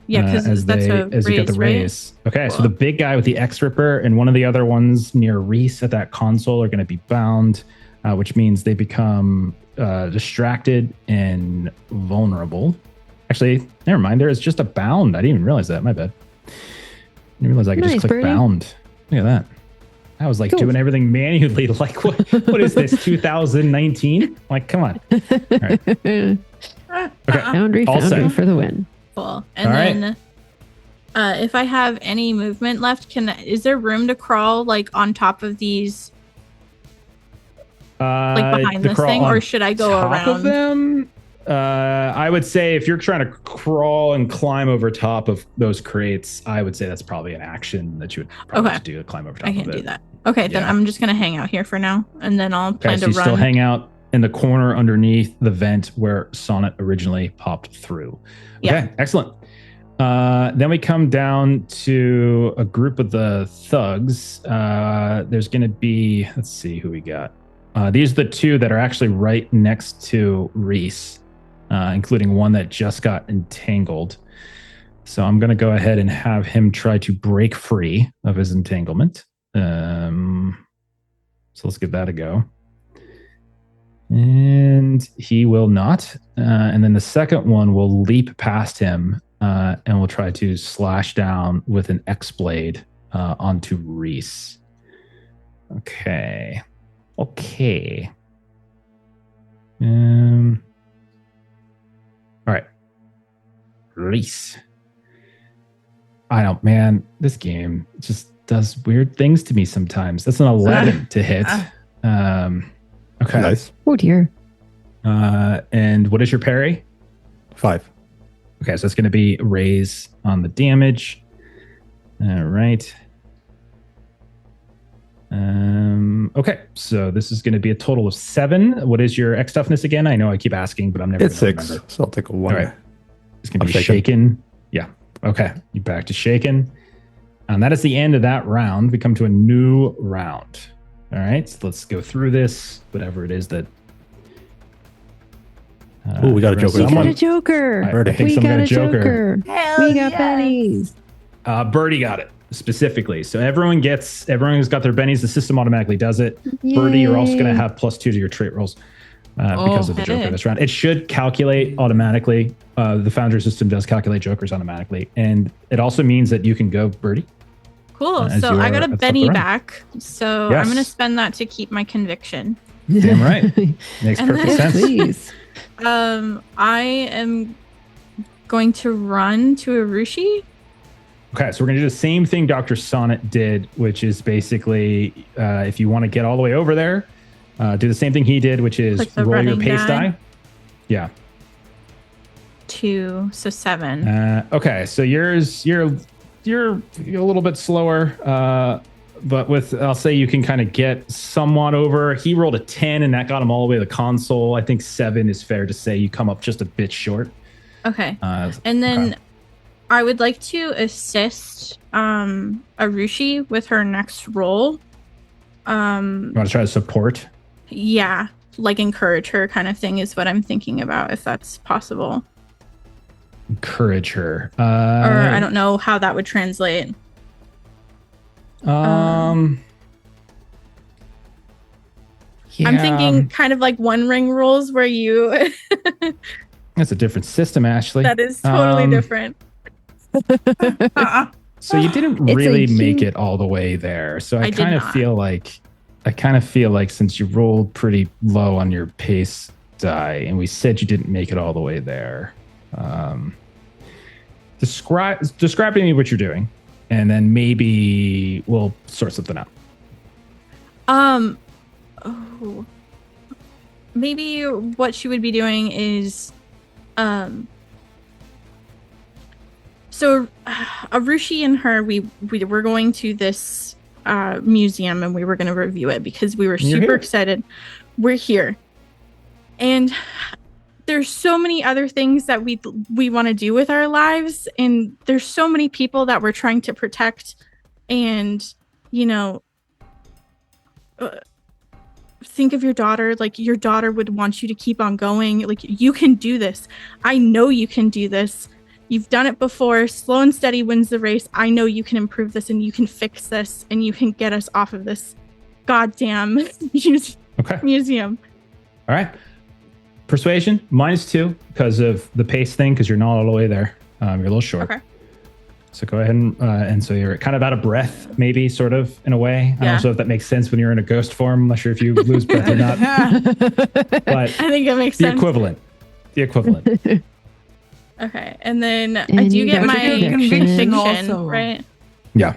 Yeah, because as you get the raise. Right? Okay, cool. So the big guy with the X Ripper and one of the other ones near Reese at that console are going to be bound, which means they become distracted and vulnerable. Actually, never mind. There is just a bound. I didn't even realize that. My bad. I didn't realize I could just click Birdie. Bound. Look at that. I was like doing everything manually. Like, what is this, 2019? Like, come on. All right. Okay. Foundry for the win. Cool. And if I have any movement left, is there room to crawl like on top of these, like behind this thing, or should I go around of them? I would say if you're trying to crawl and climb over top of those crates, I would say that's probably an action that you would probably do to climb over top of it. I can't do that. Okay, then I'm just gonna hang out here for now, and then I'll plan to run. Still hang out in the corner underneath the vent where Sonnet originally popped through. Okay, excellent. Then we come down to a group of the thugs. There's going to be, let's see who we got. These are the 2 that are actually right next to Reese, including one that just got entangled. So I'm going to go ahead and have him try to break free of his entanglement. So let's give that a go. And he will not. And then the second one will leap past him and will try to slash down with an X-Blade onto Reese. Okay. All right. Reese. I don't, man, this game just does weird things to me sometimes. That's an 11 to hit. Okay. Nice. Oh dear. And what is your parry? 5. Okay, so it's going to be raise on the damage. All right. Okay, so this is going to be a total of 7. What is your X toughness again? I know I keep asking, but I'm never. It's 6, remember. So I'll take a 1. All right. It's going to be shaken. Yeah. Okay, you back to shaken. And that is the end of that round. We come to a new round. All right, so let's go through this, whatever it is that. We got a Joker. We got a Joker. I think someone got a Joker. We got pennies. Birdie got it specifically. So everyone who's got their bennies, the system automatically does it. Yay. Birdie, you're also going to have +2 to your trait rolls because of the Joker this round. It should calculate automatically. The Foundry system does calculate Jokers automatically. And it also means that you can go, Birdie. Cool. So I got a Benny back. So Yes. I'm going to spend that to keep my conviction. Damn right. Makes perfect sense. Please. I am going to run to Arushi. Okay, so we're going to do the same thing Dr. Sonnet did, which is basically if you want to get all the way over there, do the same thing he did, which is Like the roll your running pace guy? die. Yeah. 2, so 7. Okay, so yours, you're a little bit slower, but I'll say you can kind of get somewhat over. He rolled a 10, and that got him all the way to the console. I think 7 is fair to say. You come up just a bit short. Okay. And then I would like to assist Arushi with her next roll. You want to try to support? Yeah, like encourage her kind of thing is what I'm thinking about, if that's possible. Encourage her. Or I don't know how that would translate. Yeah. I'm thinking kind of like One Ring rules where you... That's a different system, Ashley. That is totally different. So you didn't It's really a make huge- it all the way there. So I I did kind of not. feel like since you rolled pretty low on your pace die, and we said you didn't make it all the way there, describe to me what you're doing, and then maybe we'll sort something out. Maybe what she would be doing is so Arushi and her we were going to this museum, and we were going to review it because we were You're super here. excited. We're here, and there's so many other things that we want to do with our lives, and there's so many people that we're trying to protect, and think of your daughter. Like, your daughter would want you to keep on going. Like, you can do this. I know you can do this. You've done it before. Slow and steady wins the race. I know you can improve this, and you can fix this, and you can get us off of this goddamn Okay. museum. All right. Persuasion -2 because of the pace thing, because you're not all the way there. You're a little short. Okay. So go ahead and so you're kind of out of breath, maybe, sort of, in a way. I Yeah. don't know if that makes sense when you're in a ghost form. I'm not sure if you lose breath or not, but I think it makes the sense. equivalent. The equivalent. Okay, and then I And do you get got my your conviction, conviction also. right? Yeah.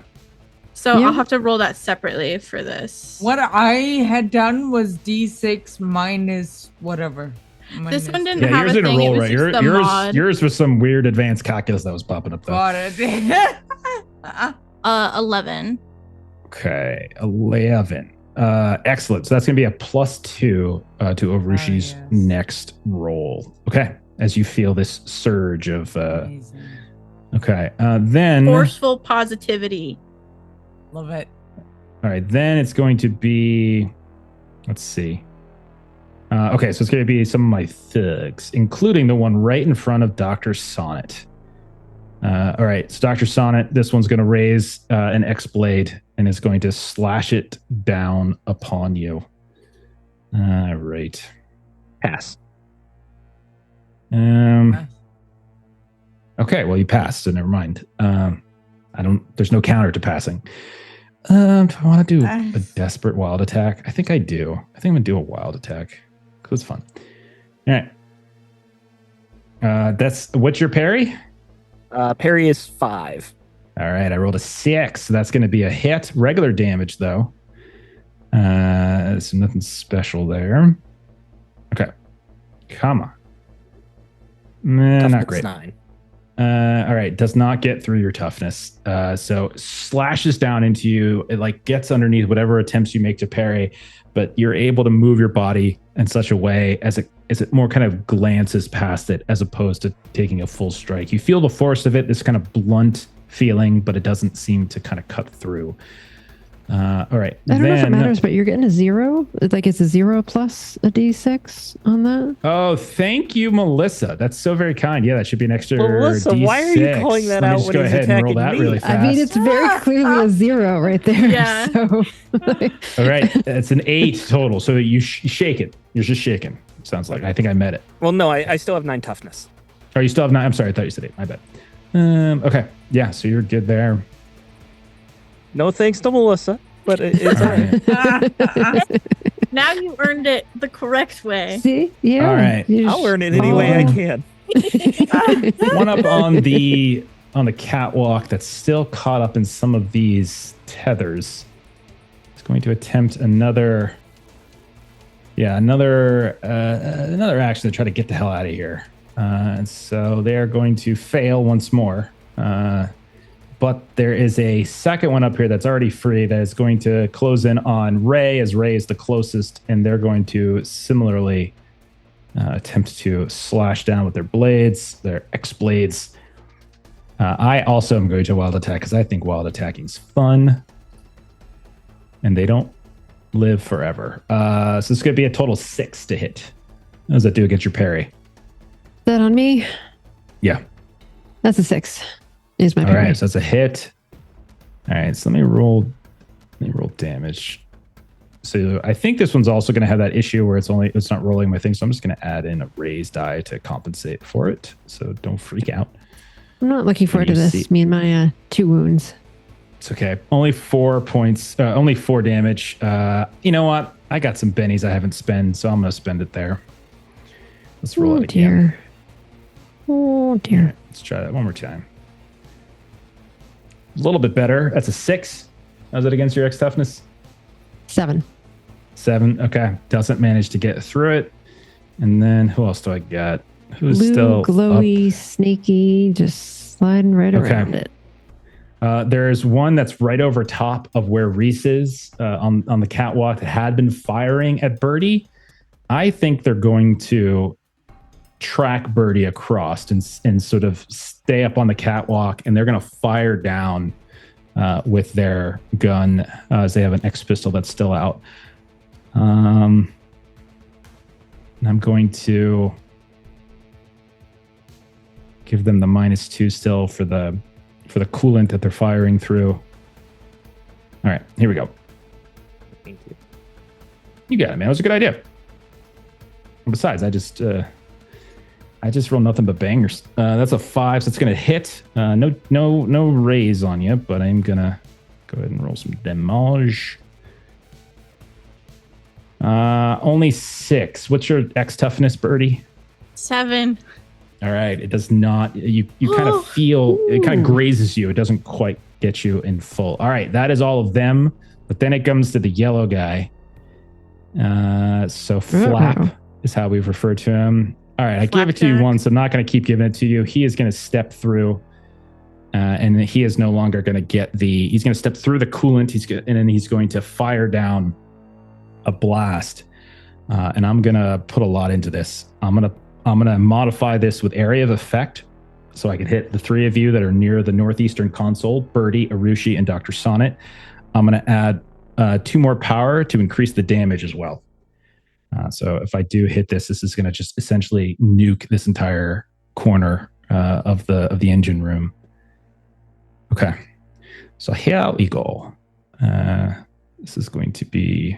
So Yeah. I'll have to roll that separately for this. What I had done was D6 minus whatever. This one didn't Yeah, have yours a didn't thing. It roll was right. just the mod. Yours was some weird advanced calculus that was popping up there. Got it. 11. Okay, 11. Excellent. So that's going to be a +2 to Overushi's yes. next roll. Okay, as you feel this surge of. Amazing. Okay, then. Forceful positivity. Love it. All right, then it's going to be. Let's see. Okay, so it's going to be some of my thugs, including the one right in front of Dr. Sonnet. All right, so Dr. Sonnet, this one's going to raise an X-blade and is going to slash it down upon you. All right. Pass. Okay, well, you passed, so never mind. There's no counter to passing. Do I want to do a desperate wild attack? I think I do. I think I'm going to do a wild attack because it's fun. All right. What's your parry? Parry is 5. All right, I rolled a 6. So that's going to be a hit. Regular damage, though. So nothing special there. Okay. Come on. Not Toughness great. 9. All right, does not get through your toughness. So slashes down into you. It gets underneath whatever attempts you make to parry, but you're able to move your body in such a way as it more kind of glances past it as opposed to taking a full strike. You feel the force of it, this kind of blunt feeling, but it doesn't seem to kind of cut through. All right. I don't know if it matters, but you're getting a 0. Like it's a 0 plus a d6 on that. Oh, thank you, Melissa. That's so very kind. Yeah, that should be an extra Melissa, D6. why are you calling that Let me out just when go he's ahead and roll attacking that me? really fast. I mean, it's very clearly a 0 right there. Yeah. So, All right. It's an 8 total. So you shake it. You're just shaking. Sounds like. I think I met it. Well, no, I still have 9 toughness. Oh, you still have 9? I'm sorry. I thought you said 8. My bad. Okay. Yeah. So you're good there. No thanks to Melissa, but it's all right. Now you earned it the correct way. see, yeah. All right. I'll earn it any way I can. One up on the catwalk that's still caught up in some of these tethers. It's going to attempt another action to try to get the hell out of here. And so they are going to fail once more. But there is a second one up here that's already free that is going to close in on Ray, as Ray is the closest, and they're going to similarly attempt to slash down with their blades, their X-blades. I also am going to wild attack because I think wild attacking is fun. And they don't live forever. So it's going to be a total 6 to hit. How does that do against your parry? That on me? Yeah. That's a 6. Is my All parry. right, so that's a hit. All right, so let me roll damage. So I think this one's also going to have that issue where it's not rolling my thing. So I'm just going to add in a raised die to compensate for it. So don't freak out. I'm not looking forward to this. Me and my 2 wounds. It's okay. Only 4 points. Only 4 damage. You know what? I got some bennies I haven't spent, so I'm going to spend it there. Let's roll it again. Oh dear. All right, let's try that one more time. A little bit better. That's a 6. How's it against your X toughness? 7. 7. Okay. Doesn't manage to get through it. And then who else do I got? Who's Blue, still glowy, up? snaky, just sliding right around it. There's one that's right over top of where Reese is on the catwalk that had been firing at Birdie. I think they're going to track Birdie across and sort of stay up on the catwalk, and they're going to fire down with their gun as they have an X pistol that's still out. And I'm going to give them the -2 still for the coolant that they're firing through. All right, here we go. Thank you. You got it, man. It was a good idea. And besides, I just roll nothing but bangers. That's a 5, so it's gonna hit. No raise on you, but I'm gonna go ahead and roll some damage. Only 6. What's your X toughness, Birdie? 7. All right. It does not. You kind of feel it kind of grazes you. It doesn't quite get you in full. All right. That is all of them. But then it comes to the yellow guy. So Flap is how we've referred to him. All right. I gave it to you once. I'm not going to keep giving it to you. He is going to step through. And he is no longer going to get he's going to step through the coolant. And then he's going to fire down a blast. And I'm going to put a lot into this. I'm going to modify this with area of effect so I can hit the 3 of you that are near the northeastern console, Birdie, Arushi, and Dr. Sonnet. I'm going to add 2 more power to increase the damage as well. So if I do hit this is going to just essentially nuke this entire corner of the engine room. Okay. So here we go. This is going to be...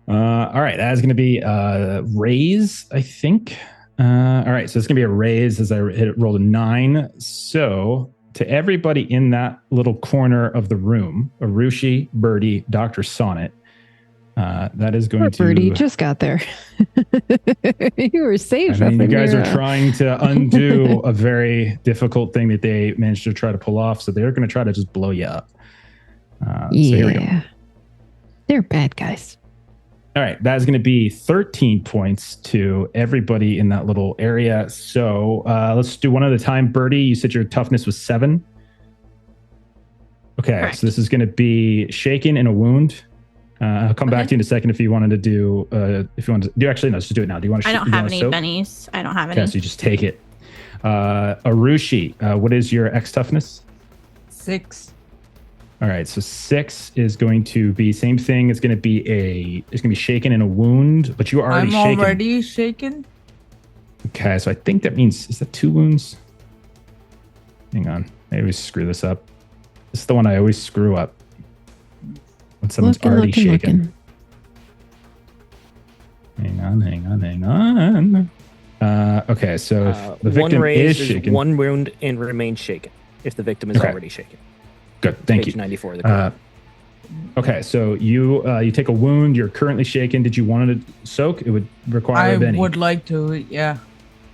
All right, that is going to be a raise, I think. All right, so it's going to be a raise as I rolled a 9. So to everybody in that little corner of the room, Arushi, Birdie, Dr. Sonnet, that is going to... Birdie just got there. You were safe. I mean, you guys are trying to undo a very difficult thing that they managed to try to pull off, so they're going to try to just blow you up. So here we go. They're bad guys. All right, that is going to be 13 points to everybody in that little area. So let's do one at a time. Birdie, you said your toughness was 7. Okay, correct. So this is going to be shaken in a wound. I'll come back to you in a second if you wanted to do. If you want to do, actually, no, let's just do it now. Do you want to? I don't have any bennies. I don't have any. Okay, so you just take it. Arushi, what is your X toughness? 6. All right, so 6 is going to be same thing. It's going to be shaken in a wound, but you are already shaken. I'm already shaken. Okay, so I think that means, is that 2 wounds? Hang on, I always screw this up. This is the one I always screw up. When someone's already shaken. Hang on. Okay, if the victim is shaken, 1 wound and remains shaken if the victim is already shaken. Good, thank Page you. 94 of the card. Okay, so you take a wound. You're currently shaken. Did you want to soak? It would require a Benny. I would like to, yeah.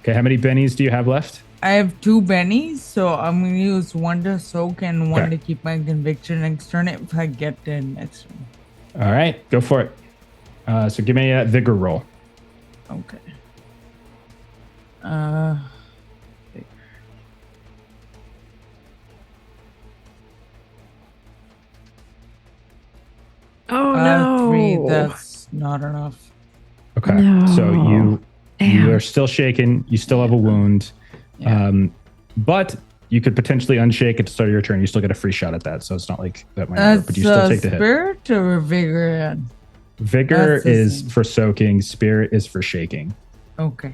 Okay, how many bennies do you have left? I have 2 bennies, so I'm going to use 1 to soak and 1 to keep my conviction next turn if I get the next turn. All right, go for it. So give me a vigor roll. Okay. Oh no! 3, that's not enough. Okay, No. so you Damn. are still shaken. You still have a wound, but you could potentially unshake at the start of your turn. You still get a free shot at that, so it's not like that might matter. But you still take the hit. Spirit or vigor? Vigor is for soaking. Spirit is for shaking. Okay.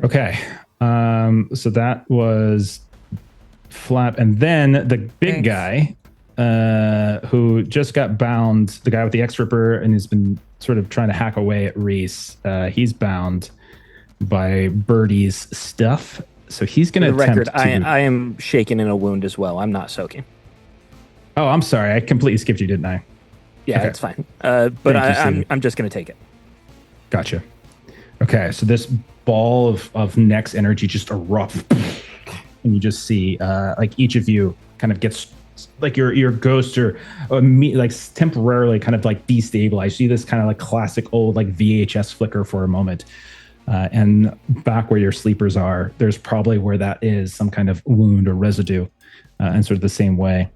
Okay. So that was Flap, and then the big guy who just got bound, the guy with the X-Ripper, and has been sort of trying to hack away at Reese. He's bound by Birdie's stuff, so he's going to attempt record, I am shaken in a wound as well. I'm not soaking. Oh, I'm sorry. I completely skipped you, didn't I? Yeah, Okay. it's fine. But I'm just going to take it. Gotcha. Okay, so this ball of Nex energy just erupts, and you just see like each of you kind of gets like your ghost or like temporarily kind of like destabilized. You see this kind of like classic old like VHS flicker for a moment, and back where your sleepers are, there's probably where that is some kind of wound or residue, and sort of the same way.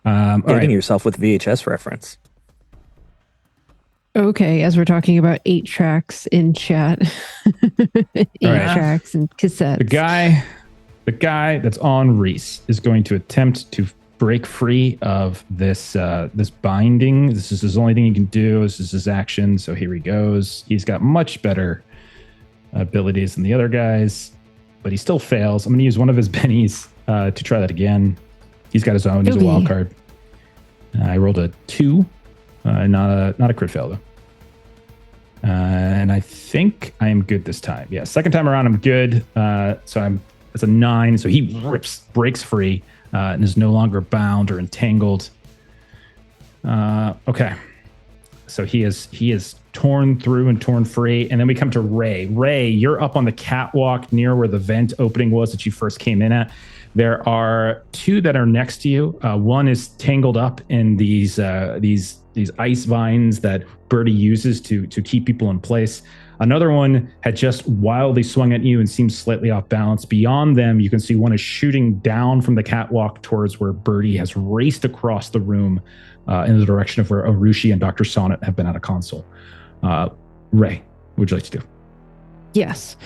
Dating yourself with VHS reference. Okay, as we're talking about 8 tracks in chat, 8 tracks and cassettes. The guy that's on Reese is going to attempt to break free of this this binding. This is his only thing he can do. This is his action. So here he goes. He's got much better abilities than the other guys, but he still fails. I'm going to use one of his bennies to try that again. He's got his own. He's a wild card. I rolled a 2. Not a crit fail though. And I think I am good this time. Yeah, second time around I'm good. So it's a 9. So he breaks free and is no longer bound or entangled. Okay. So he is torn through and torn free. And then we come to Ray. Ray, you're up on the catwalk near where the vent opening was that you first came in at. There are 2 that are next to you. One is tangled up in these ice vines that Birdie uses to keep people in place. Another one had just wildly swung at you and seems slightly off balance. Beyond them, you can see one is shooting down from the catwalk towards where Birdie has raced across the room in the direction of where Arushi and Dr. Sonnet have been at a console. Ray, what would you like to do? Yes.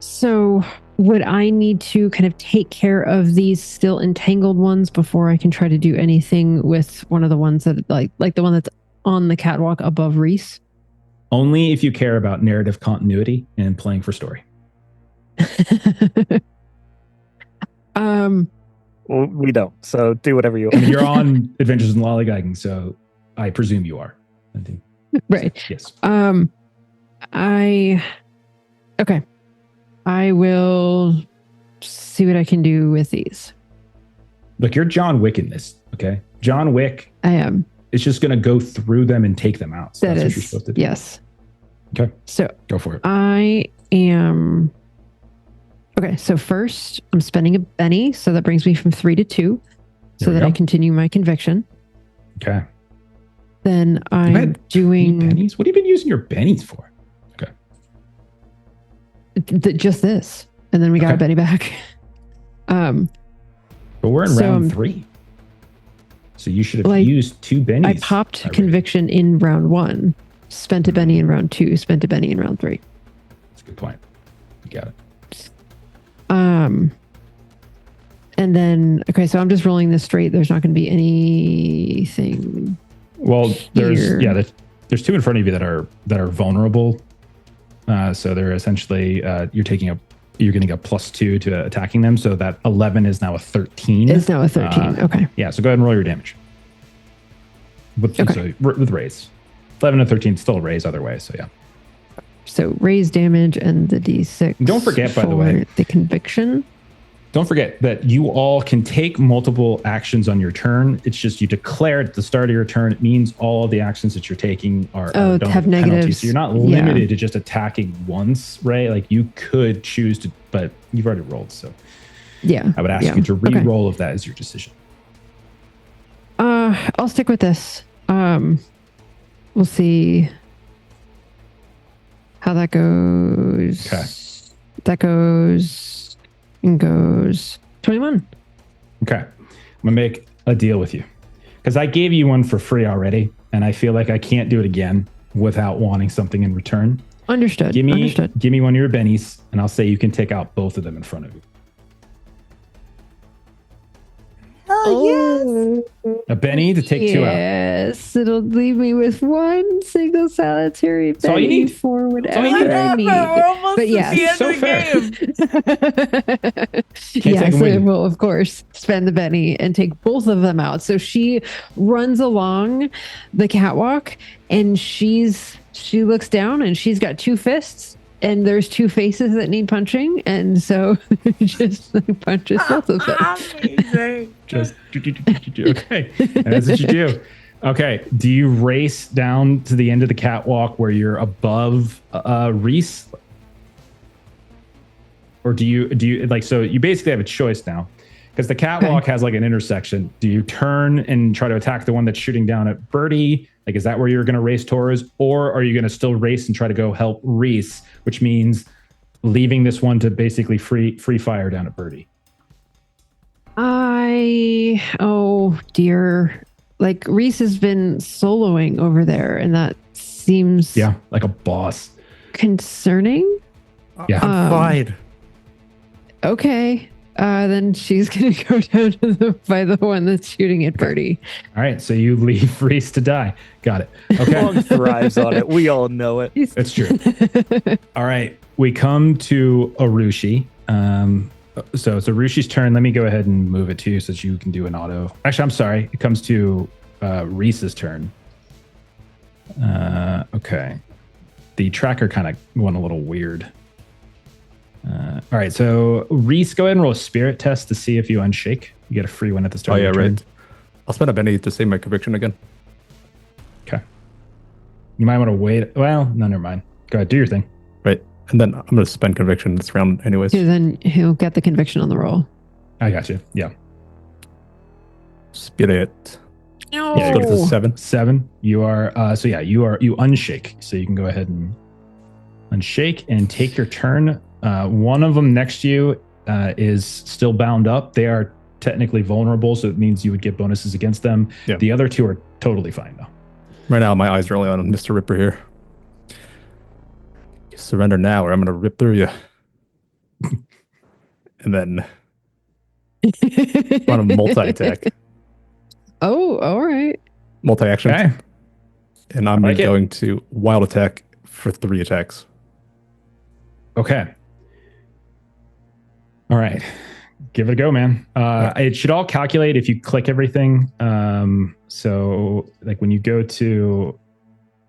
So would I need to kind of take care of these still entangled ones before I can try to do anything with one of the ones that like the one that's on the catwalk above Reese? Only if you care about narrative continuity and playing for story. Well, we don't. So do whatever you want. I mean, you're on Adventures in Lollygagging, so I presume you are. I think. Right. So, yes. Okay. I will see what I can do with these. Look, you're John Wick in this, okay? John Wick. I am. It's just going to go through them and take them out. So that's what you're supposed to do. Yes. Okay. So go for it. I am. Okay. So first, I'm spending a Benny. So that brings me from 3 to 2 so that I continue my conviction. Okay. Then I'm doing. Bennies? What have you been using your bennies for? Okay. Just this. And then we got a Benny back. But we're in round 3. So you should have used 2 bennies. I popped conviction in round 1, spent a Benny in round 2, spent a Benny in round 3. That's a good point. You got it. And then, okay, so I'm just rolling this straight. There's not going to be anything. Well, there's here. there's two in front of you that are vulnerable. So they're essentially you're getting a +2 to attacking them. So that 11 is now a 13. It's now a 13. Okay. Yeah. So go ahead and roll your damage. With raise. 11 and 13 still a raise other way. So yeah. So raise damage and the D6. Don't forget, by the way, the conviction. Don't forget that you all can take multiple actions on your turn. It's just you declare it at the start of your turn. It means all the actions that you're taking are have penalties. negatives. So you're not limited to just attacking once, right? Like you could choose to, but you've already rolled. So yeah, I would ask you to re-roll if that is your decision. I'll stick with this. We'll see how that goes. Okay. That goes 21. Okay. I'm gonna make a deal with you because I gave you one for free already, and I feel like I can't do it again without wanting something in return. Understood. Give me one of your bennies, and I'll say you can take out both of them in front of you. Oh, A Benny to take 2 out. Yes, it'll leave me with one single solitary That's all you Benny need. for whatever all you need. I need. We're almost But at the end so of the fair. game. Yes, take 'em with I you. will, of course, spend the Benny and take both of them out. So she runs along the catwalk and she looks down and she's got 2 fists and there's 2 faces that need punching. And so just punches both of them. Amazing. Just okay. And that's what you do. Okay. Do you race down to the end of the catwalk where you're above Reese? Or do you like, so you basically have a choice now because the catwalk has like an intersection. Do you turn and try to attack the one that's shooting down at Birdie? Like, is that where you're going to race towards? Or are you going to still race and try to go help Reese, which means leaving this one to basically free fire down at Birdie? Oh dear. Like Reese has been soloing over there and that seems Like a boss. concerning. Yeah. I'm fine. Okay. Then she's going to go down by the one that's shooting at Birdie. All right. So you leave Reese to die. Got it. Okay. Long thrives on it. We all know it. It's true. All right. We come to Arushi. So it's Arushi's turn. Let me go ahead and move it to you so that you can do an auto. Actually, I'm sorry. It comes to Reese's turn. Okay. The tracker kind of went a little weird. All right. So Reese, go ahead and roll a spirit test to see if you unshake. You get a free one at the start. Oh, yeah, of your turn. right. I'll spend a Benny to save my conviction again. Okay. You might want to wait. Well, no, never mind. Go ahead. Do your thing. Right. And then I'm going to spend conviction this round anyways. So then he'll get the conviction on the roll. I got you. Yeah. Spirit. No. Yeah, Go to 7. 7. You are you unshake. So you can go ahead and unshake and take your turn. One of them next to you is still bound up. They are technically vulnerable, so it means you would get bonuses against them. Yeah. The other 2 are totally fine though. Right now, my eyes are only on Mr. Ripper here. You surrender now, or I'm going to rip through you. And then on a multi-attack. Oh, all right. Multi-action. Okay. And I'm like it. going to wild attack for 3 attacks. Okay. All right. Give it a go, man. It should all calculate if you click everything. So like when you go to,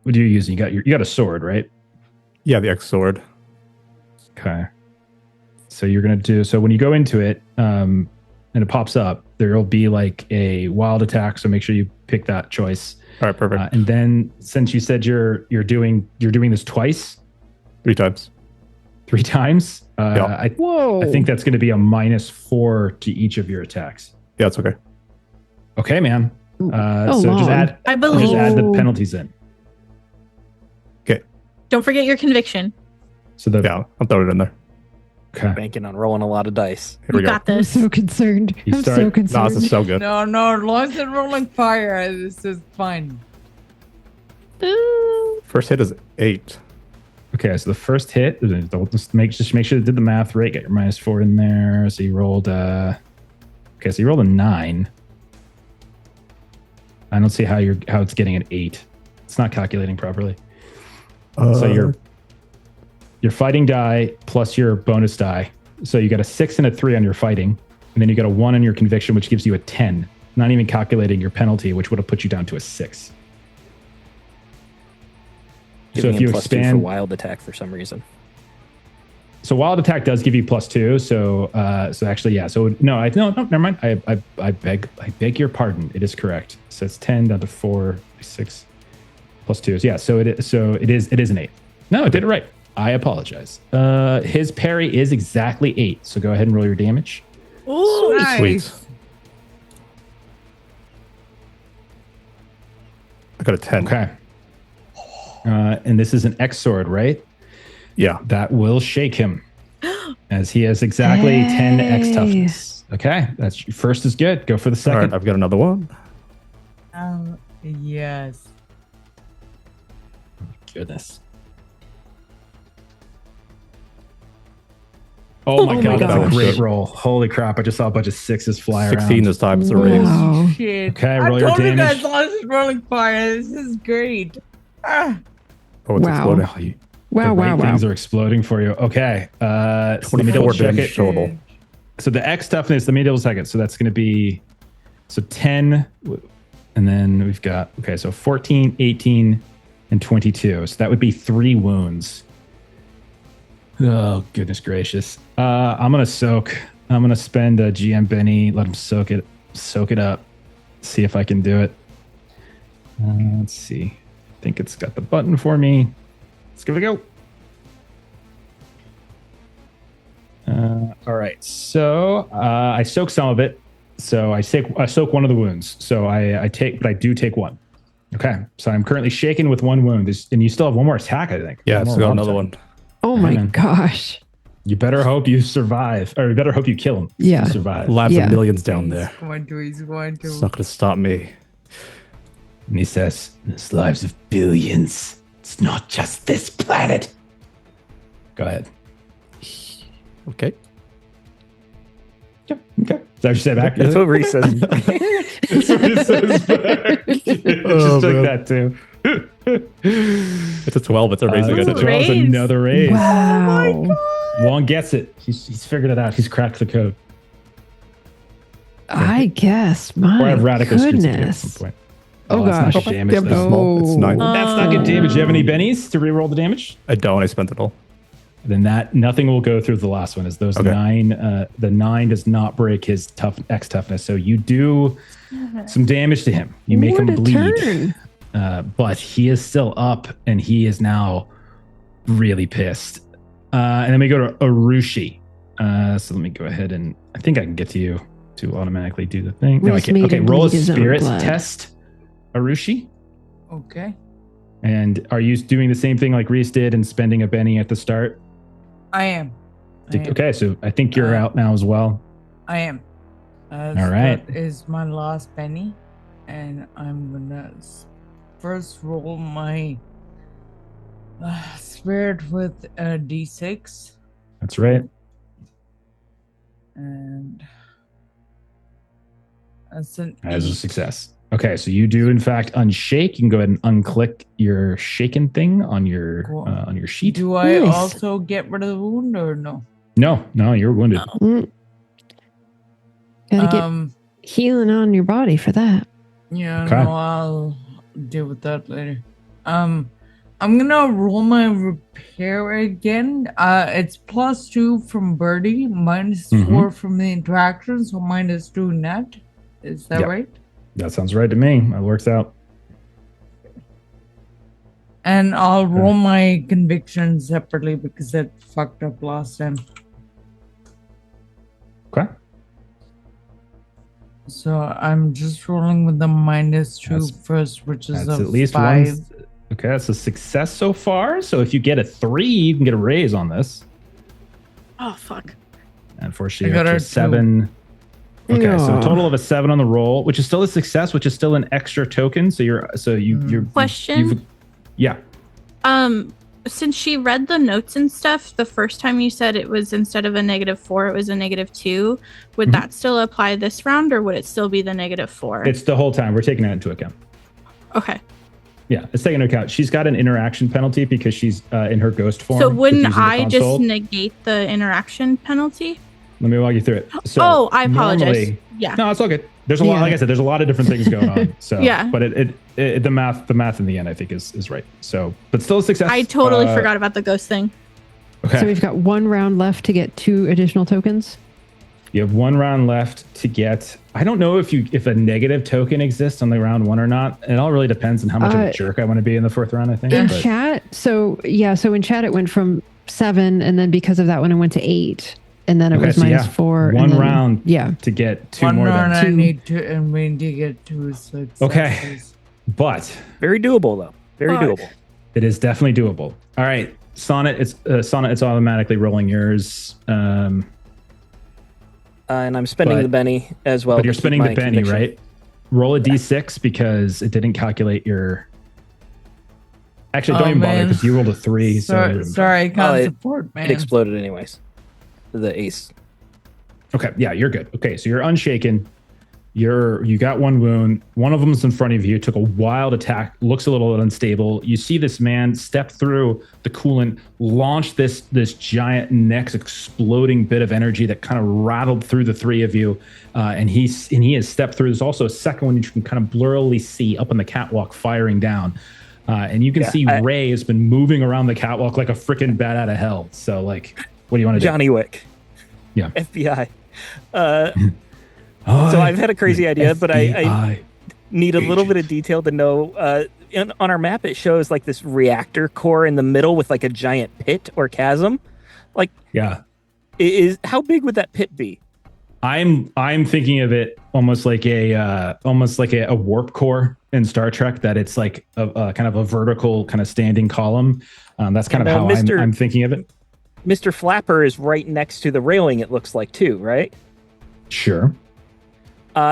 what are you using? You got a sword, right? Yeah, the X sword. Okay. So you're going to do, so when you go into it, and it pops up, there'll be like a wild attack. So make sure you pick that choice. All right, perfect. And then since you said you're doing this twice, 3 times. 3 times, Yeah. Whoa. I think that's going to be a -4 to each of your attacks. Yeah, it's okay. Okay, man. So long. just add I believe. the penalties in. Don't forget your conviction. So the Yeah, I'll throw it in there. okay. Banking on rolling a lot of dice. Here we You go. got I'm this. so concerned. You I'm start- so No, concerned. this is so good. No, as long as it's rolling fire, this is fine. First hit is 8. Okay, so the first hit, just make sure you did the math right. Get your -4 in there. So you rolled Okay, so you rolled a 9. I don't see how it's getting an 8. It's not calculating properly. So your fighting die plus your bonus die. So you got a 6 and a 3 on your fighting, and then you got a 1 on your conviction, which gives you a 10. Not even calculating your penalty, which would have put you down to a 6. Giving so if you +2 expand for wild attack for some reason. So wild attack does give you +2. So actually, yeah. So no, never mind. I beg your pardon. It is correct. So it's 10 down to 4, 6 +2. Yeah. So it is an 8. No, I did it right. I apologize. His parry is exactly 8. So go ahead and roll your damage. Oh, nice. Sweet. I got a 10. Okay. And this is an X sword, right? Yeah. That will shake him, as he has exactly 10 X toughness. Okay, that's first is good. Go for the All second. right, I've got another one. Yes. Goodness. Oh my god, that's God. a great roll. Holy crap, I just saw a bunch of 6s fly 16 around. this time. It's a raise. Wow. Shit. Okay, I roll your told you damage. guys I was rolling fire. This is great. Ah. Oh, it's Wow. exploding. Wow. Things are exploding for you. Okay, let me 24 double check damage it. total. So the X toughness, let me double check it. So that's going to be, 10, and then we've got, okay, so 14, 18, and 22. So that would be 3 wounds. Oh, goodness gracious. I'm going to soak. I'm going to spend a GM Benny, let him soak it up, see if I can do it. Let's see. I think it's got the button for me. Let's give it a go. All right. So I soak some of it. So I soak one of the wounds. So I do take 1. Okay. So I'm currently shaken with 1 wound. And you still have 1 more attack, I think. Yeah, One it's more got wild another attack. one. Oh my man. gosh. You better hope you survive, or you better hope you kill him. Yeah. You survive. Lives Yeah. of millions down there. He's going to. It's not going to stop me. And he says, "There's lives of billions. It's not just this planet." Go ahead. Okay. Yep. Okay. Is that what you say back? That's what Reese says. That's what he says back. Oh, Just took man. that too. It's a 12. It's a raise again. It's a 12. It's Raise. another raise. Wow. Juan gets it. He's figured it out. He's cracked the code. I guess. Or I My have radical streets at some goodness. point. Oh, that's not gosh. good damage. Yep, though. it's small. It's 9. That's not good damage. Do you have any bennies to reroll the damage? I don't. I spent it all. Then nothing will go through the last one. As those Okay. 9, the 9 does not break his X toughness. So you do some damage to him. You make him What a bleed. turn. But he is still up, and he is now really pissed. And then we go to Arushi. So let me go ahead and I think I can get to you to automatically do the thing. No, I Reese can't. made Okay, him roll a bleed his own spirit blood. test, Arushi. Okay. And are you doing the same thing like Reese did and spending a Benny at the start? I am. Okay, so I think you're out now as well. I am. All right. That is my last penny. And I'm going to first roll my spirit with a d6. That's right. And that's an As a 8. success. Okay, so you do in fact unshake. You can go ahead and unclick your shaken thing on your Cool. sheet. Do I Nice. also get rid of the wound or no? No, you're wounded. Mm. Gotta get healing on your body for that. Yeah, Okay. no, I'll deal with that later. I'm gonna roll my repair again. It's +2 from Birdie, -4 from the interaction, so -2 net. Is that Yep. right? That sounds right to me. That works out. And I'll roll my conviction separately because it fucked up last time. Okay. So I'm just rolling with the -2 That's- first, which is That's a at least 5. one. Okay, that's a success so far. So if you get a 3, you can get a raise on this. Oh fuck. Unfortunately, I got you're up a to 7. Okay, so a Aw. total of a 7 on the roll, which is still a success, which is still an extra token. So you're Question? yeah. since she read the notes and stuff, the first time you said it was instead of a -4, it was a -2. Would that still apply this round, or would it still be the -4? It's the whole time. We're taking that into account. Okay. Yeah, it's taken into account. She's got an interaction penalty because she's in her ghost form. So wouldn't using the I just console. negate the interaction penulty? Let me walk you through it. So Oh, I apologize. normally- Yeah. No, it's all good. There's a lot. Yeah. Like I said, there's a lot of different things going on. So Yeah. but the math in the end, I think is right. So, but still a success. I totally forgot about the ghost thing. Okay. So we've got 1 round left to get 2 additional tokens. You have 1 round left to get. I don't know if a negative token exists on the round 1 or not. It all really depends on how much of a jerk I want to be in the 4th round, I think. In but- chat, so in chat it went from 7, and then because of that one it went to 8, and then it Okay, was so -4. and one then- round Yeah. to get 2 One more. round Then. I Two. need to get 2 successes. Okay. But Very doable, though. Very Fuck. doable. it is definitely doable. All right, Sonnet. It's automatically rolling yours. And I'm spending But- the Benny as well. But to you're keep spending the my Benny, conviction. right? Roll a d6 because it didn't calculate your. Actually, don't Oh, even bother man. because you rolled a 3. Sorry, I can't it- support, man. It exploded anyways. The ace. Okay, yeah, you're good. Okay, so you're unshaken. You got 1 wound. One of them is in front of you. Took a wild attack. Looks a little unstable. You see this man step through the coolant, launch this giant next exploding bit of energy that kind of rattled through the 3 of you. And he has stepped through. There's also a second one you can kind of blurrily see up on the catwalk firing down. And you can see Ray has been moving around the catwalk like a freaking bat out of hell. So, like, what do you want to do? Johnny Wick. Yeah. FBI. So I've had a crazy idea, but I need a little bit of detail to know. On our map, it shows like this reactor core in the middle with like a giant pit or chasm. Like, Yeah. how big would that pit be? I'm thinking of it almost like a warp core in Star Trek. That it's like a kind of a vertical kind of standing column. That's kind of how I'm thinking of it. Mr. Flapper is right next to the railing. It looks like too, right? Sure.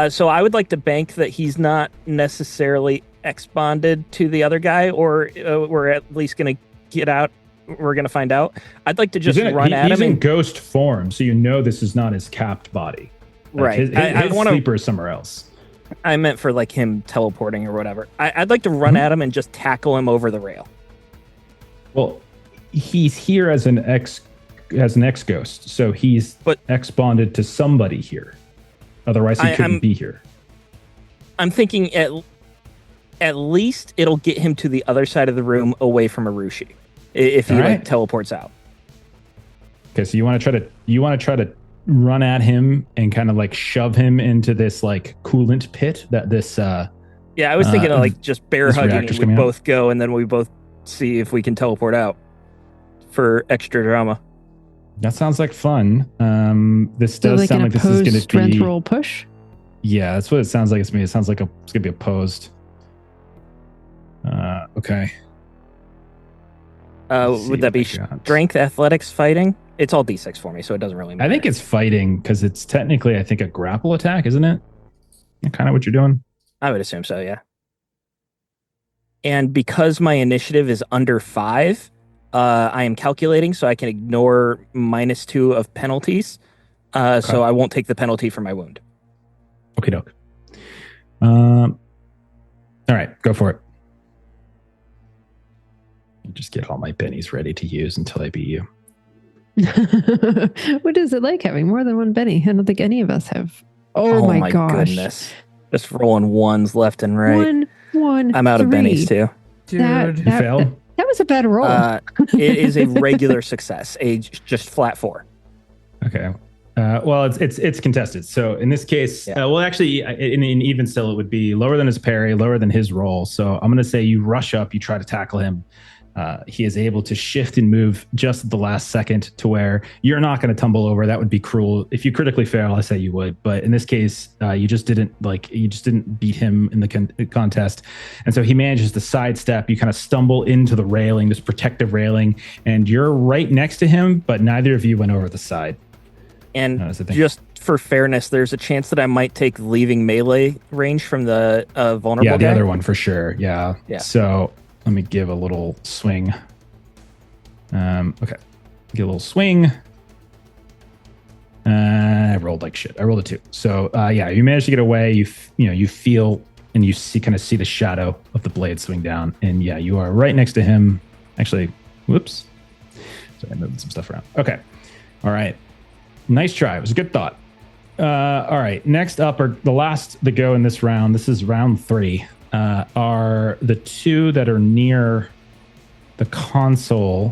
So I would like to bank that he's not necessarily ex-bonded to the other guy, or we're at least going to get out. We're going to find out. I'd like to just run at him. He's in ghost form, so you know this is not his capped body. Like Right. His sleeper is somewhere else. I meant for like him teleporting or whatever. I'd like to run at him and just tackle him over the rail. Well, he's here as an ex ghost, so he's ex-bonded to somebody here. Otherwise, he couldn't be here. I'm thinking at least it'll get him to the other side of the room away from Arushi if he like teleports out. Okay, so you want to try to run at him and kind of like shove him into this like coolant pit that this Yeah, I was thinking of like just bear this hugging reactor's and we coming out? both go and then we both see if we can teleport out for extra drama. That sounds like fun. This So does like sound an like this is going to opposed strength be. roll push. Yeah, that's what it sounds like. It's me. It sounds like it's going to be opposed. Okay. Let's see Would that what be I got. strength, athletics, fighting? It's all D6 for me, so it doesn't really matter. I think it's fighting because it's technically, I think, a grapple attack, isn't it? Kind of what you're doing. I would assume so, yeah. And because my initiative is under 5, I am calculating so I can ignore -2 of penalties. So I won't take the penalty for my wound. Okay, doke. All right, go for it. Just get all my pennies ready to use until I beat you. What is it like having more than one Benny? I don't think any of us have. Oh my gosh. Goodness. Just rolling ones left and right. One. I'm out of 3. bennies too. Dude. You failed? That was a bad roll. It is a regular success, just flat 4. Okay. Well, it's contested. So in this case, well, actually, in even still, it would be lower than his parry, lower than his roll. So I'm going to say you rush up, you try to tackle him. He is able to shift and move just at the last second to where you're not going to tumble over. That would be cruel. If you critically fail, I say you would. But in this case, you just didn't beat him in the contest. And so he manages to sidestep. You kind of stumble into the railing, this protective railing, and you're right next to him, but neither of you went over the side. And just for fairness, there's a chance that I might take leaving melee range from the vulnerable Yeah, the guy. other one for sure. Yeah. So let me give a little swing. Okay. Get a little swing. I rolled like shit. I rolled a 2. So yeah, you managed to get away. You feel and you kind of see the shadow of the blade swing down. And yeah, you are right next to him. Actually, whoops. So I moved some stuff around. Okay. All right. Nice try. It was a good thought. All right. Next up are the last to go in this round. This is round 3. Are the 2 that are near the console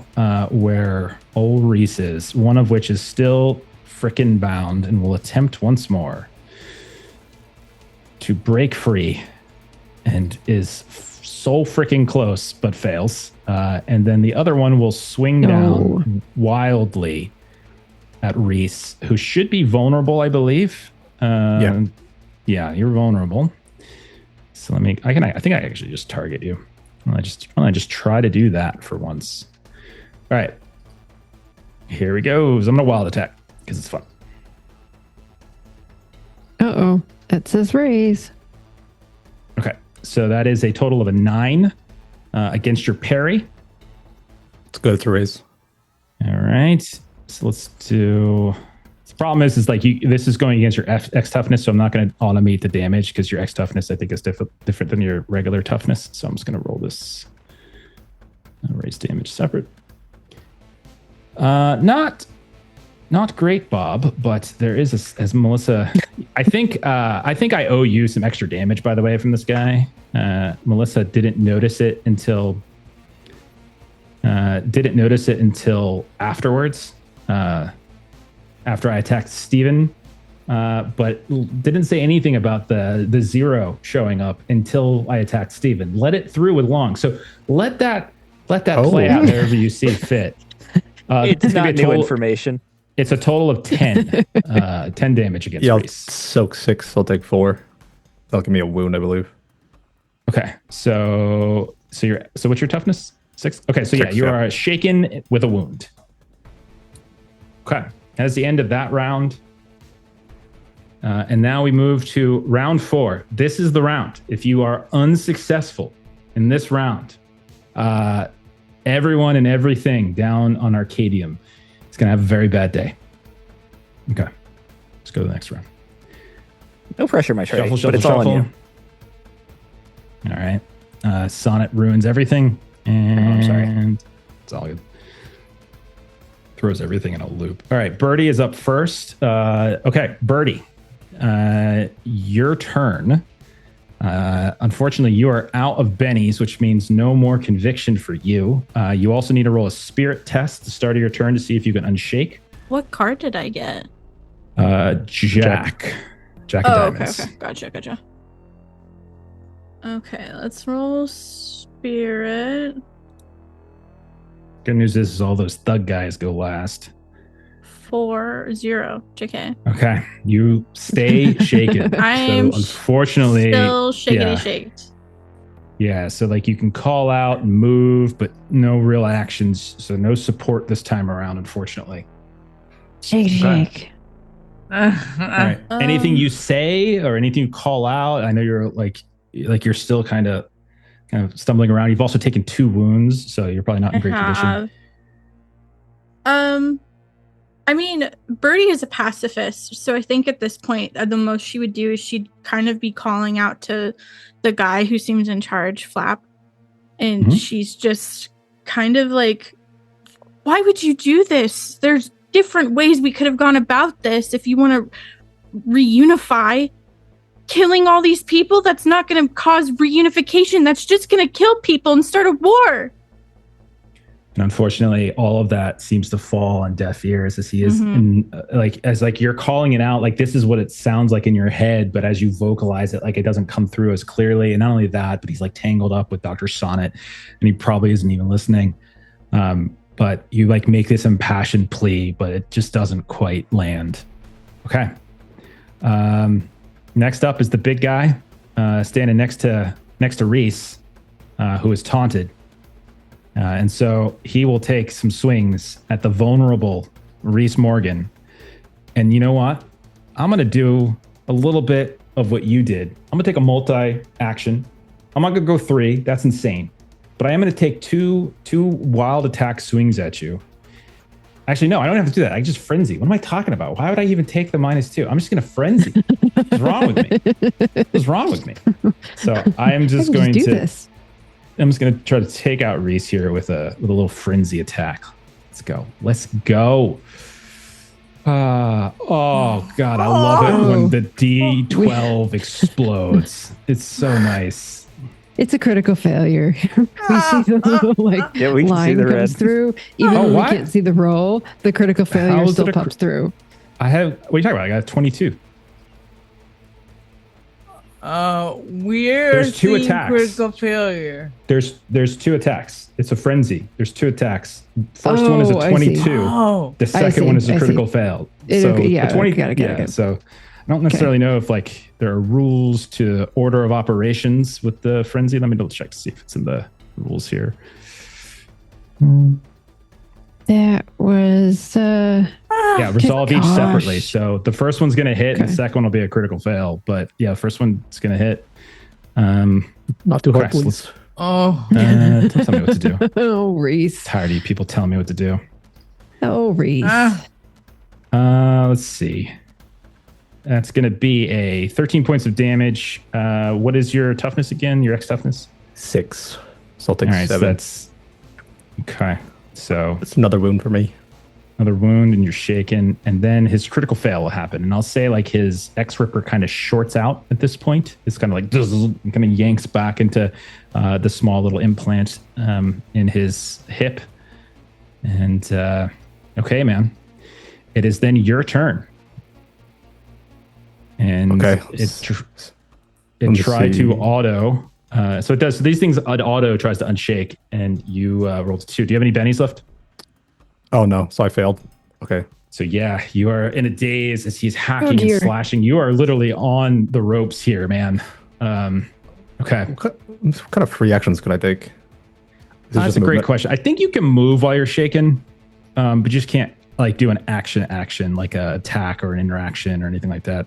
where old Reese is, one of which is still frickin' bound and will attempt once more to break free and is so freaking close but fails. And then the other one will swing down wildly at Reese, who should be vulnerable, I believe. Yeah, you're vulnerable. So I think I actually just target you. I just try to do that for once. All right, here we go. I'm gonna wild attack because it's fun. That says raise. Okay, so that is a total of a 9 against your parry. It's good to raise. All right, so let's do. The problem is like this is going against your X toughness, so I'm not going to automate the damage because your X toughness I think is different than your regular toughness. So I'm just going to roll this raise damage separate. Not great, Bob, but there is as Melissa. I think I owe you some extra damage, by the way, from this guy. Melissa didn't notice it until afterwards. After I attacked Steven, but didn't say anything about the 0 showing up until I attacked Steven. Let it through with long. So let that play out however you see fit. It's not new information. It's a total of 10, 10 damage against Reese. I'll soak 6. I'll take 4. That'll give me a wound, I believe. Okay, so what's your toughness? 6. Okay, so 6, you are shaken with a wound. Okay. That's the end of that round. And now we move to round 4. This is the round. If you are unsuccessful in this round, everyone and everything down on Arcadium is going to have a very bad day. Okay. Let's go to the next round. No pressure, my trade, Shuffle, but it's all on you. All right. Sonnet ruins everything. And I'm sorry. It's all good. Throws everything in a loop. All right, Birdie is up first. Okay, Birdie, your turn. Unfortunately, you are out of bennies, which means no more conviction for you. You also need to roll a spirit test at the start of your turn to see if you can unshake. What card did I get? Jack of diamonds. Okay. Gotcha. Okay, let's roll spirit. Good news is all those thug guys go last. 4-0. JK. Okay, you stay shaken. I am unfortunately still shakety-shaked. Yeah, so like you can call out and move, but no real actions. So no support this time around, unfortunately. Shake. All right. Anything you say or anything you call out? I know you're like you're still kind of stumbling around. You've also taken 2 wounds, so you're probably not in great condition. I mean, Birdie is a pacifist, so I think at this point, the most she would do is she'd kind of be calling out to the guy who seems in charge, Flap, and she's just kind of like, why would you do this? There's different ways we could have gone about this. If you want to reunify, killing all these people, that's not going to cause reunification. That's just going to kill people and start a war. And unfortunately, all of that seems to fall on deaf ears as he is as you're calling it out, like this is what it sounds like in your head, but as you vocalize it, like it doesn't come through as clearly. And not only that, but he's like tangled up with Dr. Sonnet and he probably isn't even listening. But you like make this impassioned plea, but it just doesn't quite land. Okay. Next up is the big guy standing next to Reese, who is taunted. And so he will take some swings at the vulnerable Reese Morgan. And you know what? I'm going to do a little bit of what you did. I'm going to take a multi-action. I'm not going to go 3. That's insane. but I am going to take two wild attack swings at you. Actually, no, I don't have to do that. I just frenzy. What am I talking about? Why would I even take the -2? I'm just going to frenzy. What's wrong with me? What's wrong with me? So I am just going to. This. I'm just going to try to take out Reese here with a little frenzy attack. Let's go. Let's go. Oh God, I love it when the D12 explodes. It's so nice. It's a critical failure. We see the little line comes red through. Even though we can't see the roll, the critical failure still pops through. What are you talking about? I got 22. There's two attacks. Critical failure. There's two attacks. It's a frenzy. There's two attacks. First one is a 22. The second one is a critical fail. So the 20. Got it. So I don't necessarily know if there are rules to order of operations with the frenzy. Let me double check to see if it's in the rules here. That was resolve each separately. So the first one's going to hit, and the second one will be a critical fail. But the first one's going to hit. Not too hard, please. Don't tell me what to do. Oh, Reese. Tired of you people telling me what to do. Oh, Reese. Let's see. That's going to be a 13 points of damage. What is your toughness again? Your X toughness? 6. So I'll take 7. So that's okay. So it's another wound for me. Another wound, and you're shaken. And then his critical fail will happen. And I'll say his X Ripper kind of shorts out at this point. It's kind of kind of yanks back into the small little implant in his hip. And okay, man. It is then your turn. And it tried to auto. So it does. So these things, auto tries to unshake, and you rolled 2. Do you have any bennies left? Oh, no. So I failed. Okay. So yeah, you are in a daze as he's hacking and slashing. You are literally on the ropes here, man. Okay. What kind of free actions could I take? That's a great question. I think you can move while you're shaken, but you just can't do an action like a attack or an interaction or anything like that.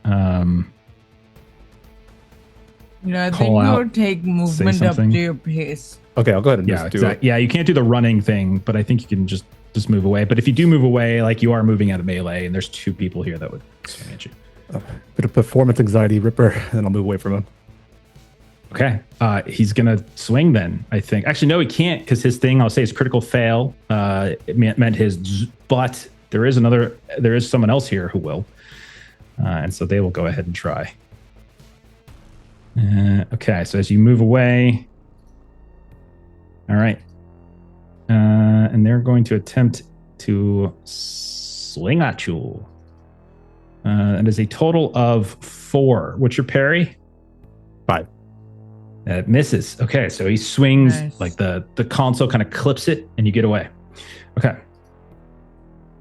I think you'll take movement up to your pace. Okay, I'll go ahead and just do it. Yeah, you can't do the running thing, but I think you can just move away. But if you do move away, you are moving out of melee, and there's 2 people here that would swing at you. Bit of performance anxiety, Ripper, and I'll move away from him. Okay, he's gonna swing then. I think. Actually, no, he can't because his thing. I'll say is critical fail. It meant his, but there is someone else here who will. And so they will go ahead and try. Okay, so as you move away. All right. And they're going to attempt to swing at you. It is a total of 4. What's your parry? 5. It misses. Okay, so he swings, the console kind of clips it, and you get away. Okay.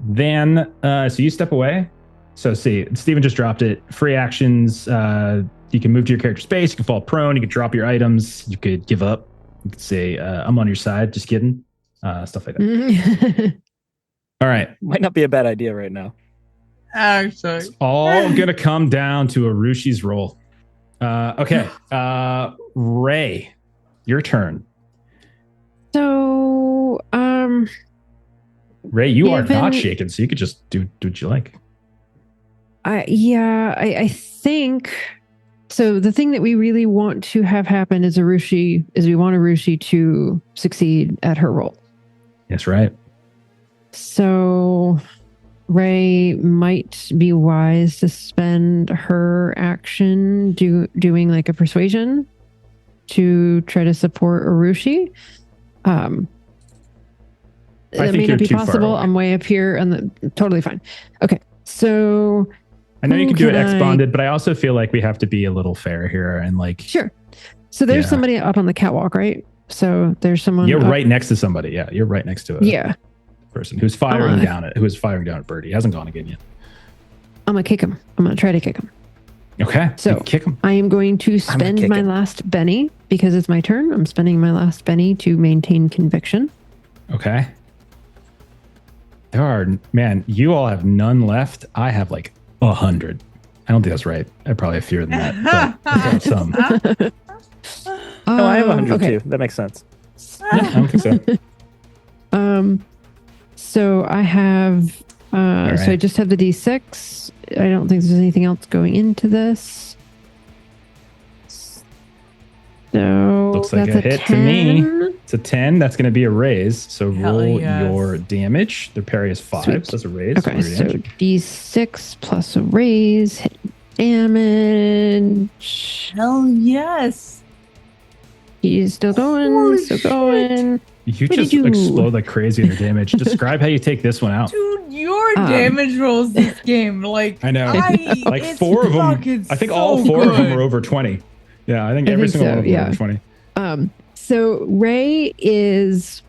Then, so you step away. So see, Steven just dropped it. Free actions. You can move to your character space. You can fall prone. You can drop your items. You could give up. You could say, I'm on your side. Just kidding. Stuff like that. All right. Might not be a bad idea right now. Actually. It's all going to come down to Arushi's roll. Okay. Ray, your turn. So, Ray, you are not shaken, so you could just do what you like. I think so. The thing that we really want to have happen is we want Arushi to succeed at her role. That's right. So Ray might be wise to spend her action doing a persuasion to try to support Arushi. That may not be possible. I'm way up here and totally fine. Okay. So I know you can do it ex-bonded, but I also feel like we have to be a little fair here and Sure. So there's somebody up on the catwalk, right? So there's someone. You're right next to somebody. Yeah, you're right next to a person who's firing down at Birdie. He hasn't gone again yet. I'm gonna kick him. I'm gonna try to kick him. Okay. So kick him. I am going to spend my last Benny because it's my turn. I'm spending my last Benny to maintain conviction. Okay. You all have none left. I have 100. I don't think that's right. I probably have fewer than that. But I've got some. No, I have 100 too. That makes sense. I don't think so. So I have. right. So I just have the D6. I don't think there's anything else going into this. So Looks like that's a hit 10. to me. It's a 10. That's going to be a raise. So Hell roll yes. your damage. Their parry is 5. Sweet. So that's a raise. Okay, Roll your so damage. D6 plus a raise, hit damage. Hell yes. He's still going, Holy still shit. going. You What just did you- explode like crazy in your damage. Describe how you take this one out. Dude, your Um, damage rolls this game. Like, I know. Like it's 4 of them. fucking I think so all 4 of them good. are over 20. Yeah, I think I every think single so, one of them yeah. are over 20. So Ray is.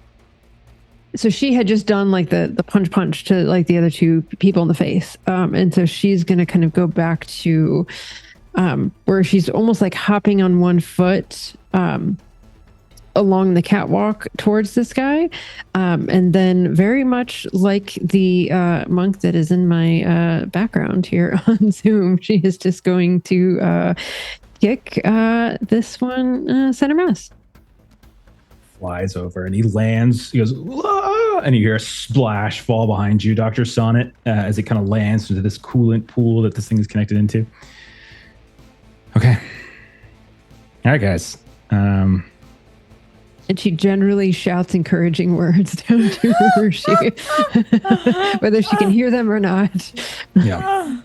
So she had just done like the punch to like the other 2 people in the face, and so she's gonna kind of go back to where she's almost like hopping on one foot along the catwalk towards this guy, and then very much like the monk that is in my background here on Zoom, she is just going to kick this one center mass. Flies over and he lands. He goes, "Whoa!" And you hear a splash fall behind you, Dr. Sonnet, as it kind of lands into this coolant pool that this thing is connected into. Okay. All right, guys. And she generally shouts encouraging words down to Rushi, whether she can hear them or not. Yeah.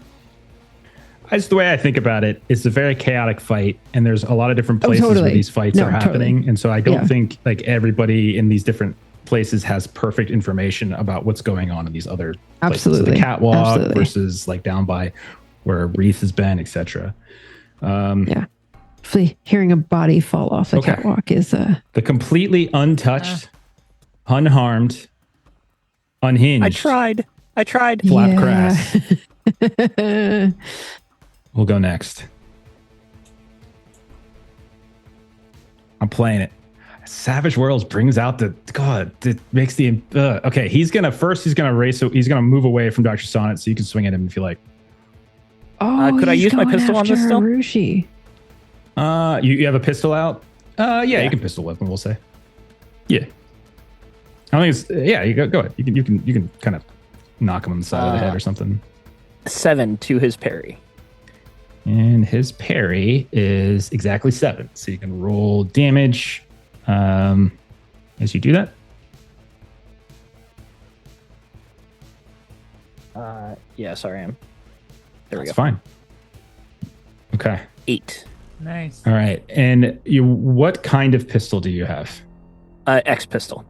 That's the way I think about it. It's a very chaotic fight, and there's a lot of different places where totally. these fights No, are happening. totally. And so I don't Yeah. think like everybody in these different places has perfect information about what's going on in these other places. So Absolutely. the catwalk Absolutely. versus like down by where Reese has been, etc. Yeah. Hopefully hearing a body fall off the Okay. catwalk is The completely untouched, unharmed, unhinged. I tried. Flap grass. Yeah. We'll go next. I'm playing it. Savage Worlds brings out the God. It makes the okay. He's gonna race. He's gonna move away from Dr. Sonnet, so you can swing at him if you like. Oh, Could I he's use my going pistol on this after still? Harushi. You have a pistol out? Yeah, Yeah. you can pistol whip him. We'll say. Yeah. I think it's yeah. You go ahead. You can kind of knock him on the side of the head or something. 7 to his parry. And his parry is exactly 7. So you can roll damage as you do that. Yeah, sorry, there we That's go. fine. Okay. 8. Nice. All right. And what kind of pistol do you have? X pistol.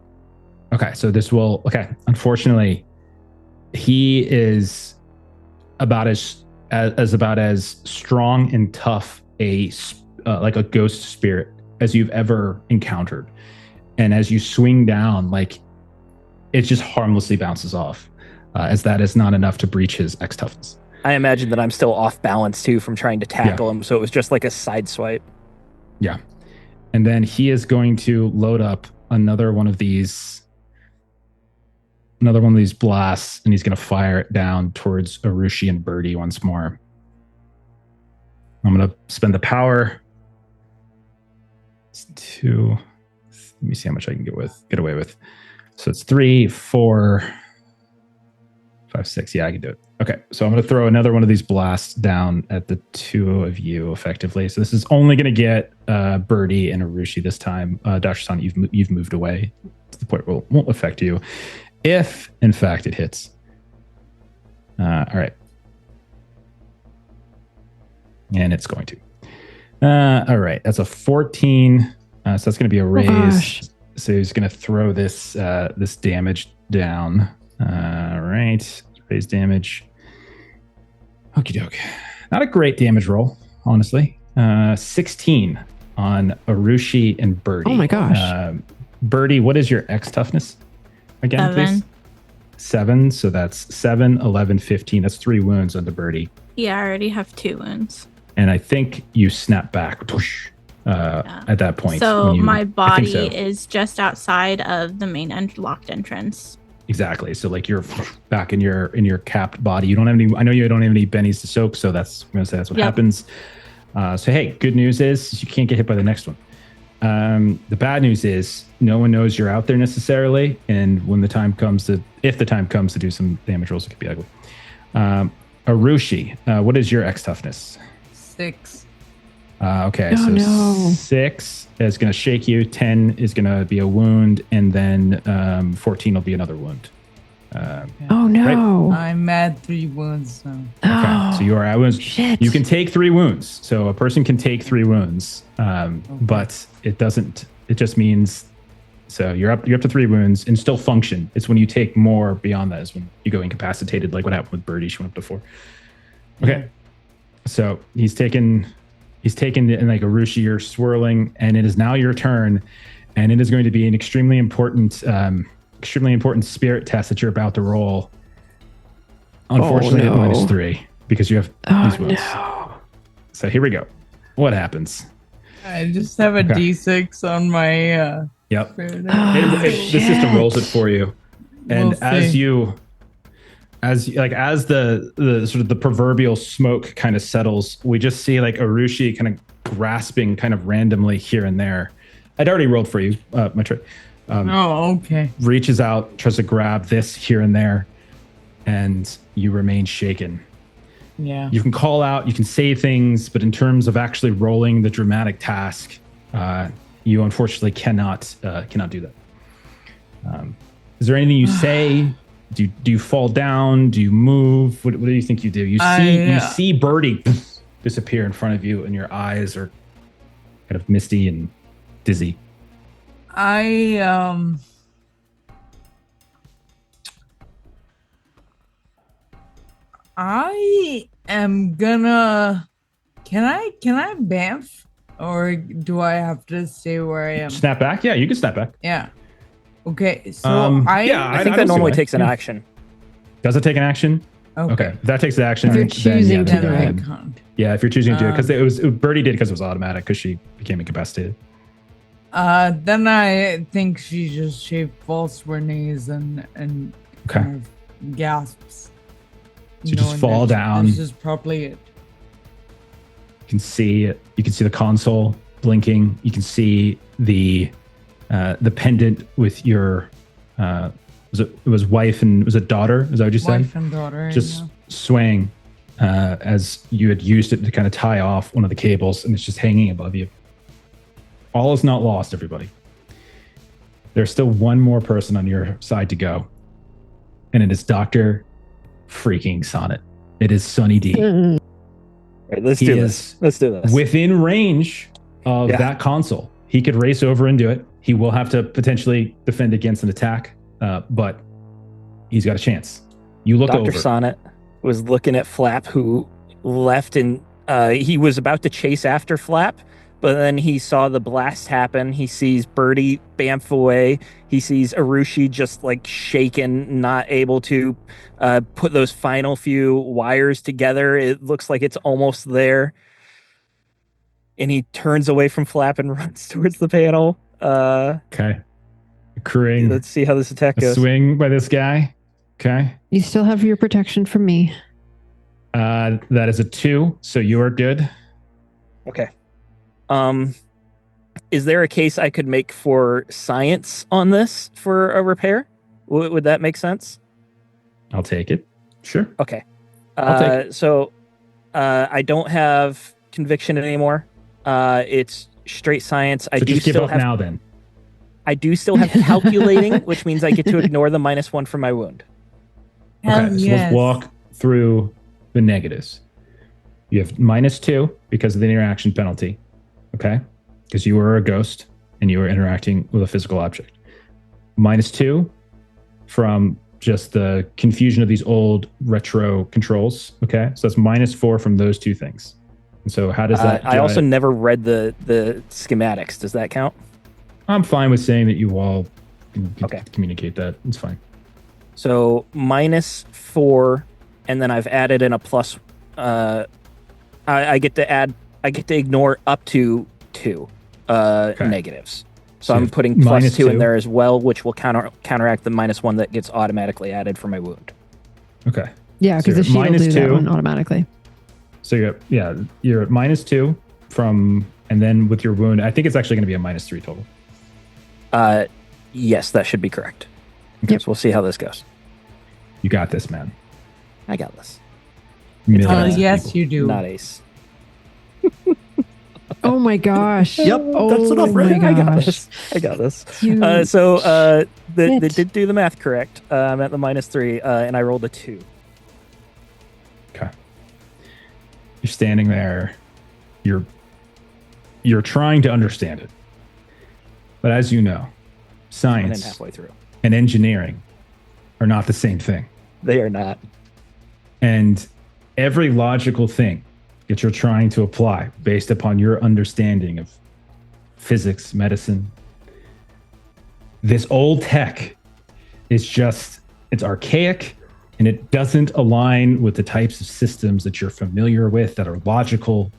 Okay. So this will, okay. Unfortunately, he is about as strong and tough like a ghost spirit as you've ever encountered. And as you swing down, like it just harmlessly bounces off, as that is not enough to breach his X toughness. I imagine that I'm still off balance too from trying to tackle him, so it was just like a side swipe. Yeah. And then he is going to load up another one of these blasts, and he's going to fire it down towards Arushi and Birdie once more. I'm going to spend the power. It's 2. Let me see how much I can get away with. So it's 3, 4, 5, 6. Yeah, I can do it. Okay, so I'm going to throw another one of these blasts down at the 2 of you effectively. So this is only going to get Birdie and Arushi this time. Dr. Son, you've moved away to the point where it won't affect you, if in fact it hits. All right, and it's going to. All right, that's a 14. So that's going to be a raise. gosh. So he's going to throw this this damage down. All right. Raise damage. Okie doke. Not a great damage roll, honestly. 16 on Arushi and Birdie. Oh my gosh. Birdie, what is your X toughness? Again, 7. please. 7. So that's 7, 11, 15. That's 3 wounds on the Birdie. Yeah, I already have 2 wounds. And I think you snap back at that point. So when you- my I think body so. is just outside of the main locked entrance. Exactly. So like you're back in your capped body. You don't have any. I know you don't have any bennies to soak. So I'm gonna say that's what Yep. happens. So hey, good news is you can't get hit by the next one. The bad news is no one knows you're out there necessarily, and when the time comes to, if the time comes to do some damage rolls, it could be ugly. Arushi, what is your X toughness? 6. Okay, Oh, so no. 6 is going to shake you, 10 is going to be a wound, and then 14 will be another wound. Oh no. I'm at 3 wounds now. Okay, so you are at wounds. Shit. You can take 3 wounds. So a person can take 3 wounds, but it doesn't. It just means so you're up to 3 wounds and still function. It's when you take more beyond that is when you go incapacitated, like what happened with Birdie. She went up to 4. Okay, so he's taken and like Arushi, you're swirling, and it is now your turn, and it is going to be an extremely important spirit test that you're about to roll. Unfortunately, at -3 because you have these wounds. No. So here we go. What happens? I just have a D6 on my. Yep. spirit. The system rolls it for you, and We'll as see. as the sort of the proverbial smoke kind of settles, we just see like Arushi kind of grasping kind of randomly here and there. I'd already rolled for you, my trick. Okay. Reaches out, tries to grab this here and there, and you remain shaken. Yeah. You can call out, you can say things, but in terms of actually rolling the dramatic task, you unfortunately cannot do that. Is there anything you say? Do you fall down? Do you move? What do you think you do? You see Birdie disappear in front of you, and your eyes are kind of misty and dizzy. I am gonna. Can I bamf, or do I have to stay where I am? Snap back? Yeah, you can snap back. Yeah. Okay. So I think I that don't see normally why. takes an Yeah. action. Does it take an action? Okay, if that takes the action. If you're then choosing to then, do it. yeah, if you're choosing to do it, because it was Birdie did because it was automatic because she became incapacitated. Then I think she falls to her knees and Okay. kind of gasps. So you just knowing fall that down. This is probably it. You can see it. You can see the console blinking. You can see the pendant with your it was wife and was it daughter? Is that what you said? Wife and daughter. Just yeah. swaying as you had used it to kind of tie off one of the cables, and it's just hanging above you. All is not lost, everybody. There's still one more person on your side to go, and it is Dr. freaking Sonnet. It is Sunny D. Mm. Right, let's He do is this. Let's do this. Within range of Yeah. that console. He could race over and do it. He will have to potentially defend against an attack, but he's got a chance. You look Dr. over. Sonnet was looking at Flap, who left, and he was about to chase after Flap, but then he saw the blast happen. He sees Birdie bamf away. He sees Arushi just like shaken, not able to put those final few wires together. It looks like it's almost there. And he turns away from Flap and runs towards the panel. Okay. Accruing Let's see how this attack a goes. swing by this guy. Okay. You still have your protection from me. That is a 2, so you are good. Okay. Is there a case I could make for science on this for a repair? Would that make sense? I'll take it. Sure. Okay. I'll take So I don't have conviction anymore. It's straight science. I So do just give still up have now then. I do still have calculating, which means I get to ignore the -1 from my wound. Hell Okay, so yes. let's walk through the negatives. You have -2 because of the interaction penalty. Okay? Because you were a ghost and you were interacting with a physical object. -2 from just the confusion of these old retro controls. Okay? So that's -4 from those 2 things. And so how does that I also never read the schematics. Does that count? I'm fine with saying that you all can Okay. communicate that. It's fine. So -4, and then I've added in a plus. I get to ignore up to 2 negatives. So So I'm putting +2 -2. in there as well, which will counteract the -1 that gets automatically added for my wound. Okay. Yeah, because So the shield will do that -2. one automatically. So you're at -2 from And then with your wound, I think it's actually going to be a -3 total. Yes, that should be correct. Okay. So we'll see how this goes. You got this, man. I got this. Millions of Yes, people. you do. Not ace. Oh my gosh. Yep, that's enough, right? my I got gosh. this. I got this. You They shit. did do the math correct. I'm at the -3, and I rolled a 2. Okay. You're standing there. You're trying to understand it. But as you know, And then science halfway through. and engineering are not the same thing. They are not. And every logical thing that you're trying to apply based upon your understanding of physics, medicine, this old tech is just, it's archaic and it doesn't align with the types of systems that you're familiar with that are logical,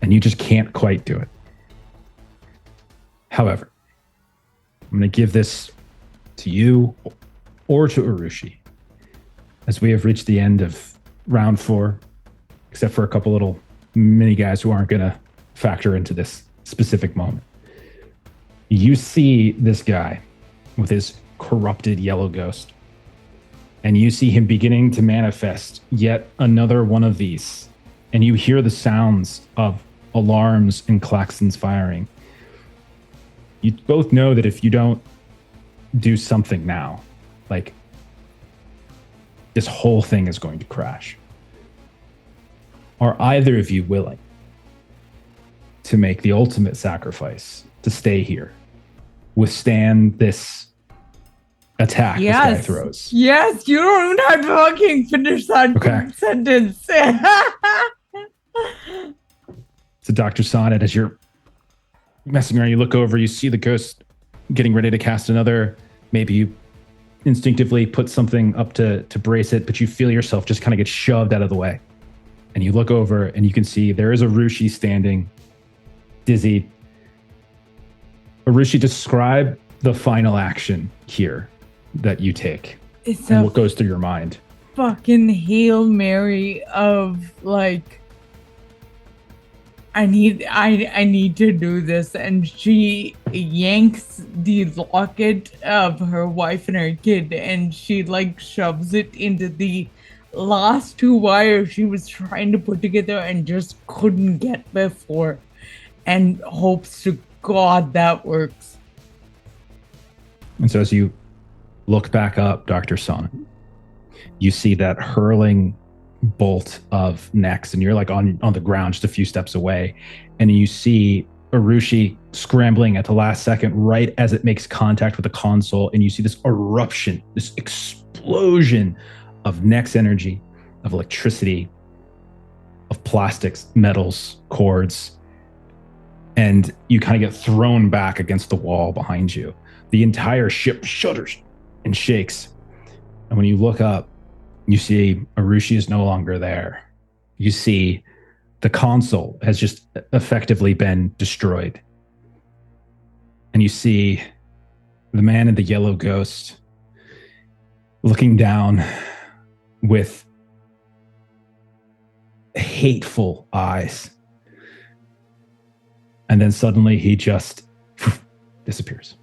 and you just can't quite do it. However, I'm going to give this to you or to Urushi, as we have reached the end of round 4, except for a couple little mini guys who aren't going to factor into this specific moment. You see this guy with his corrupted yellow ghost, and you see him beginning to manifest yet another one of these, and you hear the sounds of alarms and klaxons firing. You both know that if you don't do something now, like, this whole thing is going to crash. Are either of you willing to make the ultimate sacrifice to stay here, withstand this attack this guy throws? Yes, you don't even have to fucking finish that Okay. sentence. So Dr. Sonnet, as you're messing around, you look over, you see the ghost getting ready to cast another. Maybe you instinctively put something up to brace it, but you feel yourself just kind of get shoved out of the way. And you look over and you can see there is Urushi standing, dizzy. Urushi, describe the final action here that you take It's and a what goes through your mind. fucking Hail Mary of like, I need to do this. And she yanks the locket of her wife and her kid, and she like shoves it into the last 2 wires she was trying to put together and just couldn't get before, and hopes to God that works. And so as you look back up, Dr. Sonnet, you see that hurling bolt of necks, and you're like on the ground just a few steps away, and you see Urushi scrambling at the last second right as it makes contact with the console, and you see this eruption, this explosion of Nex energy, of electricity, of plastics, metals, cords, and you kind of get thrown back against the wall behind you. The entire ship shudders and shakes, and when you look up, you see Urushi is no longer there. You see the console has just effectively been destroyed. And you see the man in the yellow ghost looking down with hateful eyes. And then suddenly he just disappears.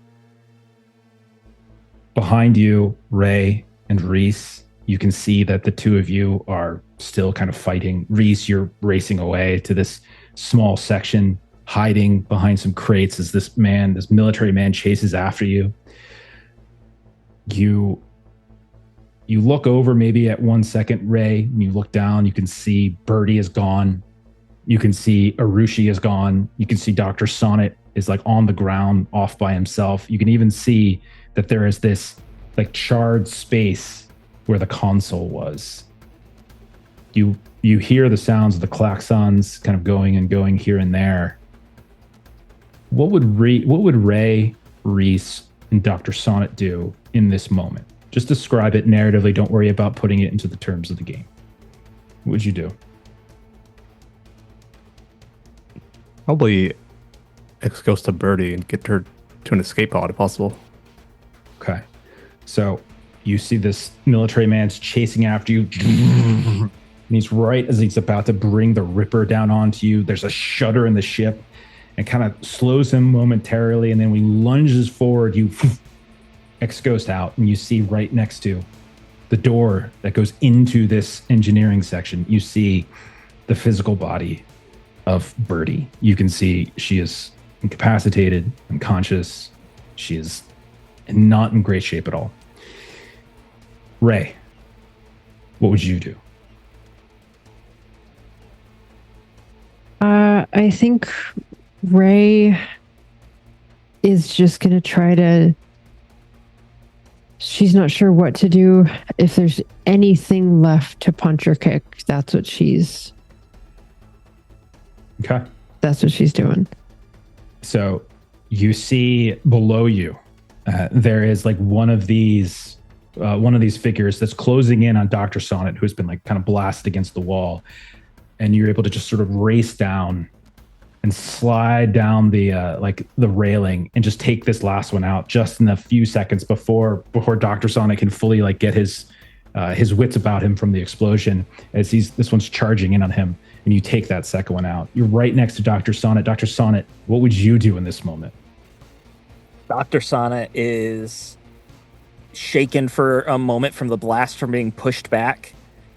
Behind you, Ray and Reese, you can see that the two of you are still kind of fighting. Reese, you're racing away to this small section, hiding behind some crates as this military man chases after you. You look over maybe at 1 second, Ray, and you look down, you can see Birdie is gone. You can see Urushi is gone. You can see Dr. Sonnet is like on the ground off by himself. You can even see that there is this like charred space where the console was. You hear the sounds of the klaxons kind of going and going here and there. What would Ray, Reese, and Dr. Sonnet do in this moment? Just describe it narratively. Don't worry about putting it into the terms of the game. What would you do? Probably goes to Birdie and get her to an escape pod if possible. Okay. So you see this military man's chasing after you. And he's right as he's about to bring the Ripper down onto you. There's a shudder in the ship and kind of slows him momentarily. And then when he lunges forward, you ex-ghost out, and you see right next to the door that goes into this engineering section, you see the physical body of Birdie. You can see she is incapacitated, unconscious. She is not in great shape at all. Ray, what would you do? I think Ray is just going to try to... She's not sure what to do. If there's anything left to punch or kick, that's what she's... Okay. That's what she's doing. So you see below you, there is like one of these figures that's closing in on Dr. Sonnet, who's been like kind of blasted against the wall. And you're able to just sort of race down and slide down the railing and just take this last one out just in a few seconds before Dr. Sonnet can fully like get his wits about him from the explosion, as this one's charging in on him, and you take that second one out. You're right next to Dr. Sonnet. Dr. Sonnet, what would you do in this moment? Dr. Sonnet is shaken for a moment from the blast from being pushed back,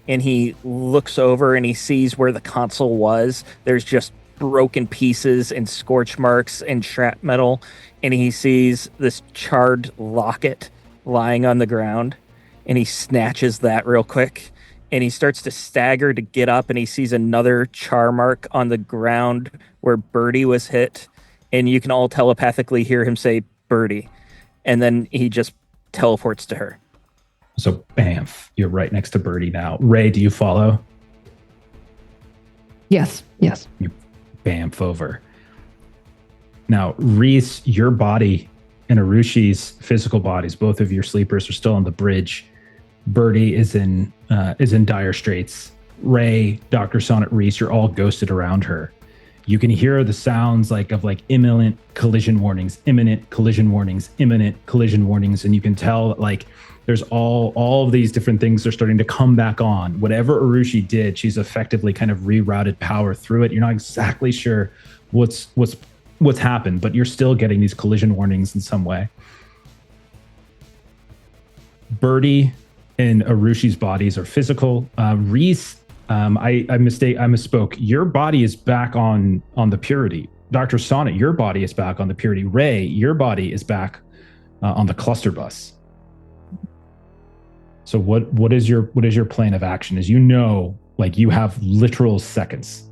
and he looks over and he sees where the console was. There's just broken pieces and scorch marks and shrapnel, and he sees this charred locket lying on the ground, and he snatches that real quick, and he starts to stagger to get up, and he sees another char mark on the ground where Birdie was hit, and you can all telepathically hear him say Birdie, and then he just teleports to her. So bamf, you're right next to Birdie now. Ray, do you follow? Yes. You bamf over. Now, Reese, your body and Arushi's physical bodies, both of your sleepers, are still on the bridge. Birdie is in dire straits. Ray, Dr. Sonnet, Reese, you're all ghosted around her. You can hear the sounds of imminent collision warnings, imminent collision warnings, imminent collision warnings, and you can tell there's all of these different things are starting to come back on. Whatever Arushi did, she's effectively kind of rerouted power through it. You're not exactly sure what's happened, but you're still getting these collision warnings in some way. Birdie and Arushi's bodies are physical. Reese, I misspoke. Your body is back on the Purity. Dr. Sonnet, your body is back on the Purity. Ray, your body is back on the cluster bus. So what is your plan of action? As you know, you have literal seconds.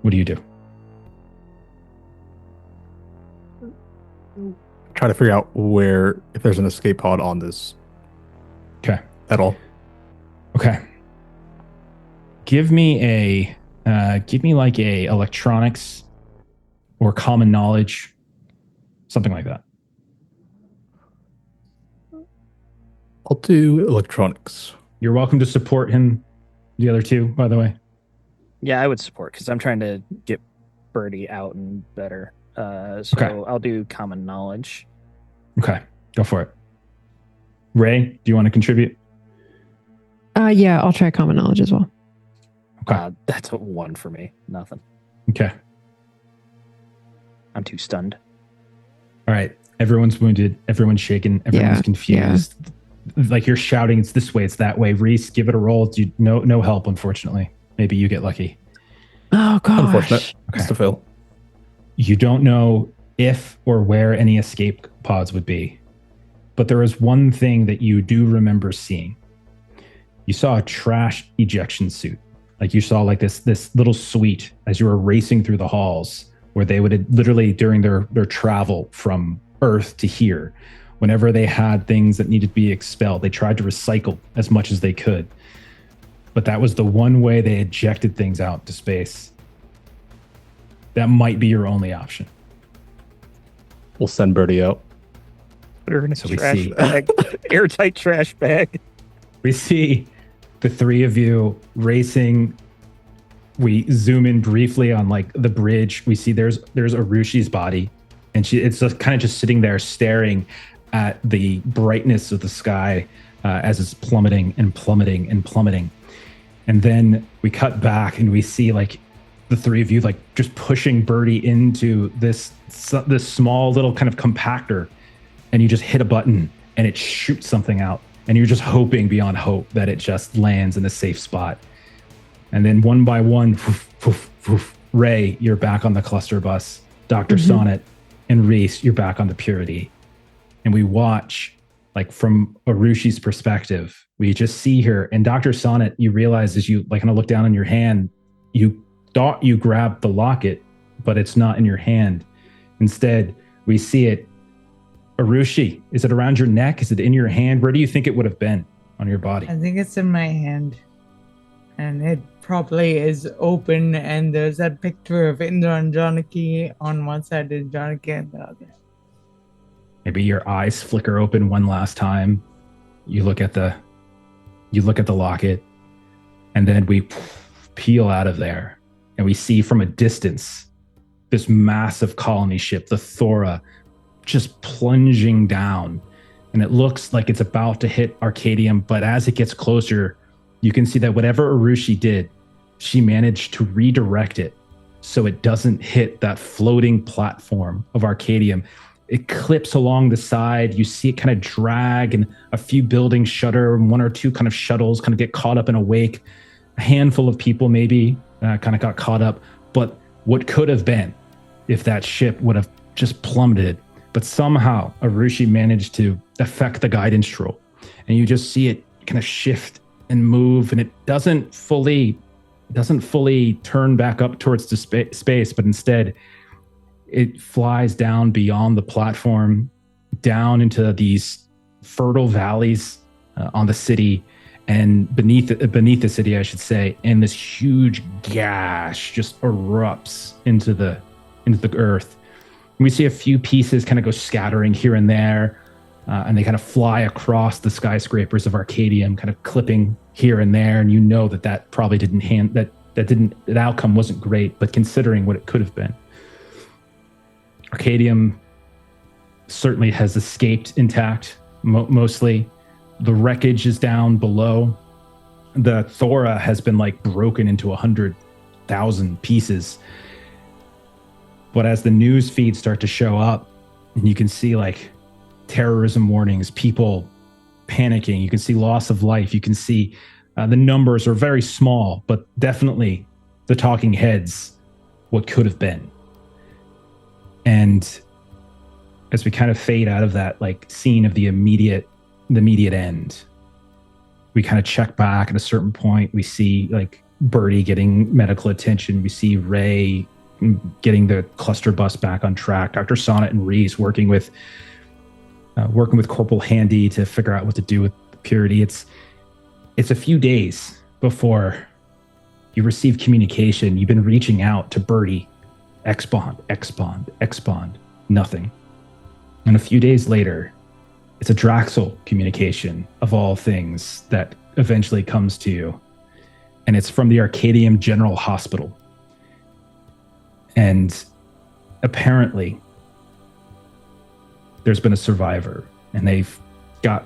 What do you do? Try to figure out if there's an escape pod on this. Okay. At all. Okay. Give me a electronics or common knowledge, something like that. I'll do electronics. You're welcome to support him, the other two, by the way. Yeah, I would support because I'm trying to get Birdie out and better. So okay. I'll do common knowledge. Okay, go for it. Ray, do you want to contribute? Yeah, I'll try common knowledge as well. Okay. That's a 1 for me. Nothing. Okay. I'm too stunned. All right. Everyone's wounded. Everyone's shaken. Everyone's confused. Yeah. You're shouting, it's this way, it's that way. Reese, give it a roll. No help, unfortunately. Maybe you get lucky. Oh, gosh. Unfortunate. Okay. It's a fail. You don't know if or where any escape pods would be. But there is one thing that you do remember seeing. You saw a trash ejection suit. You saw this little suite as you were racing through the halls, where they would literally, during their travel from Earth to here, whenever they had things that needed to be expelled, they tried to recycle as much as they could. But that was the one way they ejected things out to space. That might be your only option. We'll send Birdie out. Put her in a trash bag. Airtight trash bag. We see the three of you racing. We zoom in briefly on the bridge. We see there's Arushi's body, and it's just sitting there staring at the brightness of the sky as it's plummeting and plummeting and plummeting. And then we cut back and we see like the three of you like just pushing Birdie into this small little kind of compactor, and you just hit a button and it shoots something out, and you're just hoping beyond hope that it just lands in a safe spot. And then one by one, woof, woof, woof, Ray, you're back on the cluster bus. Dr. Sonnet and Reese, you're back on the Purity. And we watch, like from Arushi's perspective, we just see her. And Dr. Sonnet, you realize as you like kind of look down on your hand, you thought you grabbed the locket, but it's not in your hand. Instead, we see it. Arushi, is it around your neck? Is it in your hand? Where do you think it would have been on your body? I think it's in my hand. And it probably is open, and there's that picture of Indra and Janaki on one side and Janaki on the other. Maybe your eyes flicker open one last time. You look at the locket, and then we peel out of there, and we see from a distance this massive colony ship, the Thora, just plunging down. And it looks like it's about to hit Arcadium, but as it gets closer, you can see that whatever Arushi did, she managed to redirect it so it doesn't hit that floating platform of Arcadium. It clips along the side. You see it kind of drag, and a few buildings shudder, and one or two kind of shuttles kind of get caught up in a wake. A handful of people maybe kind of got caught up. But what could have been if that ship would have just plummeted? But somehow Arushi managed to affect the guidance roll, and you just see it kind of shift and move, and it doesn't fully turn back up towards the space, but instead it flies down beyond the platform, down into these fertile valleys on the city, and beneath the city, I should say, and this huge gash just erupts into the earth. And we see a few pieces kind of go scattering here and there, and they kind of fly across the skyscrapers of Arcadium, kind of clipping here and there. And you know that probably that outcome wasn't great, but considering what it could have been. Arcadium certainly has escaped intact, mostly. The wreckage is down below. The Thora has been like broken into 100,000 pieces. But as the news feeds start to show up, and you can see like terrorism warnings, people panicking, you can see loss of life, you can see the numbers are very small, but definitely the talking heads, what could have been. And as we kind of fade out of that like scene of the immediate end, we kind of check back at a certain point. We see like Birdie getting medical attention. We see Ray getting the cluster bus back on track. Dr. Sonnet and Reese working with Corporal Handy to figure out what to do with Purity. It's a few days before you receive communication. You've been reaching out to Birdie. Expond, nothing. And a few days later, it's a Draxel communication of all things that eventually comes to you. And it's from the Arcadium General Hospital. And apparently, there's been a survivor, and they've got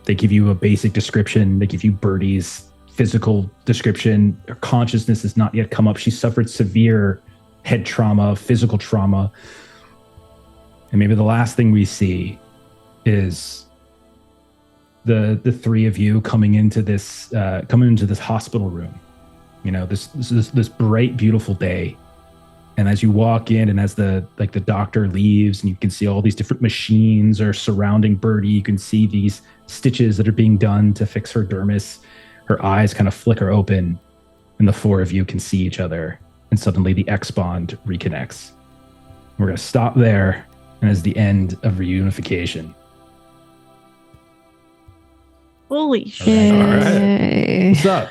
they give you a basic description. They give you Birdie's physical description. Her consciousness has not yet come up. She suffered severe head trauma, physical trauma. And maybe the last thing we see is the three of you coming into this hospital room. You know, this bright, beautiful day. And as you walk in, and as the doctor leaves, and you can see all these different machines are surrounding Birdie, you can see these stitches that are being done to fix her dermis. Her eyes kind of flicker open, and the four of you can see each other. And suddenly the X bond reconnects. We're going to stop there, and as the end of Reunification. Holy shit. All right. What's up?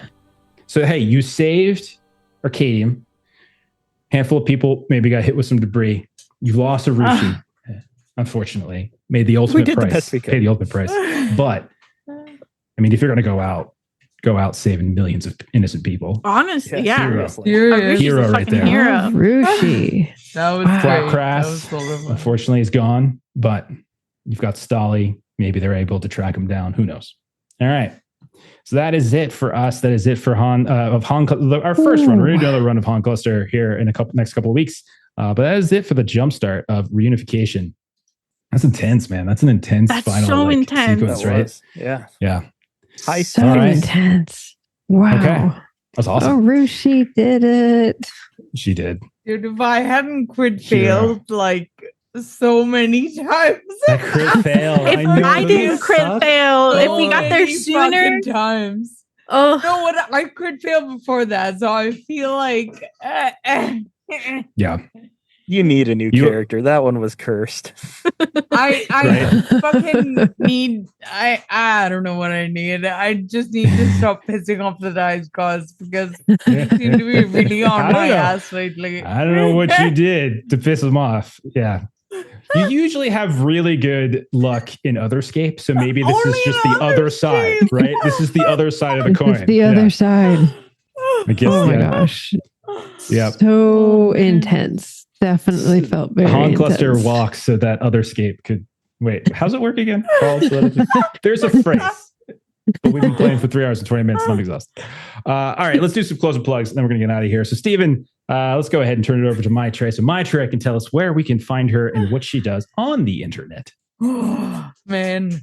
So, hey, you saved Arcadium. Handful of people maybe got hit with some debris. You've lost Arushi, unfortunately. Made the ultimate price. The best we could. Pay the ultimate price. But, I mean, if you're going to go out saving millions of innocent people. Honestly, yeah. Hero right there. Hero. Rushi. That was Flat great. Crass, That was wonderful. unfortunately, is gone. But you've got Stolly. Maybe they're able to track him down. Who knows? All right. So that is it for us. That is it for our first run. We're going to do another run of Han Cluster here in next couple of weeks. But that is it for the jumpstart of Reunification. That's intense, man. That's an intense final so intense. sequence, right? Yeah. Yeah. So intense. Wow. Okay. That's awesome. Oh, Rushi did it. She did. Dude, if I hadn't failed like so many times. That crit fail. If I didn't crit fail, if we got there many sooner. fucking times. Oh, No, what I crit fail before that, so I feel like Yeah. You need a new character. That one was cursed. I fucking need I don't know what I need. I just need to stop pissing off the dice gods because they seem to be really on my ass lately. I don't know what you did to piss them off. Yeah. You usually have really good luck in Otherscape, so maybe this is just the other side, right? This is the other side of the coin. It's the other side. I guess, oh my gosh. Yeah. So intense. Definitely felt very Han Cluster intense. walks so that Otherscape could wait. How's it work again? There's a phrase. But we've been playing for 3 hours and 20 minutes and I'm exhausted. All right, let's do some closing plugs and then we're gonna get out of here. So Steven, let's go ahead and turn it over to Maitre. So Maitre can tell us where we can find her and what she does on the internet. Man,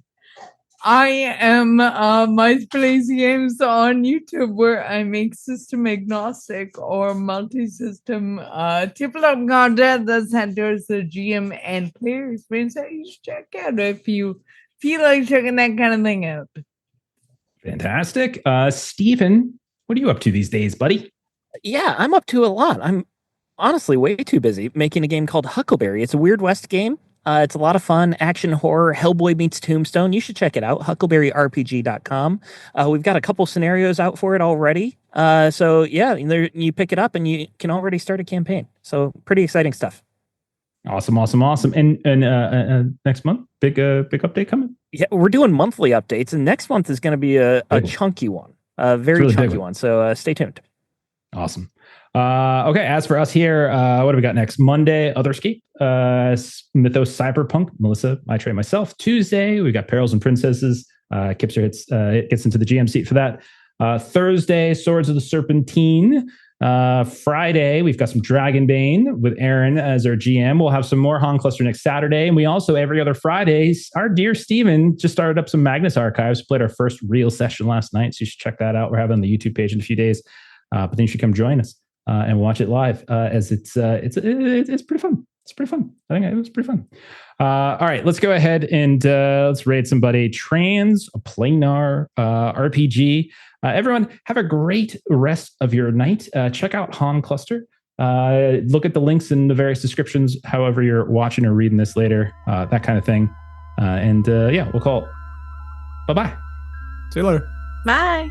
I am my Plays Games on YouTube, where I make system agnostic or multi-system tabletop content that centers the GM and player experience that you should check out if you feel like checking that kind of thing out. Fantastic. Steven, what are you up to these days, buddy? Yeah, I'm up to a lot. I'm honestly way too busy making a game called Huckleberry. It's a Weird West game. It's a lot of fun, action horror, Hellboy meets Tombstone. You should check it out, huckleberryrpg.com. We've got a couple scenarios out for it already. So yeah, you pick it up and you can already start a campaign. So pretty exciting stuff. Awesome. And next month, big update coming? Yeah, we're doing monthly updates, and next month is going to be a chunky one, a very really chunky one. So stay tuned. Awesome. Okay, as for us here, what do we got next? Monday, Otherscape, Mythos Cyberpunk, Melissa, Maitre, myself. Tuesday, we got Perils and Princesses. Kipster gets into the GM seat for that. Thursday, Swords of the Serpentine. Friday, we've got some Dragonbane with Aaron as our GM. We'll have some more Han Cluster next Saturday. And we also, every other Friday, our dear Steven just started up some Magnus Archives, played our first real session last night. So you should check that out. We're having on the YouTube page in a few days. But then you should come join us and watch it live as it's pretty fun. It's pretty fun. I think it was pretty fun. All right, let's go ahead and let's raid somebody. Transplanar RPG. Everyone, have a great rest of your night. Check out Han Cluster. Look at the links in the various descriptions, however you're watching or reading this later, that kind of thing. And we'll call it. Bye-bye. See you later. Bye.